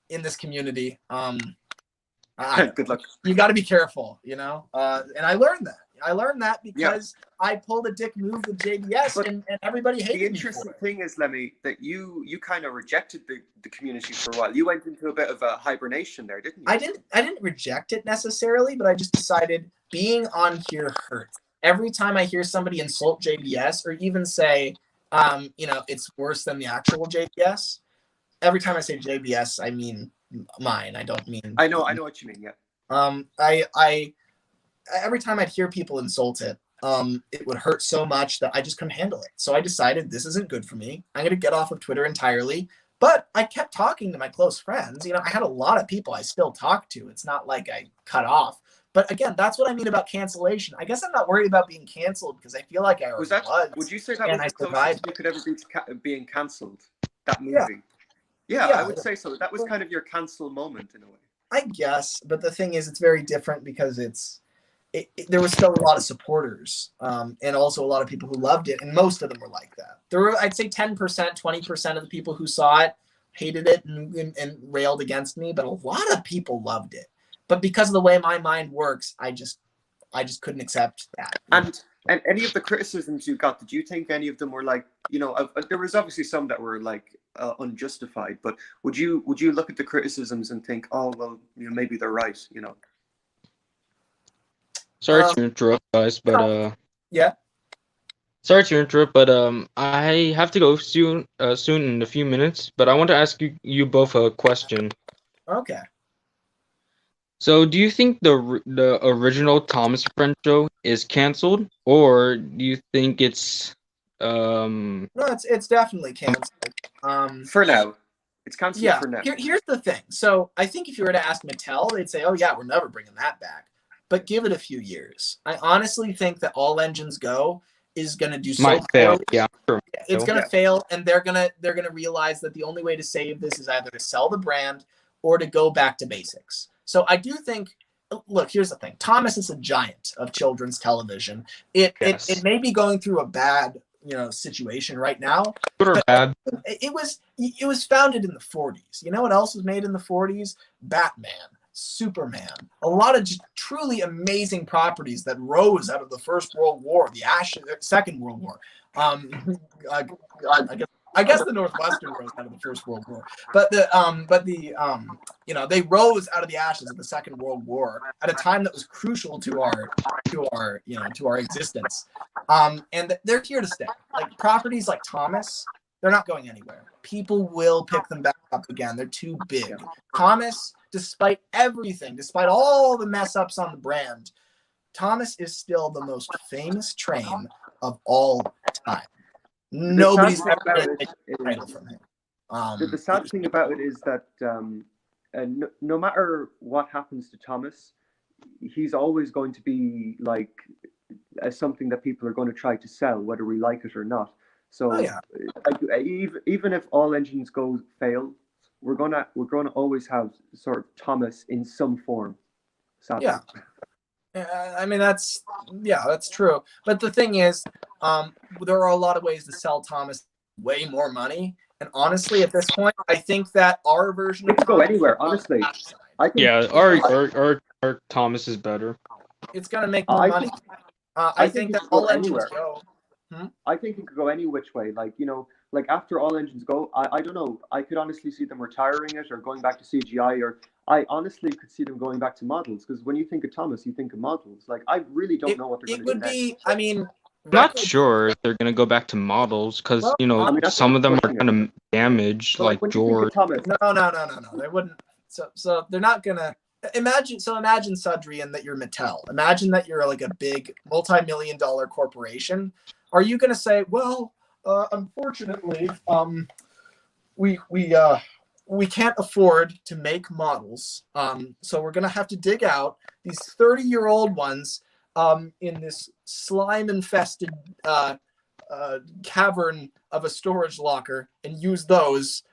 in this community, good luck. You got to be careful, and I learned that because I pulled a dick move with JBS, and everybody hated me. The interesting thing is, Lemmy, that you kind of rejected the community for a while. You went into a bit of a hibernation there, didn't you? I didn't reject it necessarily, but I just decided being on here hurts. Every time I hear somebody insult JBS or even say, it's worse than the actual JBS. Every time I say JBS, I mean mine. I don't mean. I know what you mean. Yeah. Every time I'd hear people insult it, it would hurt so much that I just couldn't handle it. So I decided this isn't good for me. I'm going to get off of Twitter entirely. But I kept talking to my close friends. I had a lot of people I still talk to. It's not like I cut off. But again, that's what I mean about cancellation. I guess I'm not worried about being canceled because I feel like I already was. Would you say that was the closest you could ever be to being cancelled? That movie? Yeah, I would say so. That was kind of your cancel moment in a way. I guess, but the thing is, it's very different because there was still a lot of supporters and also a lot of people who loved it, and most of them were like that. There were, I'd say, 10%, 20% of the people who saw it hated it and railed against me, but a lot of people loved it. But because of the way my mind works, I just I just couldn't accept that. And any of the criticisms you got, did you think any of them were like, there was obviously some that were like unjustified, but would you look at the criticisms and think, oh well, maybe they're right, Sorry to interrupt, guys, but yeah. Sorry to interrupt, but I have to go soon in a few minutes. But I want to ask you both a question. Okay. So, do you think the original Thomas Friend Show is canceled, or do you think it's No, it's definitely canceled. For now, it's canceled for now. Here's the thing. So I think if you were to ask Mattel, they'd say, "Oh yeah, we're never bringing that back." But give it a few years. I honestly think that All Engines Go is going to do so might fail. poorly. Yeah, sure. It's going to fail, and they're gonna realize that the only way to save this is either to sell the brand or to go back to basics. So I do think. Look, here's the thing. Thomas is a giant of children's television. It may be going through a bad situation right now. Good or bad? It was founded in the 40s. You know what else was made in the 40s? Batman, Superman, a lot of just truly amazing properties that rose out of the First World War, the Second World War. I guess the Northwestern rose out of the First World War, but they rose out of the ashes of the Second World War at a time that was crucial to our existence. And they're here to stay. Like properties like Thomas, they're not going anywhere. People will pick them back up again. They're too big. Thomas, despite everything, despite all the mess ups on the brand, Thomas is still the most famous train of all time. Nobody's ever going to take the title from him. The sad thing about it is that no matter what happens to Thomas, he's always going to be like something that people are going to try to sell, whether we like it or not. So even if All Engines Go fail, we're gonna always have sort of Thomas in some form. Sadly. Yeah. I mean that's true. But the thing is, there are a lot of ways to sell Thomas way more money. And honestly, at this point, I think that our version of Thomas go anywhere. Honestly, I think our Thomas is better. It's gonna make more money. I think that All Engines Go. I think it could go any which way. Like after All Engines Go, I don't know. I could honestly see them retiring it or going back to CGI, or I honestly could see them going back to models, because when you think of Thomas, you think of models. Like I really don't know what they're going to do next. It would be. I mean, I'm not sure if they're going to go back to models, because some of them are kind of damaged, so like George. No. They wouldn't. So they're not gonna. Imagine Sudrian, that you're Mattel. Imagine that you're like a big multi-million-dollar corporation. Are you going to say, well, unfortunately, we can't afford to make models, so we're going to have to dig out these 30-year-old ones in this slime-infested cavern of a storage locker and use those?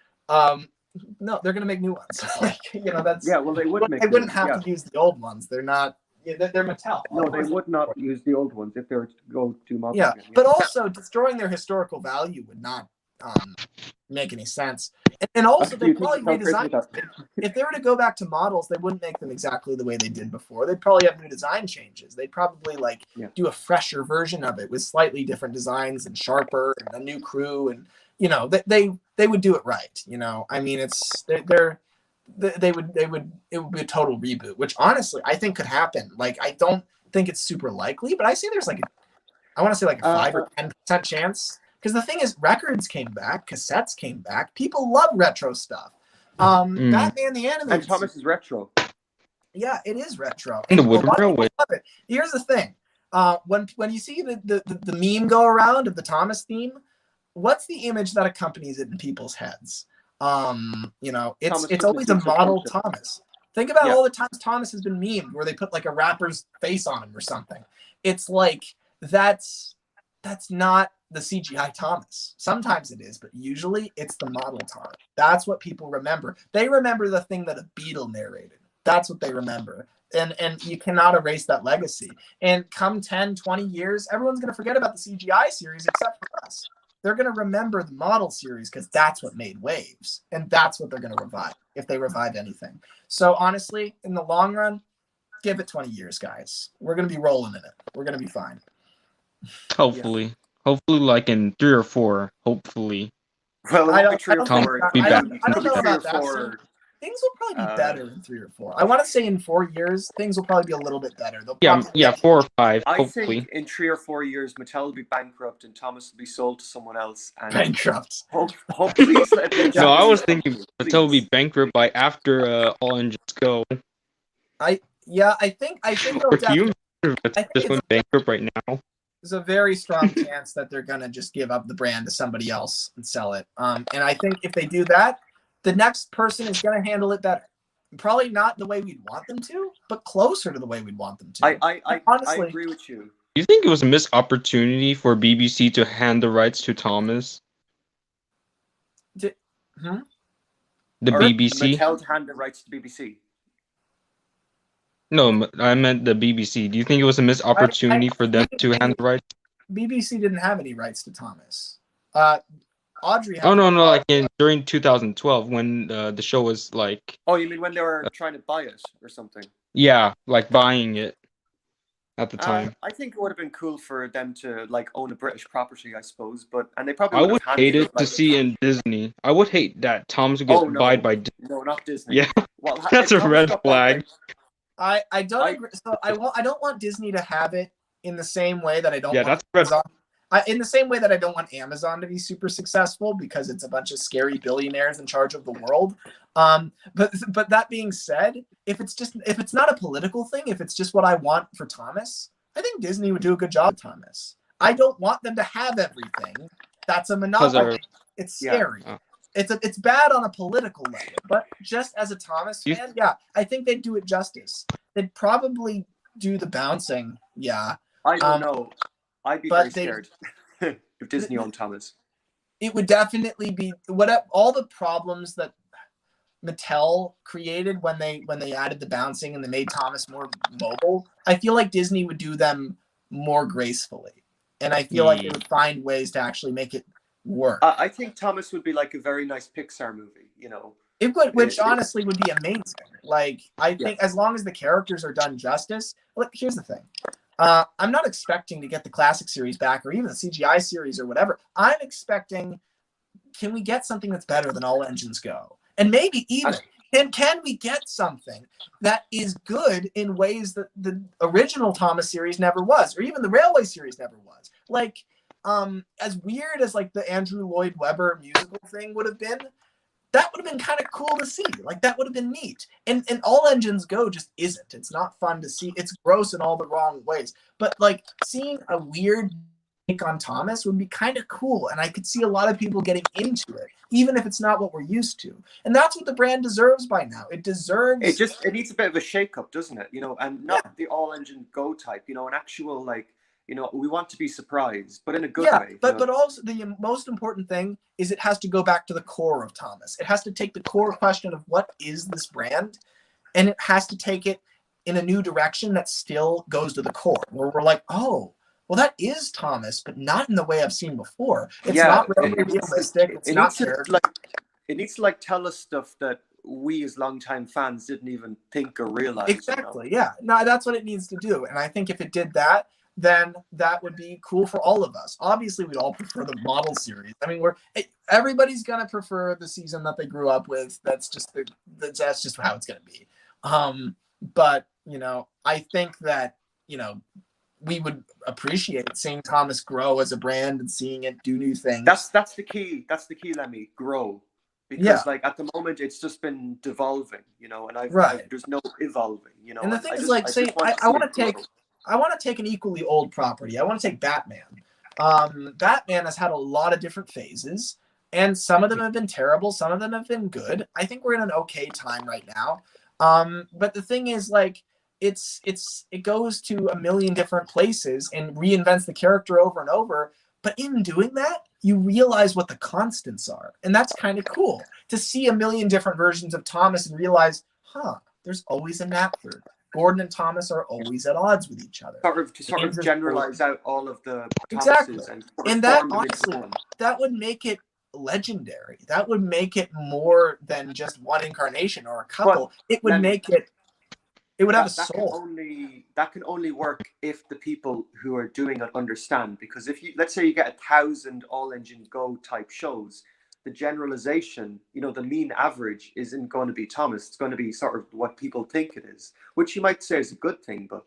No, they're going to make new ones. That's well, they would make. They wouldn't have to use the old ones. They're not. They're Mattel. No, they would not use the old ones if they were to go to models. Yeah, but also destroying their historical value would not make any sense. And also, they probably redesign. If they were to go back to models, they wouldn't make them exactly the way they did before. They'd probably have new design changes. They'd probably do a fresher version of it with slightly different designs and sharper and a new crew, and they would do it right. I mean, it would be a total reboot, which honestly I think could happen. Like I don't think it's super likely, but I say there's I want to say a 5 or 10% chance. Because the thing is, records came back, cassettes came back. People love retro stuff. Batman the Animated. And Thomas is retro. Yeah, it is retro. And the Wooden Railway. Here's the thing: when you see the meme go around of the Thomas theme, what's the image that accompanies it in people's heads? It's always a model Thomas. Think about all the times Thomas has been memed where they put like a rapper's face on him or something. It's like that's not the CGI Thomas. Sometimes it is, but usually it's the model Thomas. That's what people remember. They remember the thing that a Beatle narrated. That's what they remember. And you cannot erase that legacy. And come 10, 20 years, everyone's going to forget about the CGI series except for us. They're going to remember the model series because that's what made waves. And that's what they're going to revive, if they revive anything. So honestly, in the long run, give it 20 years, guys. We're gonna be rolling in it. We're gonna be fine. Hopefully, hopefully, like in 3 or 4. Hopefully. Well, I it won't be don't, 3 or I don't 4. think. Be I back. don't. It I could don't be know 3 or about that. 4. Things will probably be better in 3 or 4. I want to say in 4 years, things will probably be a little bit better. They'll probably Yeah, 4 or 5. I Hopefully. think in 3 or 4 years, Mattel will be bankrupt and Thomas will be sold to someone else. And bankrupt. please let them. No, I was thinking Please. Mattel will be bankrupt by after All Engines Go. I think they'll Or can you definitely. imagine if I think Mattel just went bankrupt right now? there's a very strong chance that they're gonna just give up the brand to somebody else and sell it. And I think if they do that, the next person is gonna handle it better. Probably not the way we'd want them to, but closer to the way we'd want them to. I Honestly, agree with you. Do you think it was a missed opportunity for BBC to hand the rights to Thomas? The Or BBC? Mattel to hand the rights to BBC. No, I meant the BBC. Do you think it was a missed opportunity for them to hand the rights? BBC didn't have any rights to Thomas. Audrey. Oh no, like during 2012 when the show was like. Oh, you mean when they were trying to buy it or something? Yeah, like buying it at the time. I think it would have been cool for them to like own a British property, I suppose. And they probably. I would would have hate handed it to like, see in Disney. I would hate that Thomas would get bought by Disney. No, not Disney. Yeah, well, that's a red flag. I don't agree. So I don't want Disney to have it in the same way that I don't. Yeah, want that's red. Amazon. In the same way that I don't want Amazon to be super successful because it's a bunch of scary billionaires in charge of the world. But that being said, if it's not a political thing, if it's just what I want for Thomas, I think Disney would do a good job with Thomas. I don't want them to have everything. That's a monopoly. It's scary. Yeah. It's bad on a political level, but just as a Thomas fan, yeah, I think they'd do it justice. They'd probably do the bouncing, yeah. I don't know. I'd be very scared if Disney owned Thomas. It would definitely be all the problems that Mattel created when they added the bouncing and they made Thomas more mobile. I feel like Disney would do them more gracefully, and I feel like they would find ways to actually make it work. I think Thomas would be like a very nice Pixar movie, you know. It would, which honestly would be amazing. Like I think as long as the characters are done justice. Look, here's the thing. I'm not expecting to get the classic series back or even the CGI series or whatever. I'm expecting, can we get something that's better than All Engines Go? And maybe even, can we get something that is good in ways that the original Thomas series never was, or even the Railway series never was? Like, as weird as like the Andrew Lloyd Webber musical thing would have been, that would have been kind of cool to see. Like that would have been neat. And All Engines Go just isn't. It's not fun to see. It's gross in all the wrong ways. But like seeing a weird take on Thomas would be kind of cool. And I could see a lot of people getting into it, even if it's not what we're used to. And that's what the brand deserves by now. It deserves. It needs a bit of a shake-up, doesn't it? You know, and not the All Engine Go type. You know, an actual like. You know, we want to be surprised, but in a good way. But also the most important thing is it has to go back to the core of Thomas. It has to take the core question of what is this brand, and it has to take it in a new direction that still goes to the core, where we're like, oh, well, that is Thomas, but not in the way I've seen before. It's not really realistic. It's not fair. It needs to like tell us stuff that we as longtime fans didn't even think or realize. Exactly. You know? Yeah. No, that's what it needs to do. And I think if it did that, then that would be cool for all of us. Obviously, we'd all prefer the model series. I mean, everybody's gonna prefer the season that they grew up with. That's just how it's gonna be. But you know, I think that we would appreciate seeing Thomas grow as a brand and seeing it do new things. That's the key. That's the key, Lemmy. Grow. Because like at the moment it's just been devolving, you know, and there's no evolving, you know. And the thing is, like, say I want to take an equally old property. I want to take Batman. Batman has had a lot of different phases, and some of them have been terrible, some of them have been good. I think we're in an okay time right now. But the thing is, like, it goes to a million different places and reinvents the character over and over. But in doing that, you realize what the constants are. And that's kind of cool to see a million different versions of Thomas and realize, there's always a Knapford. Gordon and Thomas are always at odds with each other. Sort of generalize out all of the exactly. And that honestly, that would make it legendary. That would make it more than just one incarnation or a couple. It would make it. It would have a that soul. can only work if the people who are doing it understand. Because if you, let's say you get 1,000 all engines go type shows, the generalization, the mean average isn't going to be Thomas. It's going to be sort of what people think it is, which you might say is a good thing, but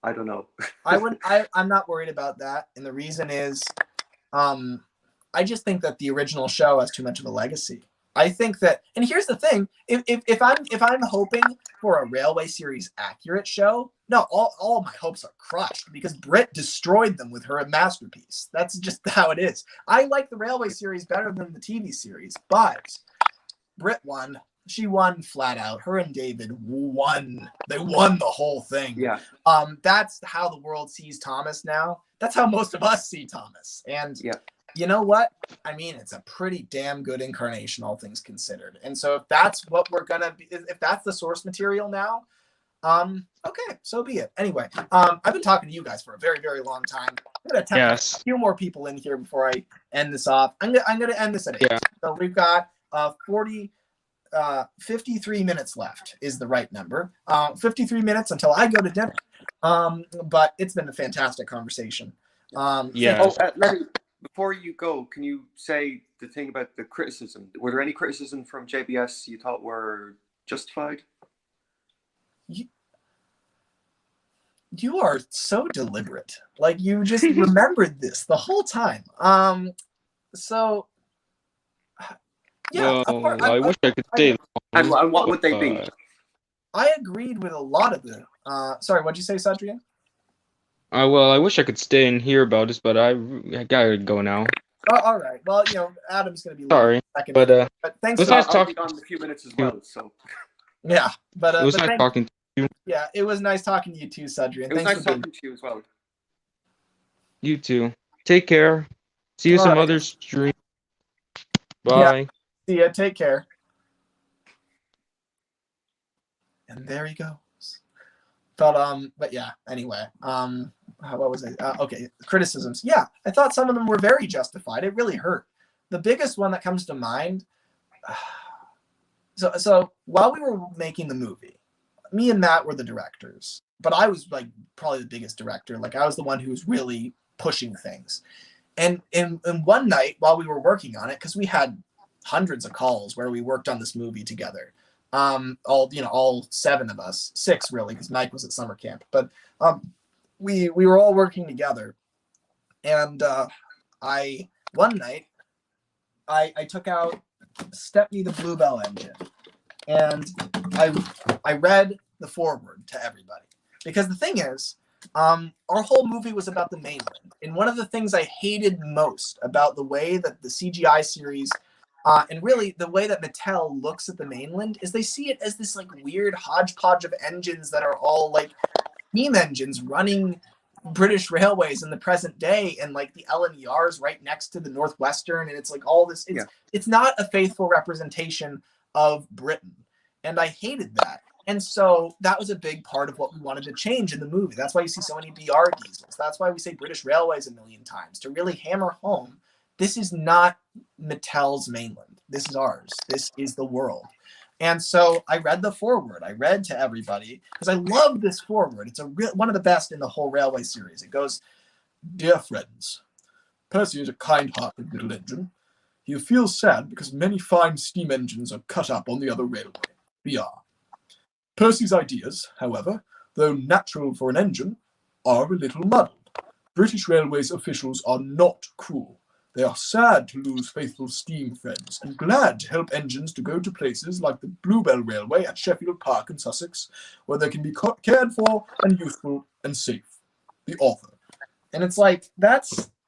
I don't know. I'm not worried about that, and the reason is, I just think that the original show has too much of a legacy. I think that, and here's the thing: if I'm hoping for a Railway Series accurate show, no, all my hopes are crushed because Brit destroyed them with her masterpiece. That's just how it is. I like the Railway Series better than the TV series, but Brit won. She won flat out. Her and David won. They won the whole thing. Yeah. That's how the world sees Thomas now. That's how most of us see Thomas. And yeah. You know what? I mean, it's a pretty damn good incarnation, all things considered. And so if that's what we're gonna be, if that's the source material now, okay, so be it. Anyway, I've been talking to you guys for a very, very long time. I'm gonna attempt to get a few more people in here before I end this off. I'm gonna end this at 8. Yeah. So we've got 53 minutes left is the right number. 53 minutes until I go to dinner. But it's been a fantastic conversation. Yeah. Lenny, before you go, can you say the thing about the criticism? Were there any criticism from JBS you thought were justified? You are so deliberate. Like, you just remembered this the whole time. So yeah. Well, I wish I could say. And what would they be? I agreed with a lot of the. Sorry, what'd you say, Sadrian? Well, I wish I could stay and hear about this, but I gotta go now. Oh, all right. Well, Adam's gonna be sorry, second, but thanks. I'll talking on a few minutes as well. So yeah, but it was nice talking to you. Yeah, it was nice talking to you too, Sadrian. It was nice talking to you as well. You too. Take care. See you some other stream. Bye. Yeah. See ya. Take care. And there he goes. But yeah. Anyway, what was it? Okay, criticisms. Yeah, I thought some of them were very justified. It really hurt. The biggest one that comes to mind. So while we were making the movie, me and Matt were the directors, but I was like probably the biggest director. Like, I was the one who was really pushing things. And one night while we were working on it, because we had hundreds of calls where we worked on this movie together. All 7 of us, 6 really, because Mike was at summer camp. But we were all working together, and one night I took out Stepney the Bluebell engine, and I read the foreword to everybody, because the thing is, our whole movie was about the mainland, and one of the things I hated most about the way that the CGI series and really the way that Mattel looks at the mainland is they see it as this like weird hodgepodge of engines that are all like steam engines running British railways in the present day, and like the LNERs right next to the Northwestern, and it's like all this. It's not a faithful representation of Britain, and I hated that. And so that was a big part of what we wanted to change in the movie. That's why you see so many BR diesels. That's why we say British Railways a million times, to really hammer home this is not Mattel's mainland. This is ours. This is the world. And so I read the foreword. I read to everybody because I love this foreword. It's one of the best in the whole Railway series. It goes, "Dear friends, Percy is a kind-hearted little engine. He feels sad because many fine steam engines are cut up on the other railway, BR. Percy's ideas, however, though natural for an engine, are a little muddled. British Railways officials are not cruel. They are sad to lose faithful steam friends and glad to help engines to go to places like the Bluebell Railway at Sheffield Park in Sussex, where they can be cared for and useful and safe. The author." And it's like,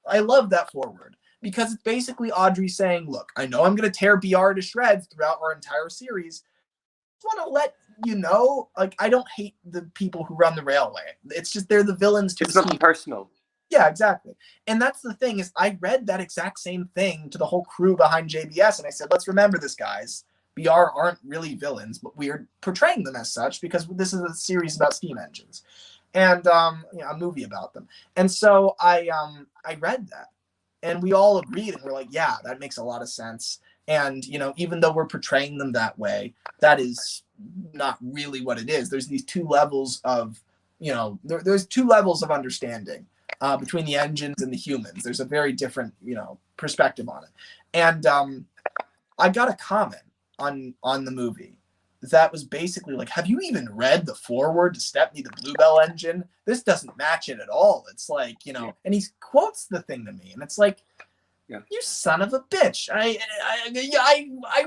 I love that foreword, because it's basically Audrey saying, look, I know I'm going to tear BR to shreds throughout our entire series. I just want to let you know, like, I don't hate the people who run the railway. It's just they're the villains to It's nothing personal. Yeah, exactly. And that's the thing, is I read that exact same thing to the whole crew behind JBS, and I said, let's remember this, guys. BR aren't really villains, but we're portraying them as such because this is a series about steam engines, and a movie about them. And so I read that, and we all agreed, and we're like, yeah, that makes a lot of sense. And even though we're portraying them that way, that is not really what it is. There's these two levels of, there's two levels of understanding between the engines and the humans. There's a very different, perspective on it. And I got a comment on the movie that was basically like, have you even read the foreword to Stepney the Bluebell engine? This doesn't match it at all. It's like, and he quotes the thing to me, and it's like, you son of a bitch. I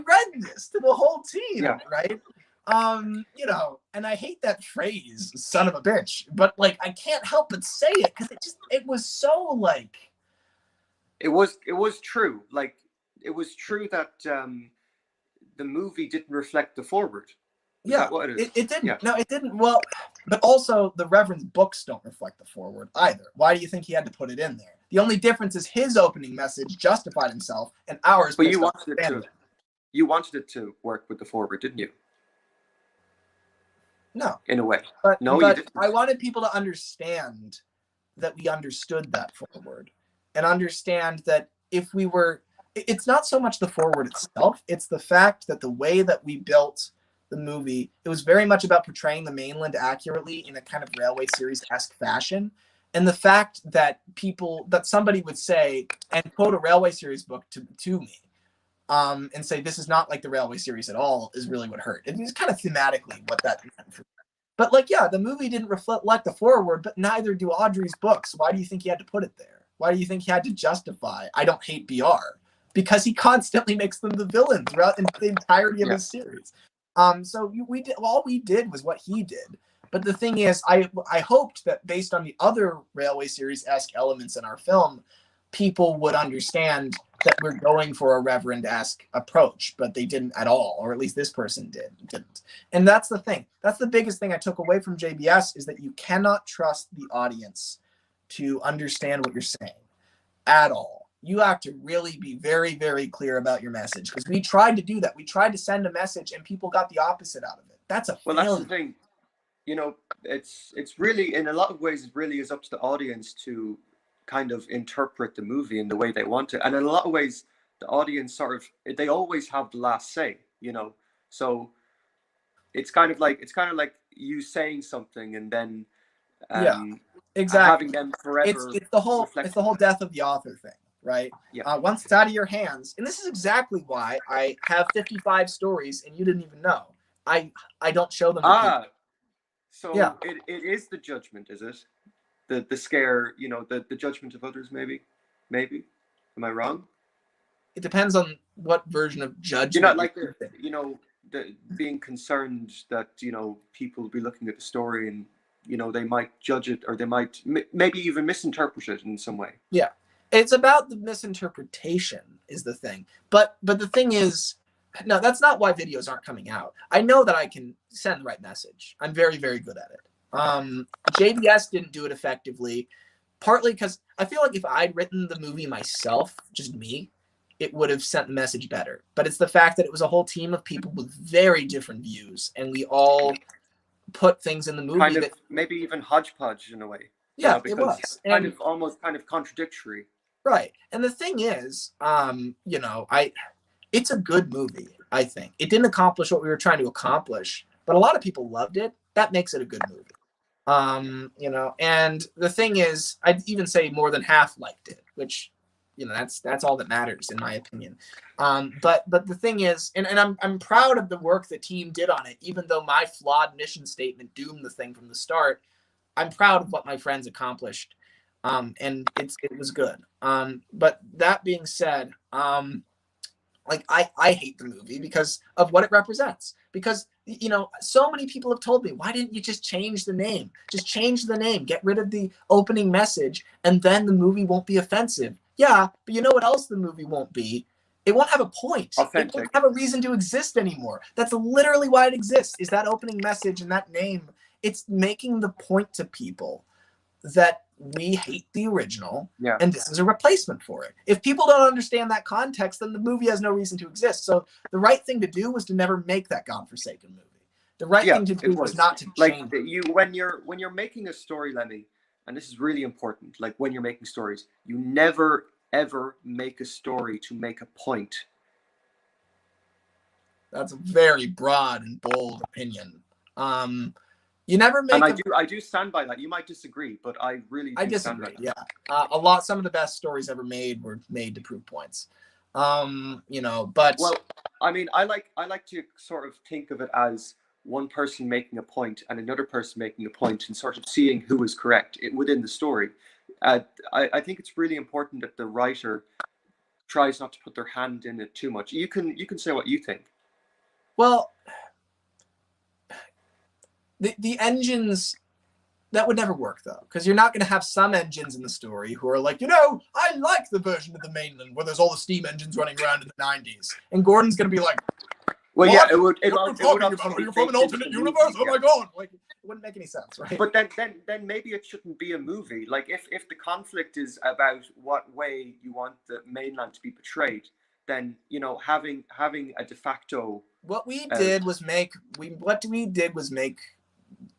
read this to the whole team, right? And I hate that phrase, son of a bitch, but like I can't help but say it because it was so like it was true. Like it was true that the movie didn't reflect the forward. Is that what it is? It didn't. Yeah. No, it didn't. Well, but also the Reverend's books don't reflect the forward either. Why do you think he had to put it in there? The only difference is his opening message justified himself, and ours. But you wanted it to work with the forward, didn't you? No, in a way. But you didn't. I wanted people to understand that we understood that forward, and understand that if we were. It's not so much the forward itself, it's the fact that the way that we built the movie, it was very much about portraying the mainland accurately in a kind of railway series-esque fashion. And the fact that somebody would say, and quote a railway series book to me, and say, this is not like the railway series at all, is really what hurt. It was kind of thematically what that meant for me. But the movie didn't reflect the forward, but neither do Audrey's books. Why do you think he had to put it there? Why do you think he had to justify, I don't hate BR? Because he constantly makes them the villain throughout the entirety of his series. So all we did was what he did. But the thing is, I hoped that based on the other railway series-esque elements in our film, people would understand that we're going for a Reverend-esque approach, but they didn't at all, or at least this person didn't. And that's the thing. That's the biggest thing I took away from JBS, is that you cannot trust the audience to understand what you're saying at all. You have to really be very, very clear about your message, because we tried to do that. We tried to send a message and people got the opposite out of it. That's a failure. That's the thing. It's really, in a lot of ways, it really is up to the audience to kind of interpret the movie in the way they want it. And in a lot of ways, the audience they always have the last say, So it's kind of like you saying something and then exactly. having them forever. It's the whole death of the author thing. Right? Yeah. Once it's out of your hands, and this is exactly why I have 55 stories and you didn't even know. I don't show them to people. So it is the judgment, is it? The scare, the judgment of others, maybe? Am I wrong? It depends on what version of judgment. The being concerned that, people will be looking at the story and, they might judge it, or they might maybe even misinterpret it in some way. Yeah. It's about the misinterpretation is the thing. But the thing is, no, that's not why videos aren't coming out. I know that I can send the right message. I'm very, very good at it. JBS didn't do it effectively, partly because I feel like if I'd written the movie myself, just me, it would have sent the message better. But it's the fact that it was a whole team of people with very different views, and we all put things in the movie that maybe even hodgepodge in a way. Yeah, it was. It's kind of contradictory. Right. And the thing is, it's a good movie, I think. It didn't accomplish what we were trying to accomplish, but a lot of people loved it. That makes it a good movie. And the thing is, I'd even say more than half liked it, which, that's all that matters in my opinion. But the thing is, and I'm proud of the work the team did on it, even though my flawed mission statement doomed the thing from the start. I'm proud of what my friends accomplished. And it was good. But that being said, I hate the movie because of what it represents. Because, so many people have told me, why didn't you just change the name? Just change the name, get rid of the opening message, and then the movie won't be offensive. Yeah, but you know what else the movie won't be? It won't have a point. Authentic. It won't have a reason to exist anymore. That's literally why it exists, is that opening message and that name. It's making the point to people that we hate the original, and this is a replacement for it. If people don't understand that context, then the movie has no reason to exist. So the right thing to do was to never make that godforsaken movie. The right thing to do was not to change. When you're making a story, Lemmy, and this is really important, like when you're making stories, you never ever make a story to make a point. That's a very broad and bold opinion. You never make. And I do stand by that. You might disagree, but I really do stand by that. Yeah, some of the best stories ever made were made to prove points. But well, I mean, I like to sort of think of it as one person making a point and another person making a point, and sort of seeing who is correct within the story. I think it's really important that the writer tries not to put their hand in it too much. You can say what you think. Well, the engines, that would never work though, because you're not going to have some engines in the story who are like, I like the version of the mainland where there's all the steam engines running around in the 90s, and Gordon's going to be like, well, what? yeah, it would. Are you from an alternate universe? Oh my god! Like, it wouldn't make any sense, right? But then maybe it shouldn't be a movie. Like, if the conflict is about what way you want the mainland to be portrayed, then having a de facto. What we did was make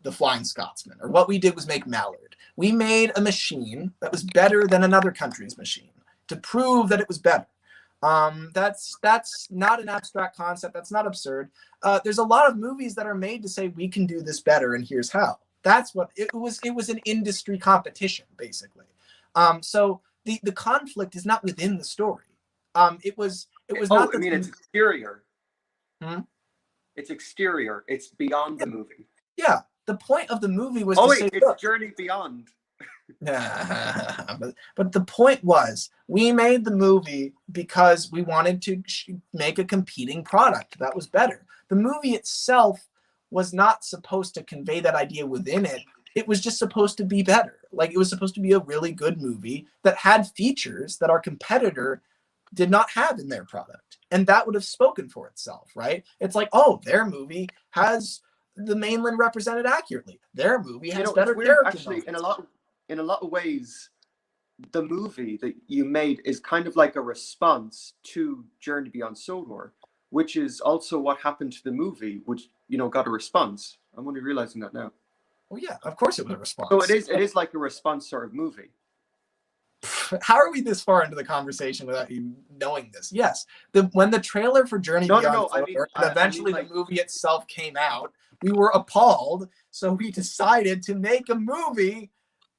the Flying Scotsman, or what we did was make Mallard. We made a machine that was better than another country's machine to prove that it was better. That's not an abstract concept. That's not absurd. There's a lot of movies that are made to say we can do this better, and here's how. That's what it was. It was an industry competition, basically. So the conflict is not within the story. It was not. I mean, it's exterior. Hmm? It's exterior. It's beyond the movie. Yeah, the point of the movie was it's Journey Beyond. but the point was, we made the movie because we wanted to make a competing product that was better. The movie itself was not supposed to convey that idea within it. It was just supposed to be better. Like, it was supposed to be a really good movie that had features that our competitor did not have in their product, and that would have spoken for itself, right? It's like, oh, their movie has the mainland represented accurately. Their movie has better characters. Actually, in a lot of ways, the movie that you made is kind of like a response to Journey Beyond Sodor, which is also what happened to the movie, which got a response. I'm only realizing that now. Well, yeah, of course it was a response. So it is like a response sort of movie. How are we this far into the conversation without you knowing this? Yes, when the trailer for Journey Beyond Sodor, and eventually the movie itself came out, we were appalled. So we decided to make a movie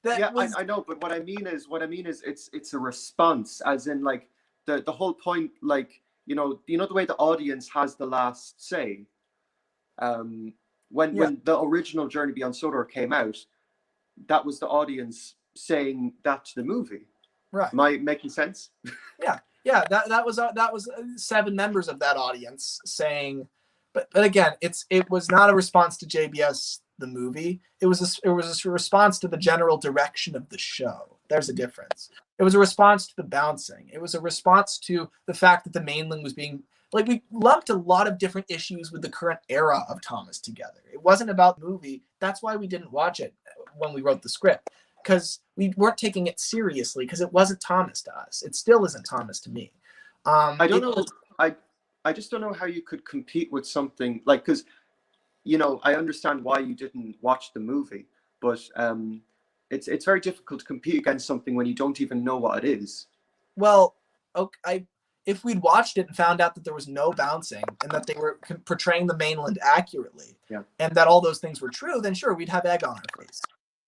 that was. I know, but what I mean is it's a response, as in like the whole point, like the way the audience has the last say. When the original Journey Beyond Sodor came out, that was the audience saying that to the movie. Right. Am I making sense? Yeah. That was 7 members of that audience saying, but again, it was not a response to JBS the movie. It was a response to the general direction of the show. There's a difference. It was a response to the bouncing. It was a response to the fact that the mainland was being, like, we lumped a lot of different issues with the current era of Thomas together. It wasn't about the movie. That's why we didn't watch it when we wrote the script, because we weren't taking it seriously, because it wasn't Thomas to us. It still isn't Thomas to me. I don't know. I just don't know how you could compete with something like, because I understand why you didn't watch the movie, but it's very difficult to compete against something when you don't even know what it is. Well, okay, if we'd watched it and found out that there was no bouncing and that they were portraying the mainland accurately, and that all those things were true, then sure, we'd have egg on our face.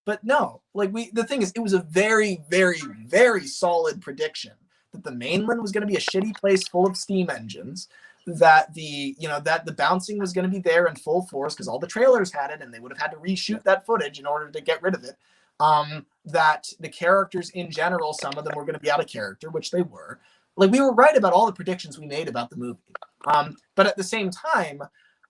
But no, like, the thing is, it was a very, very, very solid prediction that the mainland was going to be a shitty place full of steam engines, that the bouncing was going to be there in full force because all the trailers had it and they would have had to reshoot that footage in order to get rid of it. That the characters in general, some of them were going to be out of character, which they were. Like, we were right about all the predictions we made about the movie. But at the same time,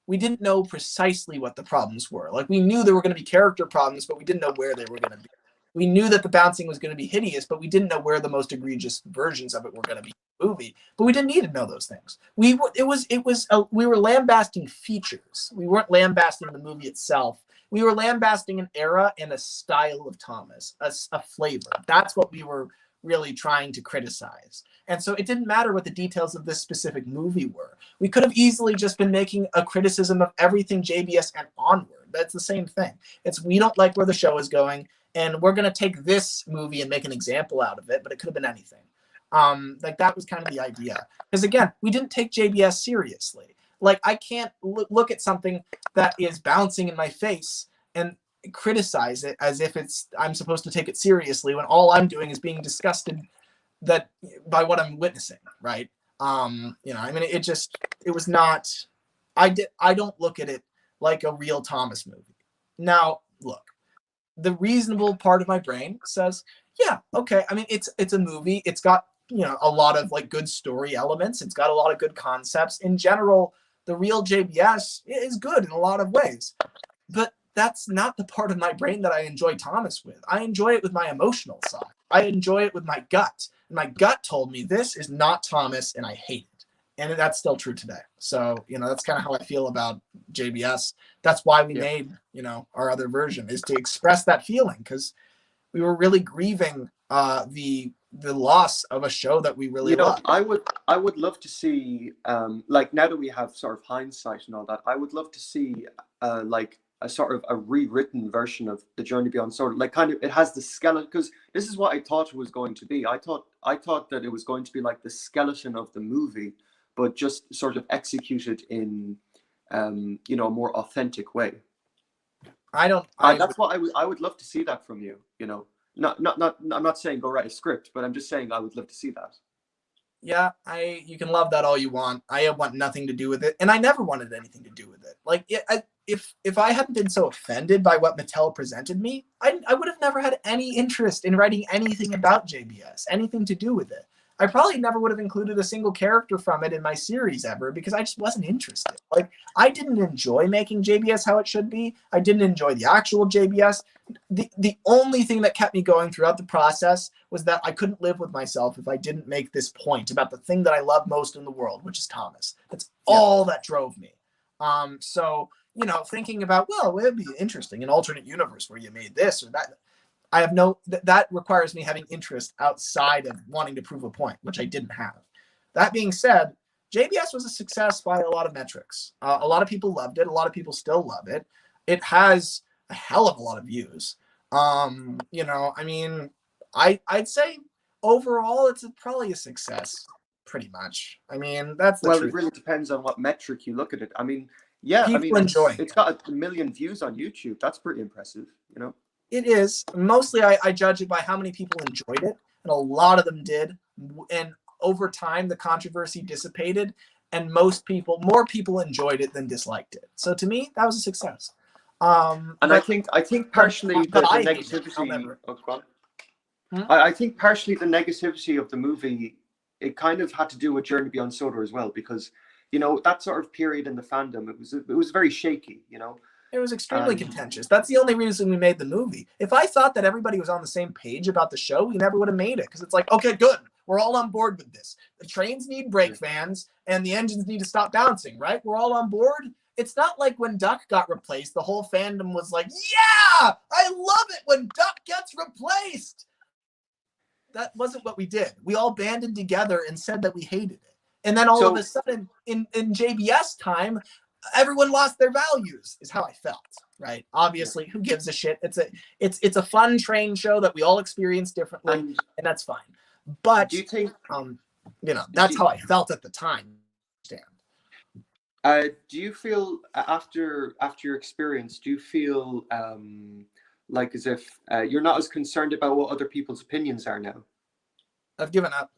we didn't know precisely what the problems were. Like, we knew there were going to be character problems, but we didn't know where they were going to be. We knew that the bouncing was going to be hideous, but we didn't know where the most egregious versions of it were going to be in the movie. But we didn't need to know those things. We were lambasting features. We weren't lambasting the movie itself. We were lambasting an era and a style of Thomas, a flavor. That's what we were really trying to criticize. And so it didn't matter what the details of this specific movie were. We could have easily just been making a criticism of everything JBS and onward. That's the same thing. It's, we don't like where the show is going, and we're going to take this movie and make an example out of it, but it could have been anything. Like, that was kind of the idea. Because again, we didn't take JBS seriously. Like, I can't look at something that is bouncing in my face and criticize it as if I'm supposed to take it seriously when all I'm doing is being disgusted by what I'm witnessing, right? I mean, it was not. I don't look at it like a real Thomas movie. Now, look, the reasonable part of my brain says, yeah, okay. I mean, it's a movie. It's got, a lot of like good story elements. It's got a lot of good concepts. In general, the real JBS is good in a lot of ways. But that's not the part of my brain that I enjoy Thomas with. I enjoy it with my emotional side. I enjoy it with my gut. And my gut told me this is not Thomas and I hate it. And that's still true today. So, that's kind of how I feel about JBS. That's why we made, our other version, is to express that feeling, because we were really grieving the loss of a show that we really love. I would love to see, like, now that we have sort of hindsight and all that, I would love to see like a sort of a rewritten version of The Journey Beyond Sword. Like, kind of, it has the skeleton, because this is what I thought it was going to be. I thought that it was going to be like the skeleton of the movie, but just sort of executed in, a more authentic way. That's what I would love to see that from you. Not. I'm not saying go write a script, but I'm just saying I would love to see that. Yeah, you can love that all you want. I want nothing to do with it, and I never wanted anything to do with it. Like, if I hadn't been so offended by what Mattel presented me, I would have never had any interest in writing anything about JBS, anything to do with it. I probably never would have included a single character from it in my series ever, because I just wasn't interested. Like, I didn't enjoy making JBS how it should be. I didn't enjoy the actual JBS. The only thing that kept me going throughout the process was that I couldn't live with myself if I didn't make this point about the thing that I love most in the world, which is Thomas. That's all that drove me. So, thinking about, well, it'd be interesting, an alternate universe where you made this or that. I have that requires me having interest outside of wanting to prove a point, which I didn't have. That being said, JBS was a success by a lot of metrics. A lot of people loved it. A lot of people still love it. It has a hell of a lot of views. I mean, I'd say overall it's probably a success, pretty much. I mean, that's the truth. It really depends on what metric you look at it. I mean, people enjoy it's got 1 million views on YouTube. That's pretty impressive, It is. Mostly I judge it by how many people enjoyed it, and a lot of them did. And over time, the controversy dissipated, and more people enjoyed it than disliked it. So to me, that was a success. I think partially the negativity. I think partially the negativity of the movie, it kind of had to do with Journey Beyond Soda as well, because that sort of period in the fandom, it was very shaky. It was extremely contentious. That's the only reason we made the movie. If I thought that everybody was on the same page about the show, we never would have made it, because it's like, okay, good. We're all on board with this. The trains need brake fans and the engines need to stop bouncing, right? We're all on board. It's not like when Duck got replaced, the whole fandom was like, yeah, I love it when Duck gets replaced. That wasn't what we did. We all banded together and said that we hated it. And then all of a sudden, in JBS time, everyone lost their values, is how I felt, right? Obviously, who gives a shit? It's a fun train show that we all experience differently, and that's fine. But do you think that's how I felt at the time? Do you feel after your experience, do you feel like as if you're not as concerned about what other people's opinions are now? I've given up.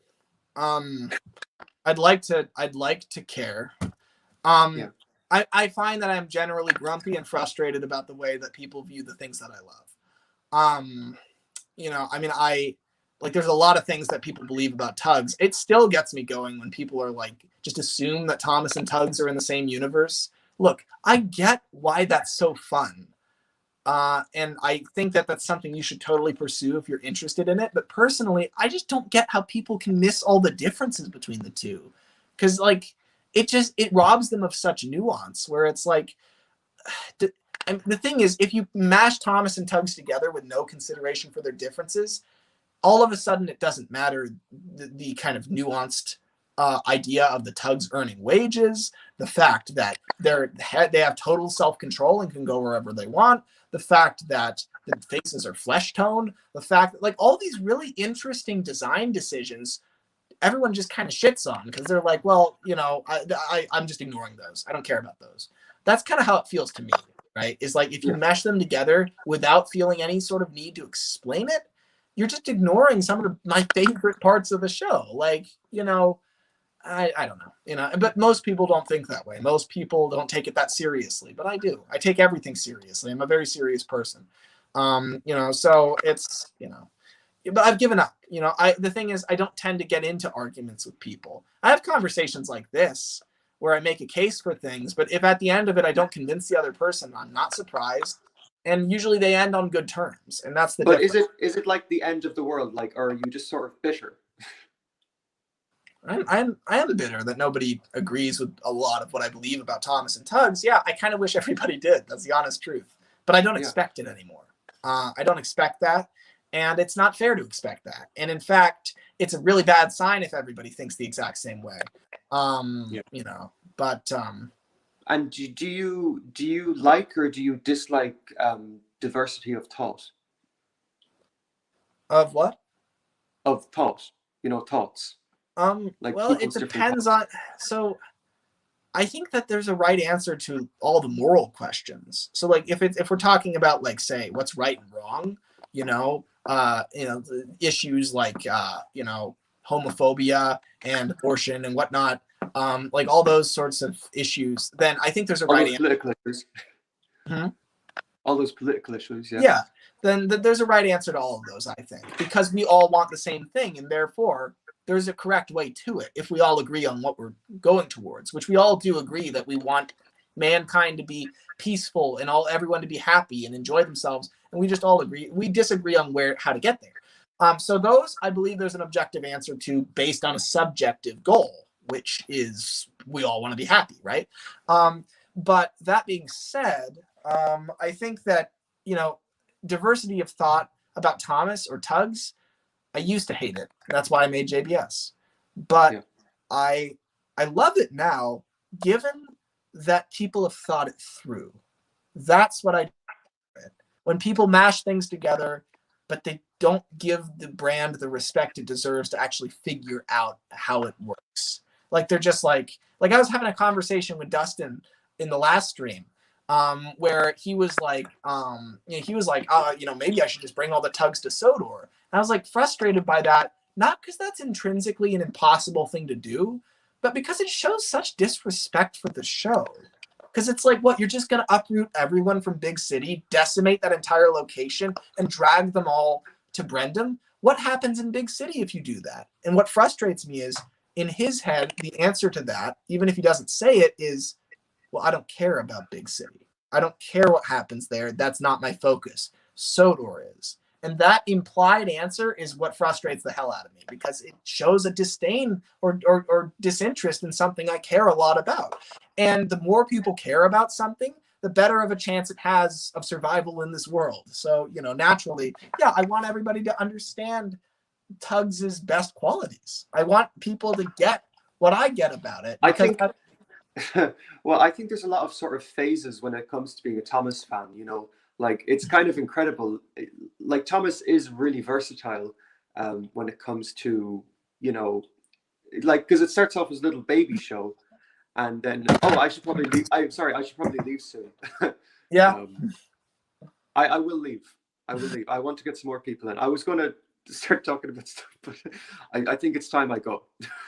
I'd like to care. I find that I'm generally grumpy and frustrated about the way that people view the things that I love. I mean, there's a lot of things that people believe about TUGS. It still gets me going when people are like, just assume that Thomas and TUGS are in the same universe. Look, I get why that's so fun. And I think that that's something you should totally pursue if you're interested in it. But personally, I just don't get how people can miss all the differences between the two. Because, it robs them of such nuance, where it's like, and the thing is, if you mash Thomas and TUGS together with no consideration for their differences, all of a sudden it doesn't matter the kind of nuanced idea of the TUGS earning wages, the fact that they have total self-control and can go wherever they want, the fact that the faces are flesh toned, the fact that all these really interesting design decisions everyone just kind of shits on because they're like, well, you know, I'm just ignoring those. I don't care about those. That's kind of how it feels to me, right? Is like if you mesh them together without feeling any sort of need to explain it, you're just ignoring some of my favorite parts of the show. Like, you know, I don't know, you know, but most people don't think that way. Most people don't take it that seriously, but I do. I take everything seriously. I'm a very serious person. You know, so it's, you know, but I've given up. You know, the thing is, I don't tend to get into arguments with people. I have conversations like this where I make a case for things, but if at the end of it I don't convince the other person, I'm not surprised. And usually they end on good terms, and that's the difference. But is it like the end of the world, like, or are you just sort of bitter? I am bitter that nobody agrees with a lot of what I believe about Thomas and Tugs. Yeah, I kind of wish everybody did. That's the honest truth. But I don't expect it anymore. I don't expect that. And it's not fair to expect that. And in fact, it's a really bad sign if everybody thinks the exact same way. You know, but and do you like or do you dislike diversity of thought? Of what? Of thought, you know, thoughts. Like, well, it depends on. So I think that there's a right answer to all the moral questions. So like if we're talking about, like, say, what's right and wrong, you know, issues like you know, homophobia and abortion and whatnot, like all those sorts of issues, then I think there's a right answer. Political issues. All those political issues, yeah. Yeah, then there's a right answer to all of those, I think, because we all want the same thing, and therefore there's a correct way to it if we all agree on what we're going towards, which we all do agree that we want mankind to be peaceful and everyone to be happy and enjoy themselves, and we just all agree. We disagree on how to get there. So those, I believe there's an objective answer to based on a subjective goal, which is we all want to be happy, right? But that being said, I think that, you know, diversity of thought about Thomas or Tugs, I used to hate it. That's why I made JBS. But I love it now, given that people have thought it through. That's what I do. When people mash things together, but they don't give the brand the respect it deserves to actually figure out how it works. Like they're just like I was having a conversation with Dustin in the last stream, where he was like, you know, maybe I should just bring all the Tugs to Sodor. And I was like frustrated by that, not because that's intrinsically an impossible thing to do, but because it shows such disrespect for the show. Because it's like, what, you're just going to uproot everyone from Big City, decimate that entire location, and drag them all to Brendam? What happens in Big City if you do that? And what frustrates me is, in his head, the answer to that, even if he doesn't say it, is, well, I don't care about Big City. I don't care what happens there. That's not my focus. Sodor is. And that implied answer is what frustrates the hell out of me, because it shows a disdain or disinterest in something I care a lot about. And the more people care about something, the better of a chance it has of survival in this world. So, you know, naturally, yeah, I want everybody to understand Tugs' best qualities. I want people to get what I get about it. Well, I think there's a lot of sort of phases when it comes to being a Thomas fan, you know. Like, it's kind of incredible. Like, Thomas is really versatile when it comes to, you know, like, because it starts off as a little baby show, and then I should probably leave. I should probably leave soon. Yeah. I will leave. I will leave. I want to get some more people in. I was going to start talking about stuff, but I think it's time I go.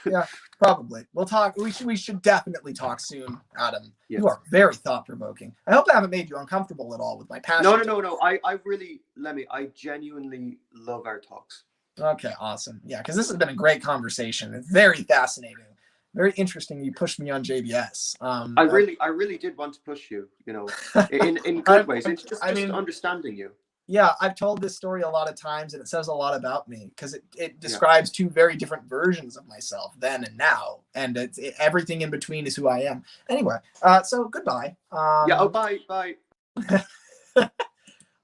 Yeah, probably. We'll talk. We should definitely talk soon, Adam. Yes. You are very thought-provoking. I hope I haven't made you uncomfortable at all with my passion. No. I really, Lemmy, I genuinely love our talks. Okay, awesome. Yeah, because this has been a great conversation. It's very fascinating, very interesting. You pushed me on JBS. I really did want to push you, you know, in good ways. It's just understanding you. Yeah, I've told this story a lot of times, and it says a lot about me, because it describes two very different versions of myself, then and now, and everything in between is who I am. Anyway, so goodbye. Bye.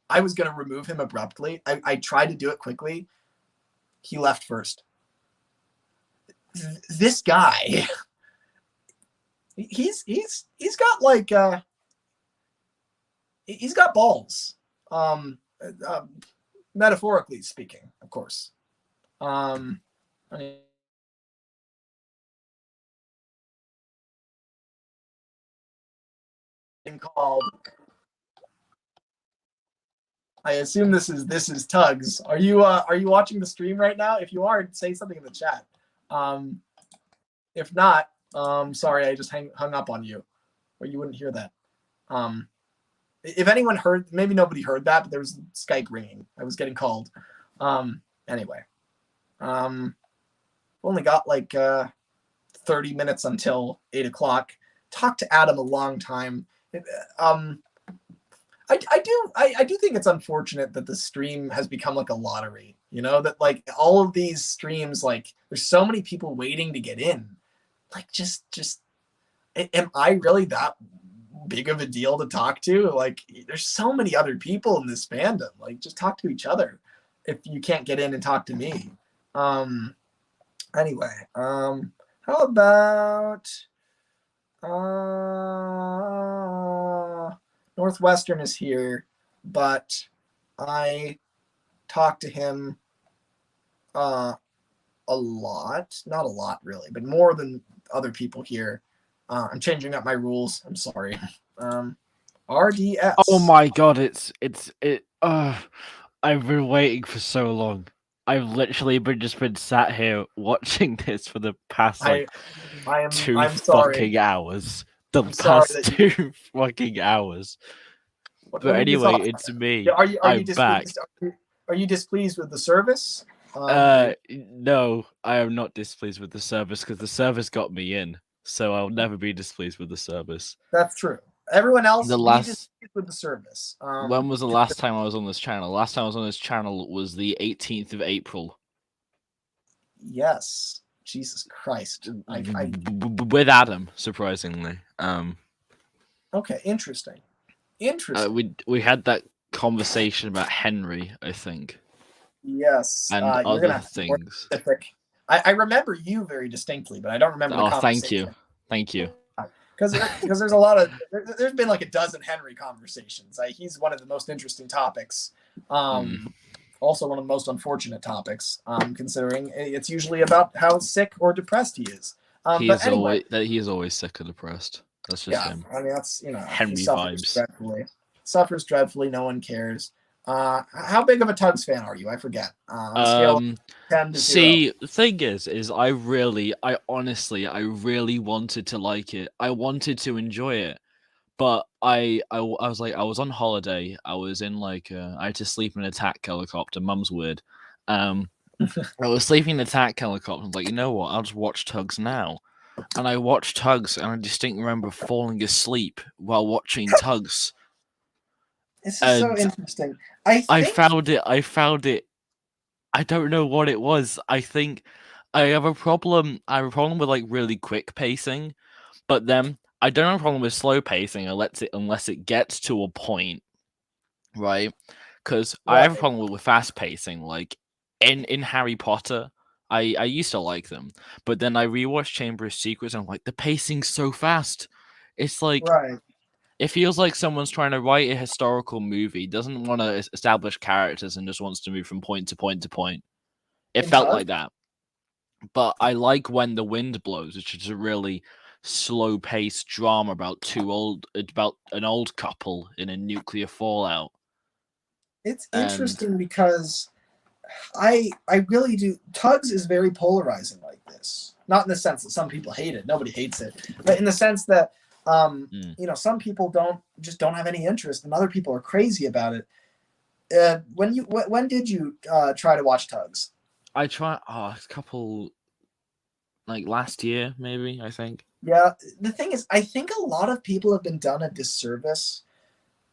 I was going to remove him abruptly. I tried to do it quickly. He left first. This guy, he's got like he's got balls. Metaphorically speaking, of course. called. I assume this is Tugs. Are you watching the stream right now? If you are, say something in the chat. If not, sorry, I just hung up on you, or you wouldn't hear that. If anyone heard, maybe nobody heard that, but there was Skype ringing. I was getting called. Anyway, only got like 30 minutes until 8 o'clock. Talked to Adam a long time. I do think it's unfortunate that the stream has become like a lottery, you know, that like all of these streams, like there's so many people waiting to get in. Like just am I really that big of a deal to talk to? Like there's so many other people in this fandom. Like just talk to each other if you can't get in and talk to me. Anyway, how about Northwestern is here, but I talk to him a lot. Not a lot, really, but more than other people here. I'm changing up my rules. I'm sorry. RDS. Oh my god, I've been waiting for so long. I've literally been sat here watching this for the past like I'm fucking hours. The past 2 fucking hours. But anyway, it's me. I'm back. Are you displeased with the service? No, I am not displeased with the service because the service got me in. So I'll never be displeased with the service. That's true. Everyone else displeased with the service. When was the last time I was on this channel? Last time I was on this channel was the 18th of April. Yes. Jesus Christ. With Adam, surprisingly. Okay, interesting. We had that conversation about Henry, I think. Yes. And other things. I remember you very distinctly, but I don't remember the conversation. Thank you. Because there's a lot of there's been like a dozen Henry conversations. He's one of the most interesting topics. Also one of the most unfortunate topics. Considering it's usually about how sick or depressed he is. He is always sick or depressed. That's just him. I mean that's Henry vibes. Suffers dreadfully. No one cares. How big of a Tugs fan are you? I forget. On a scale of 10 to 0. See, the thing is I honestly wanted to like it. I wanted to enjoy it, but I was like, I was on holiday. I was in like, I had to sleep in an attack helicopter. Mum's weird. I was sleeping in an attack helicopter. I was like, you know what? I'll just watch Tugs now. And I watched Tugs, and I distinctly remember falling asleep while watching Tugs. This is so interesting. I found it. I don't know what it was. I think I have a problem. I have a problem with like really quick pacing, but then I don't have a problem with slow pacing unless it gets to a point, right? Because I have a problem with fast pacing. Like in Harry Potter, I used to like them, but then I rewatched Chamber of Secrets and I'm like, the pacing's so fast. It's like it feels like someone's trying to write a historical movie, doesn't want to establish characters, and just wants to move from point to point to point. It felt like that. But I like When the Wind Blows, which is a really slow-paced drama about an old couple in a nuclear fallout. It's interesting because I really do. Tugs is very polarizing like this. Not in the sense that some people hate it. Nobody hates it. But in the sense that some people don't have any interest, and other people are crazy about it. When did you try to watch Tugs? I tried a couple, like last year, maybe. I think. Yeah, the thing is, I think a lot of people have been done a disservice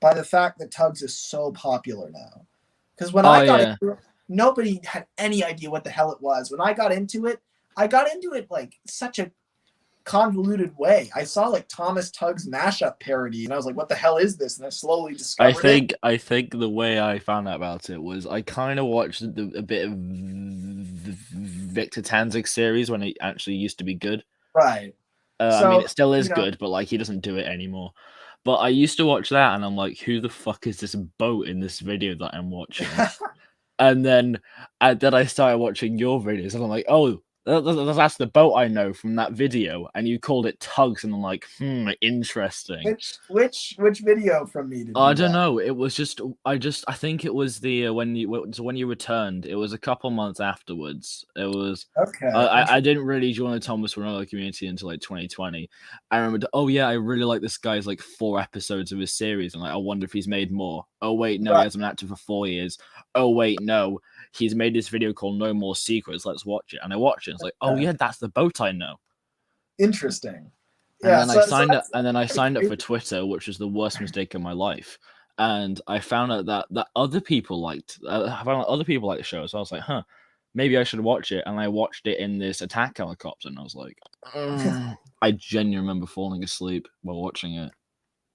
by the fact that Tugs is so popular now. Because when I got into it, nobody had any idea what the hell it was. When I got into it like such a convoluted way. I saw like Thomas Tugs mashup parody, and I was like, "What the hell is this?" And I slowly discovered it. I think the way I found out about it was I kind of watched a bit of Victor Tanzig's series when it actually used to be good. Right. I mean, it still is good, but like he doesn't do it anymore. But I used to watch that, and I'm like, "Who the fuck is this boat in this video that I'm watching?" and then I started watching your videos, and I'm like, "Oh, That's the boat I know from that video, and you called it Tugs, and I'm like, interesting. Which video from me did I you don't watch? know. It was just I think it was the when you returned. It was a couple months afterwards. It was Okay. I didn't really join the Thomas Ronaldo community until like 2020. I remember, oh yeah, I really like this guy's like 4 episodes of his series. And like, I wonder if he's made more. Oh wait, no, he hasn't been active for 4 years. Oh wait, no, he's made this video called No More Secrets. Let's watch it. And I watched it. It's like, oh yeah, that's the boat I know. Interesting. And Yeah, then I signed up. And then I signed up for Twitter, which was the worst mistake of my life. And I found out that other people liked. I found out other people liked the show, so I was like, huh, maybe I should watch it. And I watched it in this attack helicopter, and I was like, I genuinely remember falling asleep while watching it.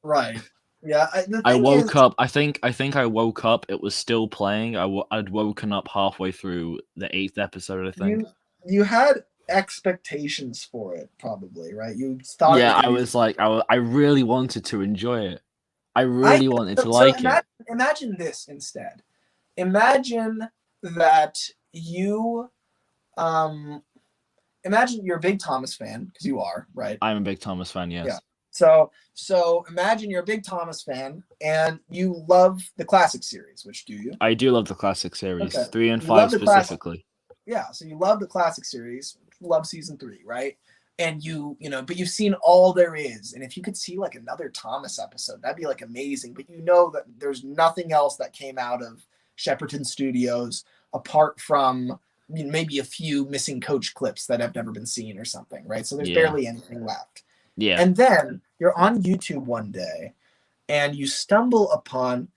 Right. Yeah. I woke up. I think I woke up. It was still playing. I'd woken up halfway through the 8th episode. I think you had expectations for it, probably, right? You thought. Yeah, I was like, I really wanted to enjoy it. I really wanted to like it. Imagine this instead. Imagine that you, imagine you're a big Thomas fan, because you are, right? I'm a big Thomas fan, yes. Yeah. So imagine you're a big Thomas fan and you love the classic series, which do you? I do love the classic series, Okay. 3 and 5 specifically. Yeah, so you love the classic series, love season 3, right? And but you've seen all there is. And if you could see like another Thomas episode, that'd be like amazing. But you know that there's nothing else that came out of Shepperton Studios apart from maybe a few missing coach clips that have never been seen or something, right? So there's barely anything left. Yeah. And then you're on YouTube one day and you stumble upon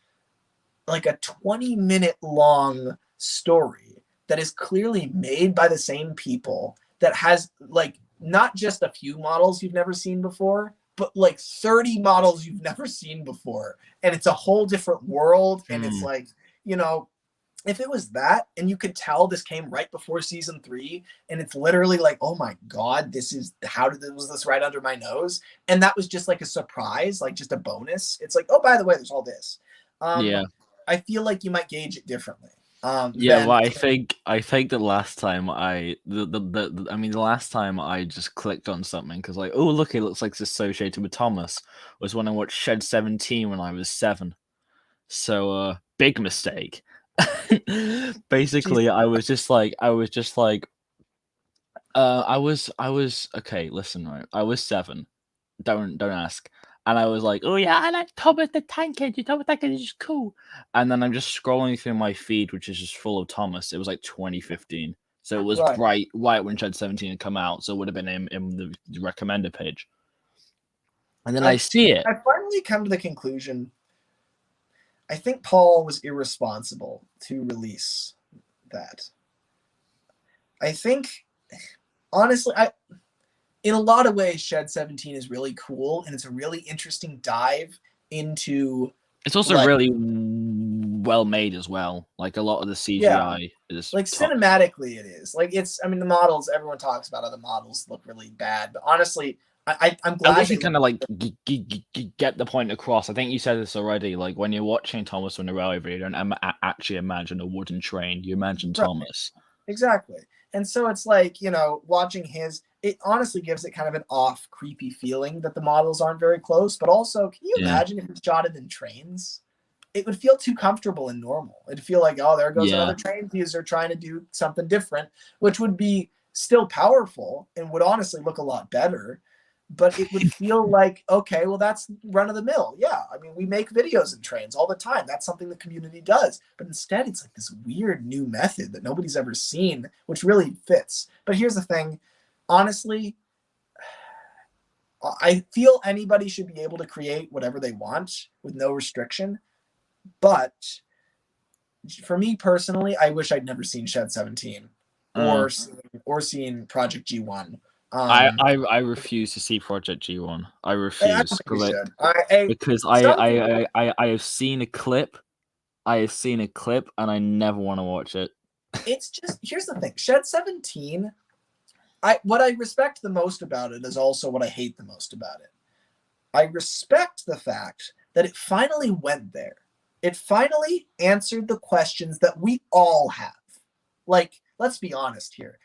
like a 20-minute long story that is clearly made by the same people, that has like not just a few models you've never seen before, but like 30 models you've never seen before. And it's a whole different world. And it's like, if it was that, and you could tell this came right before season 3, and it's literally like, oh my God, was this right under my nose? And that was just like a surprise, like just a bonus. It's like, oh, by the way, there's all this. I feel like you might gauge it differently. Well, I think the last time the last time I just clicked on something because like, oh look, it looks like it's associated with Thomas, was when I watched Shed 17 when I was 7. So big mistake. Basically, I was okay. Listen, right? I was 7. Don't ask. And I was like, oh yeah, I like Thomas the Tank Engine. Thomas the Tank Engine is cool. And then I'm just scrolling through my feed, which is just full of Thomas. It was like 2015. So it was right when Shed 17 had come out. So it would have been in the recommended page. And then I see it. I finally come to the conclusion. I think Paul was irresponsible to release that. I think, honestly, in a lot of ways, Shed 17 is really cool, and it's a really interesting dive into. It's also really well made as well. Like a lot of the CGI is like cinematically, it is. Like the models. Everyone talks about how the models look really bad, but honestly, I'm glad. At least you kind of like get the point across. I think you said this already. Like when you're watching Thomas on the railway video, you don't actually imagine a wooden train. You imagine Thomas. Exactly. And so it's like, watching it honestly gives it kind of an off, creepy feeling that the models aren't very close. But also, can you imagine if it's shot in trains? It would feel too comfortable and normal. It'd feel like, oh, there goes another train user trying to do something different, which would be still powerful and would honestly look a lot better. But it would feel like, okay, well, that's run of the mill. Yeah, we make videos in trains all the time. That's something the community does. But instead, it's like this weird new method that nobody's ever seen, which really fits. But here's the thing. Honestly, I feel anybody should be able to create whatever they want with no restriction. But for me personally, I wish I'd never seen Shed 17 or seen Project G1. I refuse to see Project G1. I refuse because I have seen a clip. And I never want to watch it. It's just, here's the thing. Shed 17, what I respect the most about it is also what I hate the most about it. I respect the fact that it finally went there. It finally answered the questions that we all have. Like, let's be honest here.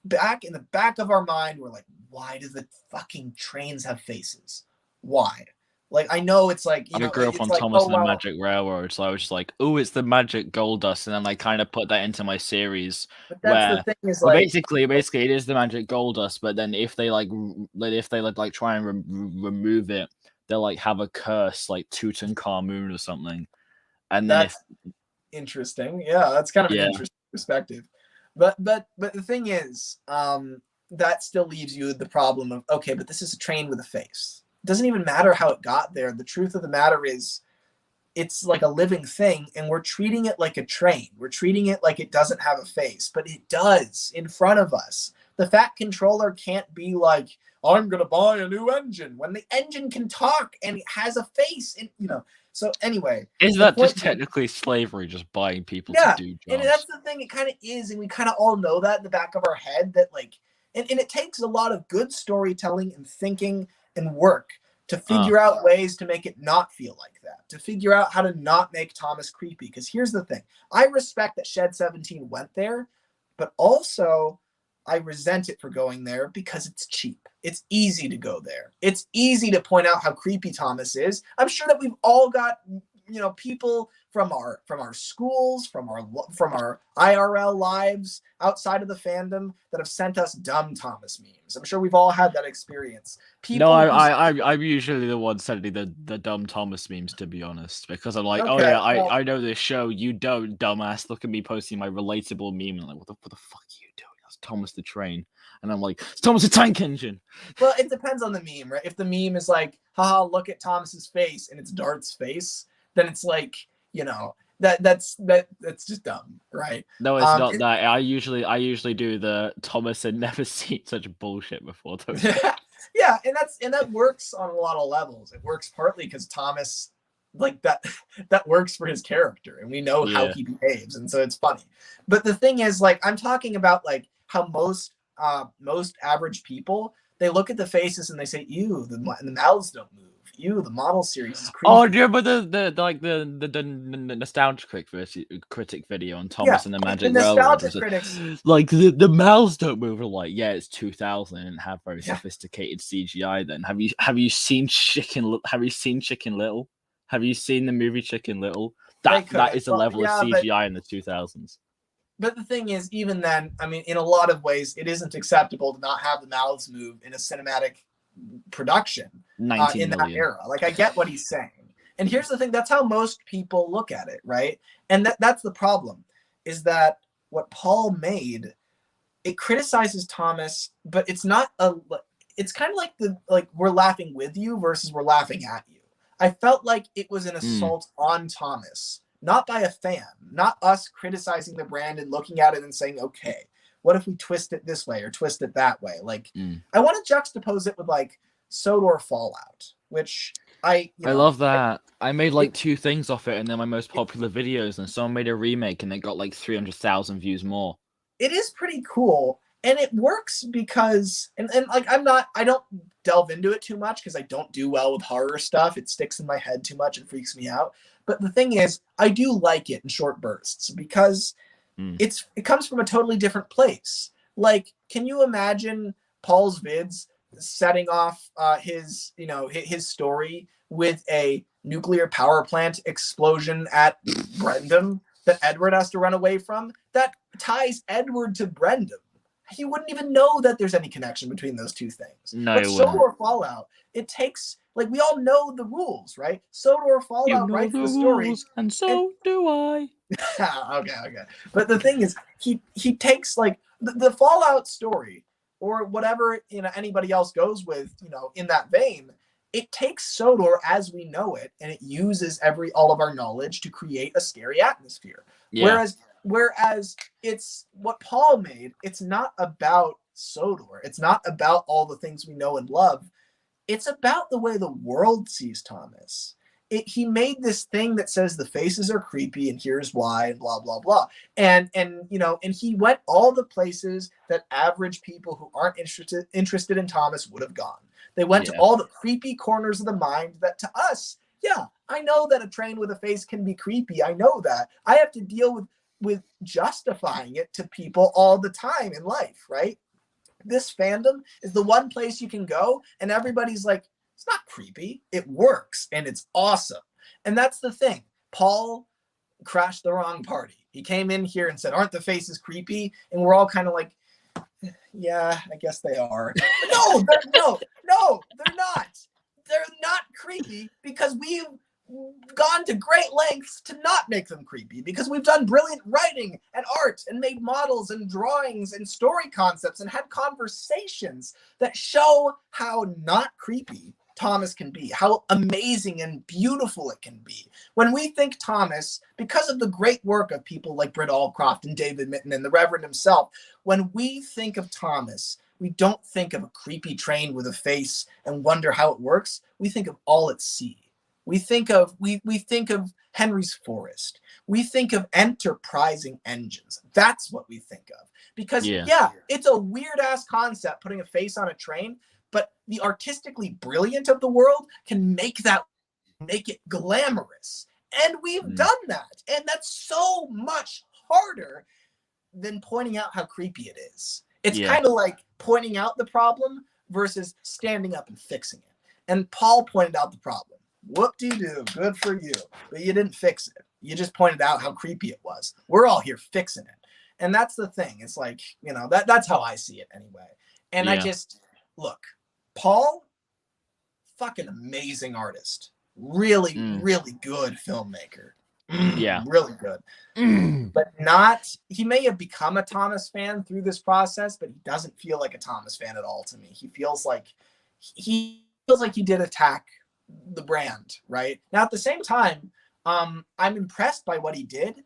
back in the back of our mind, we're like, why do the fucking trains have faces? Why? Like, I know it's like, I grew up it's on like, Thomas oh, and the well, Magic Railroad, so I was just like, "Oh, it's the Magic Gold Dust," and then I kind of put that into my series but that's the where, thing is well, like, basically, it is the Magic Gold Dust, but then if they try and remove it, they'll like have a curse like Tutankhamun or something, and then that's interesting. Yeah, that's kind of an Yeah. interesting perspective. But the thing is, that still leaves you the problem of, okay, but this is a train with a face. It doesn't even matter how it got there. The truth of the matter is, it's like a living thing, and we're treating it like a train. We're treating it like it doesn't have a face, but it does in front of us. The Fat Controller can't be like, I'm gonna buy a new engine, when the engine can talk and it has a face, and So anyway, is the that point just technically slavery, just buying people yeah, to do and jobs? that's the thing. It kind of is, and we kind of all know that in the back of our head that like, and it takes a lot of good storytelling and thinking and work to figure out ways to make it not feel like that, to figure out how to not make Thomas creepy. Because here's the thing: I respect that Shed 17 went there, but also I resent it for going there because it's cheap. It's easy to go there. It's easy to point out how creepy Thomas is. I'm sure that we've all got people from our schools, from our IRL lives outside of the fandom that have sent us dumb Thomas memes. I'm sure we've all had that experience. No, I'm usually the one sending the dumb Thomas memes, to be honest, because I'm like, oh Okay, yeah, well, I know this show, you don't, dumbass. Look at me posting my relatable meme, and I'm like, what the fuck are you doing? That's Thomas the Train, and I'm like, it's Thomas the Tank Engine. Well, it depends on the meme, right? If the meme is like, haha, look at Thomas's face, and it's Dart's face, then it's like, that's just dumb, right? No, it's not that. I usually do the Thomas had never seen such bullshit before. Yeah, and that works on a lot of levels. It works partly because Thomas, like that works for his character, and we know how he behaves, and so it's funny. But the thing is, like, I'm talking about like how most average people, they look at the faces and they say, "Ew, the mouths don't move. Ew, the model series is creepy." Oh, do you remember the nostalgia critic video on Thomas and the Magic Railroad? Critics, like the mouths don't move. Like, yeah, it's 2000 and have very sophisticated CGI. Then have you seen Chicken Little? Have you seen the movie Chicken Little? That is the level of CGI in the 2000s. But the thing is, even then, I mean, in a lot of ways, it isn't acceptable to not have the mouths move in a cinematic production in that era. Like, I get what he's saying. And here's the thing, that's how most people look at it, right? And that's the problem, is that what Paul made, it criticizes Thomas, but it's not it's kind of like we're laughing with you versus we're laughing at you. I felt like it was an assault on Thomas, not by a fan, not us criticizing the brand and looking at it and saying, okay, what if we twist it this way or twist it that way? Like, I want to juxtapose it with like Sodor Fallout, which I love that. I made like 2 things off it, and they're my most popular videos, and someone made a remake and it got like 300,000 views more. It is pretty cool, and it works because, and like, I don't delve into it too much because I don't do well with horror stuff. It sticks in my head too much and freaks me out. But the thing is, I do like it in short bursts because it comes from a totally different place. Like, can you imagine Paul's vids setting off his story with a nuclear power plant explosion at Brendam that Edward has to run away from? That ties Edward to Brendam. He wouldn't even know that there's any connection between those two things. No, but Sodor Fallout, it takes, like, we all know the rules, right? Sodor Fallout writes the story, rules, and so do I. Okay. But the thing is, he takes like the Fallout story or whatever anybody else goes with, in that vein. It takes Sodor as we know it, and it uses all of our knowledge to create a scary atmosphere. Yeah. Whereas it's what Paul made. It's not about Sodor. It's not about all the things we know and love. It's about the way the world sees Thomas. He made this thing that says the faces are creepy and here's why and blah blah blah, and he went all the places that average people who aren't interested in Thomas would have gone. They went to all the creepy corners of the mind that to us, I know that a train with a face can be creepy. I know that. I have to deal with with justifying it to people all the time in life, right? This fandom is the one place you can go and everybody's like, it's not creepy. It works and it's awesome. And that's the thing. Paul crashed the wrong party. He came in here and said, aren't the faces creepy? And we're all kind of like, yeah, I guess they are. No, no, they're not. They're not creepy because we've gone to great lengths to not make them creepy, because we've done brilliant writing and art and made models and drawings and story concepts and had conversations that show how not creepy Thomas can be, how amazing and beautiful it can be. When we think Thomas, because of the great work of people like Britt Allcroft and David Mitton and the Reverend himself, when we think of Thomas, we don't think of a creepy train with a face and wonder how it works. We think of all at sea. We think of Henry's Forest. We think of enterprising engines. That's what we think of. Because yeah, it's a weird ass concept putting a face on a train, but the artistically brilliant of the world can make it glamorous. And we've done that. And that's so much harder than pointing out how creepy it is. It's kind of like pointing out the problem versus standing up and fixing it. And Paul pointed out the problem. Whoop-de-doo, good for you. But you didn't fix it. You just pointed out how creepy it was. We're all here fixing it. And that's the thing. It's like, that's how I see it anyway. And I just, look, Paul, fucking amazing artist. Really, really good filmmaker. Really good. But he may have become a Thomas fan through this process, but he doesn't feel like a Thomas fan at all to me. He feels like he did attack the brand, right? Now, at the same time, I'm impressed by what he did,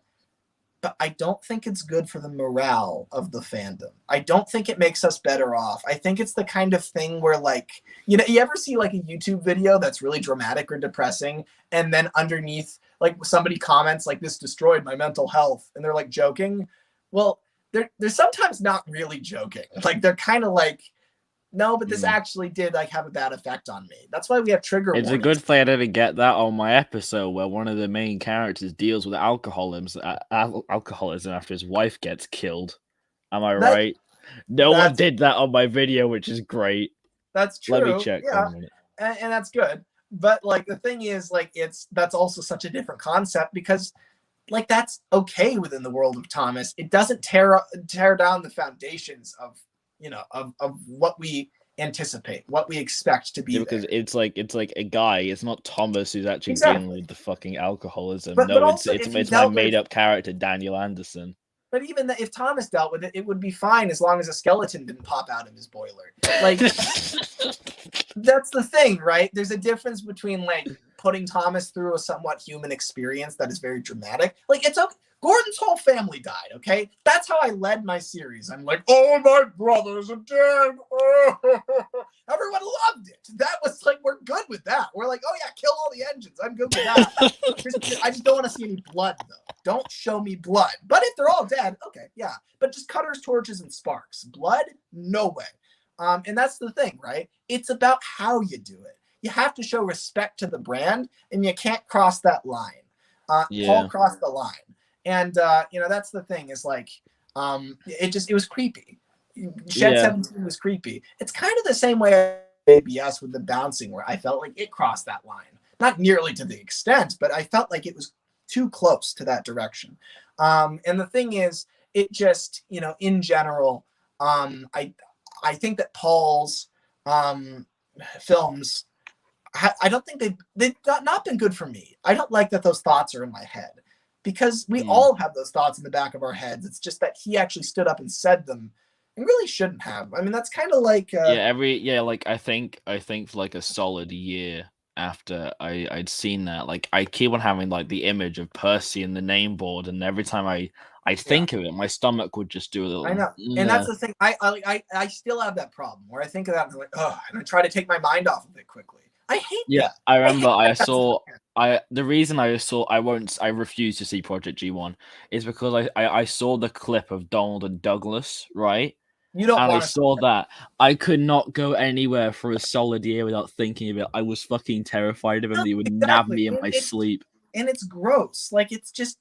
but I don't think it's good for the morale of the fandom. I don't think it makes us better off. I think it's the kind of thing where, like, you ever see like a YouTube video that's really dramatic or depressing, and then underneath, like, somebody comments like, this destroyed my mental health, and they're like joking? Well, they're sometimes not really joking. Like, they're kind of like, no, but this actually did like have a bad effect on me. That's why we have trigger warnings. It's a good thing I didn't get that on my episode where one of the main characters deals with alcoholism after his wife gets killed. Am I right? No one did that on my video, which is great. That's true. Let me check. Yeah, and that's good. But like the thing is, like, that's also such a different concept, because like that's okay within the world of Thomas. It doesn't tear down the foundations of what we anticipate, what we expect to be. Because it's like a guy. It's not Thomas who's actually dealing with the fucking alcoholism. But it's my made up character, Daniel Anderson. But even if Thomas dealt with it, it would be fine as long as a skeleton didn't pop out of his boiler. Like, that's the thing, right? There's a difference between like putting Thomas through a somewhat human experience that is very dramatic. Like, it's okay. Gordon's whole family died, okay? That's how I led my series. I'm like, oh, my brothers are dead. Oh. Everyone loved it. That was like, we're good with that. We're like, oh yeah, kill all the engines. I'm good with that. I just don't want to see any blood, though. Don't show me blood. But if they're all dead, okay, yeah. But just cutters, torches, and sparks. Blood? No way. And that's the thing, right? It's about how you do it. You have to show respect to the brand, and you can't cross that line. Paul crossed the line. And, that's the thing, is like, it was creepy. Shed 17 was creepy. It's kind of the same way ABS with the bouncing, where I felt like it crossed that line. Not nearly to the extent, but I felt like it was too close to that direction. And the thing is, it just, in general, I think that Paul's films, I don't think they've not been good for me. I don't like that those thoughts are in my head. Because we all have those thoughts in the back of our heads. It's just that he actually stood up and said them, and really shouldn't have. I mean, that's kind of like I think for like a solid year after I'd seen that, like I keep on having like the image of Percy and the name board, and every time I think of it, my stomach would just do a little. I know, and that's the thing. I still have that problem where I think of that and I'm like, oh, and I try to take my mind off of it quickly. I hate that. I remember the reason I refuse to see Project G1 is because I saw the clip of Donald and Douglas, right? I saw that. I could not go anywhere for a solid year without thinking of it. I was fucking terrified of him. He would nab me in my sleep. And it's gross. Like, it's just,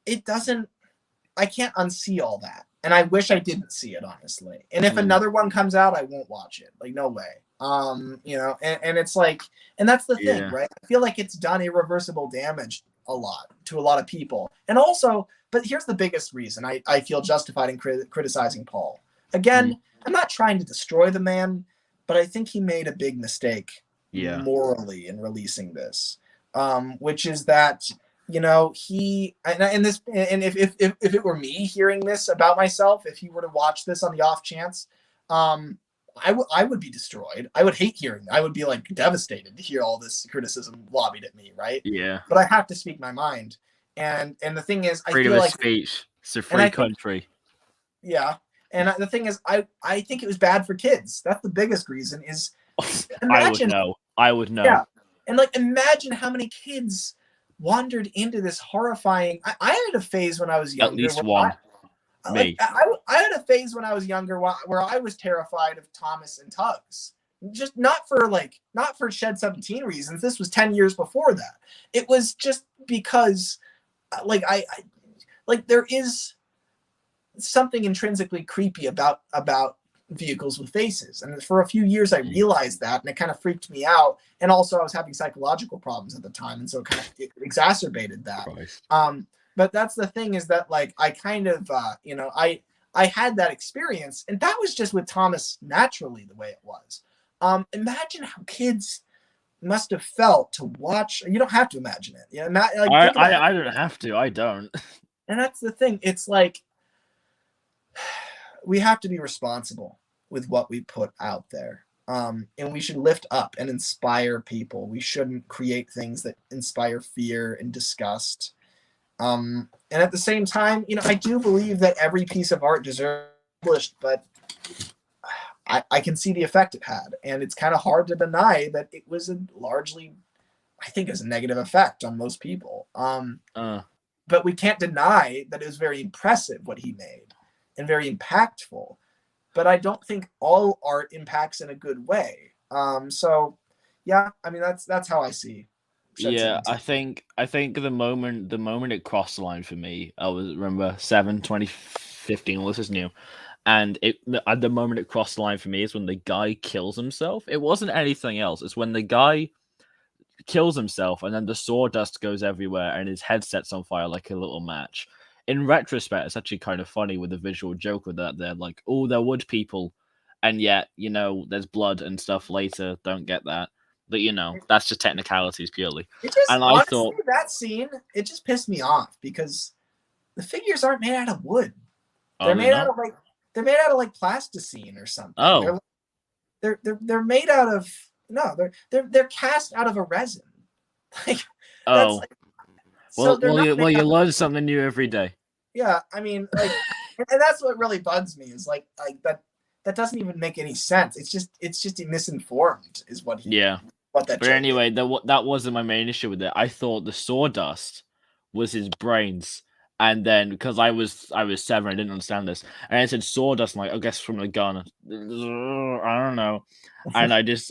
it doesn't can't unsee all that. And I wish I didn't see it, honestly. And if another one comes out, I won't watch it. Like, no way. You know, and it's like, and that's the thing, right? I feel like it's done irreversible damage a lot to a lot of people. And also, but here's the biggest reason I feel justified in criticizing Paul. Again, I'm not trying to destroy the man, but I think he made a big mistake morally in releasing this, which is that, you know, if it were me hearing this about myself, if he were to watch this on the off chance, I would be destroyed. I would hate hearing. I would be like devastated to hear all this criticism lobbied at me, right? Yeah. But I have to speak my mind, and the thing is, freedom I feel of like speech. It's a free country. And the thing is, I think it was bad for kids. That's the biggest reason. Is imagine, I would know. Yeah, and like imagine how many kids wandered into this horrifying. I had a phase when I was younger. At least one. I had a phase when I was younger where I was terrified of Thomas and Tugs. Just not for Shed 17 reasons. This was 10 years before that. It was just because I there is something intrinsically creepy about vehicles with faces. And for a few years I realized that, and it kind of freaked me out. And also I was having psychological problems at the time, and so it exacerbated that. Christ. But that's the thing, is that like I kind of I had that experience, and that was just with Thomas naturally the way it was. Imagine how kids must have felt to watch. You don't have to imagine it. You know, I don't have to. I don't. And that's the thing. It's like we have to be responsible with what we put out there. And we should lift up and inspire people. We shouldn't create things that inspire fear and disgust. And at the same time, you know, I do believe that every piece of art deserves published, but I can see the effect it had. And it's kind of hard to deny that it was largely, I think, a negative effect on most people. But we can't deny that it was very impressive what he made and very impactful. But I don't think all art impacts in a good way. So yeah, I mean, that's how I see. Yeah, I think the moment it crossed the line for me, I was remember 2015. Well, this is new, and at the moment it crossed the line for me is when the guy kills himself. It wasn't anything else. It's when the guy kills himself, and then the sawdust goes everywhere, and his head sets on fire like a little match. In retrospect, it's actually kind of funny with the visual joke with that. They're like, oh, they're wood people, and yet, you know, there's blood and stuff later. Don't get that. But, you know, that's just technicalities purely. And honestly, I thought that scene, it just pissed me off because the figures aren't made out of wood. They're made out of like plasticine or something. Oh. They're made out of they're cast out of a resin. Like, well, you learn something new every day. Yeah, I mean, like, and that's what really bugs me is like that doesn't even make any sense. It's just misinformed is what he. Yeah. But anyway, that wasn't my main issue with it. I thought the sawdust was his brains, and then because I was 7, I didn't understand this, and I said sawdust, I'm like, I guess from the gun. I don't know, and I just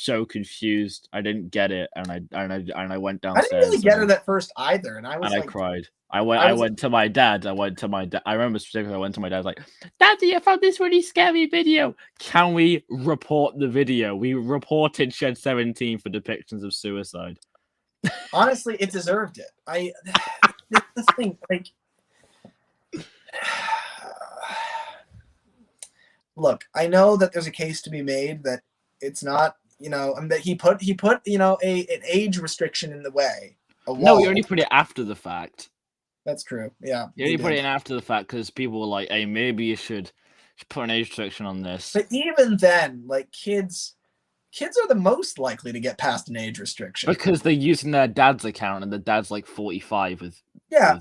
so confused. I didn't get it, and I went downstairs. I didn't really get it at first either, and I cried. I went to my dad. I remember specifically. I went to my dad, like, Daddy, I found this really scary video. Can we report the video? We reported Shed 17 for depictions of suicide. Honestly, it deserved it. This thing, like, look, I know that there's a case to be made that it's not, you know, that he put you know an age restriction in the way. No, he only put it after the fact. That's true. Yeah. You only put it in after the fact because people were like, hey, maybe you should put an age restriction on this. But even then, like, kids are the most likely to get past an age restriction. Because they're using their dad's account, and the dad's like 45 with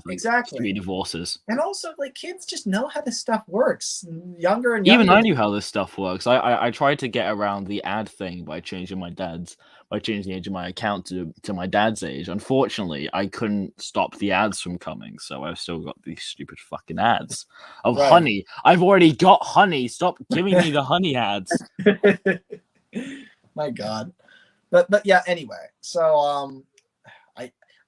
exactly 3 divorces. And also, like, kids just know how this stuff works. Younger and younger. Even I knew how this stuff works. I tried to get around the ad thing by changing the age of my account to my dad's age. Unfortunately, I couldn't stop the ads from coming, so I've still got these stupid fucking ads of honey. I've already got honey. Stop giving me the honey ads. My God. But yeah, anyway. So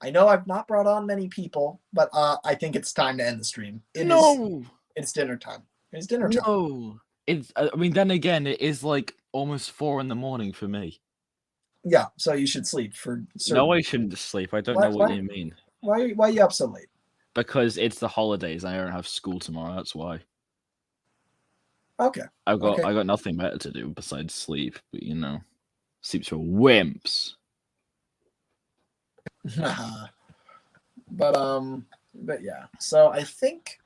I know I've not brought on many people, but I think it's time to end the stream. It's dinner time. It's dinner time. No. It's. I mean, then again, it is like almost 4 in the morning for me. Yeah, so you should sleep for certain. No, I shouldn't sleep. I don't know what you mean. Why are you up so late? Because it's the holidays. I don't have school tomorrow. That's why. Okay. I got nothing better to do besides sleep. But you know, sleep's for wimps. But yeah. So I think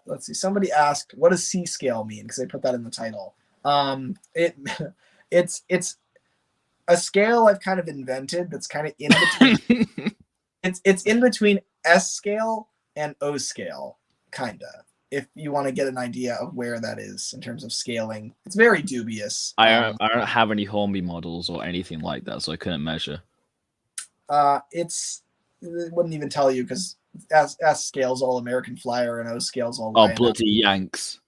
let's see. Somebody asked, "What does C scale mean?" Because I put that in the title. It's a scale I've kind of invented that's kind of in between. it's in between S scale and O scale, kinda. If you want to get an idea of where that is in terms of scaling, it's very dubious. I don't have any Hornby models or anything like that, so I couldn't measure. It wouldn't even tell you because S scale's all American Flyer and O scale's all. Oh, bloody Yanks!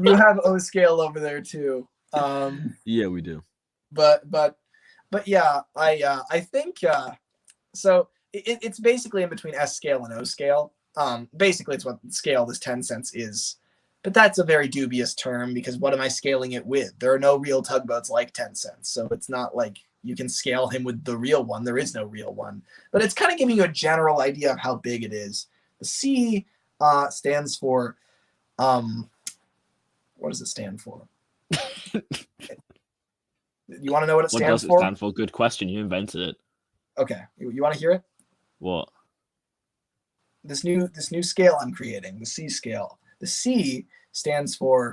You have O scale over there too. Yeah, we do. But yeah, I think so. It's basically in between S scale and O scale. Basically, it's what scale this 10 cents is. But that's a very dubious term because what am I scaling it with? There are no real tugboats like 10 cents. So it's not like you can scale him with the real one. There is no real one. But it's kind of giving you a general idea of how big it is. The C stands for, what does it stand for? You want to know what it stands for? What does it stand for? Good question. You invented it. Okay. You want to hear it? What? This new scale I'm creating, the C scale. The C stands for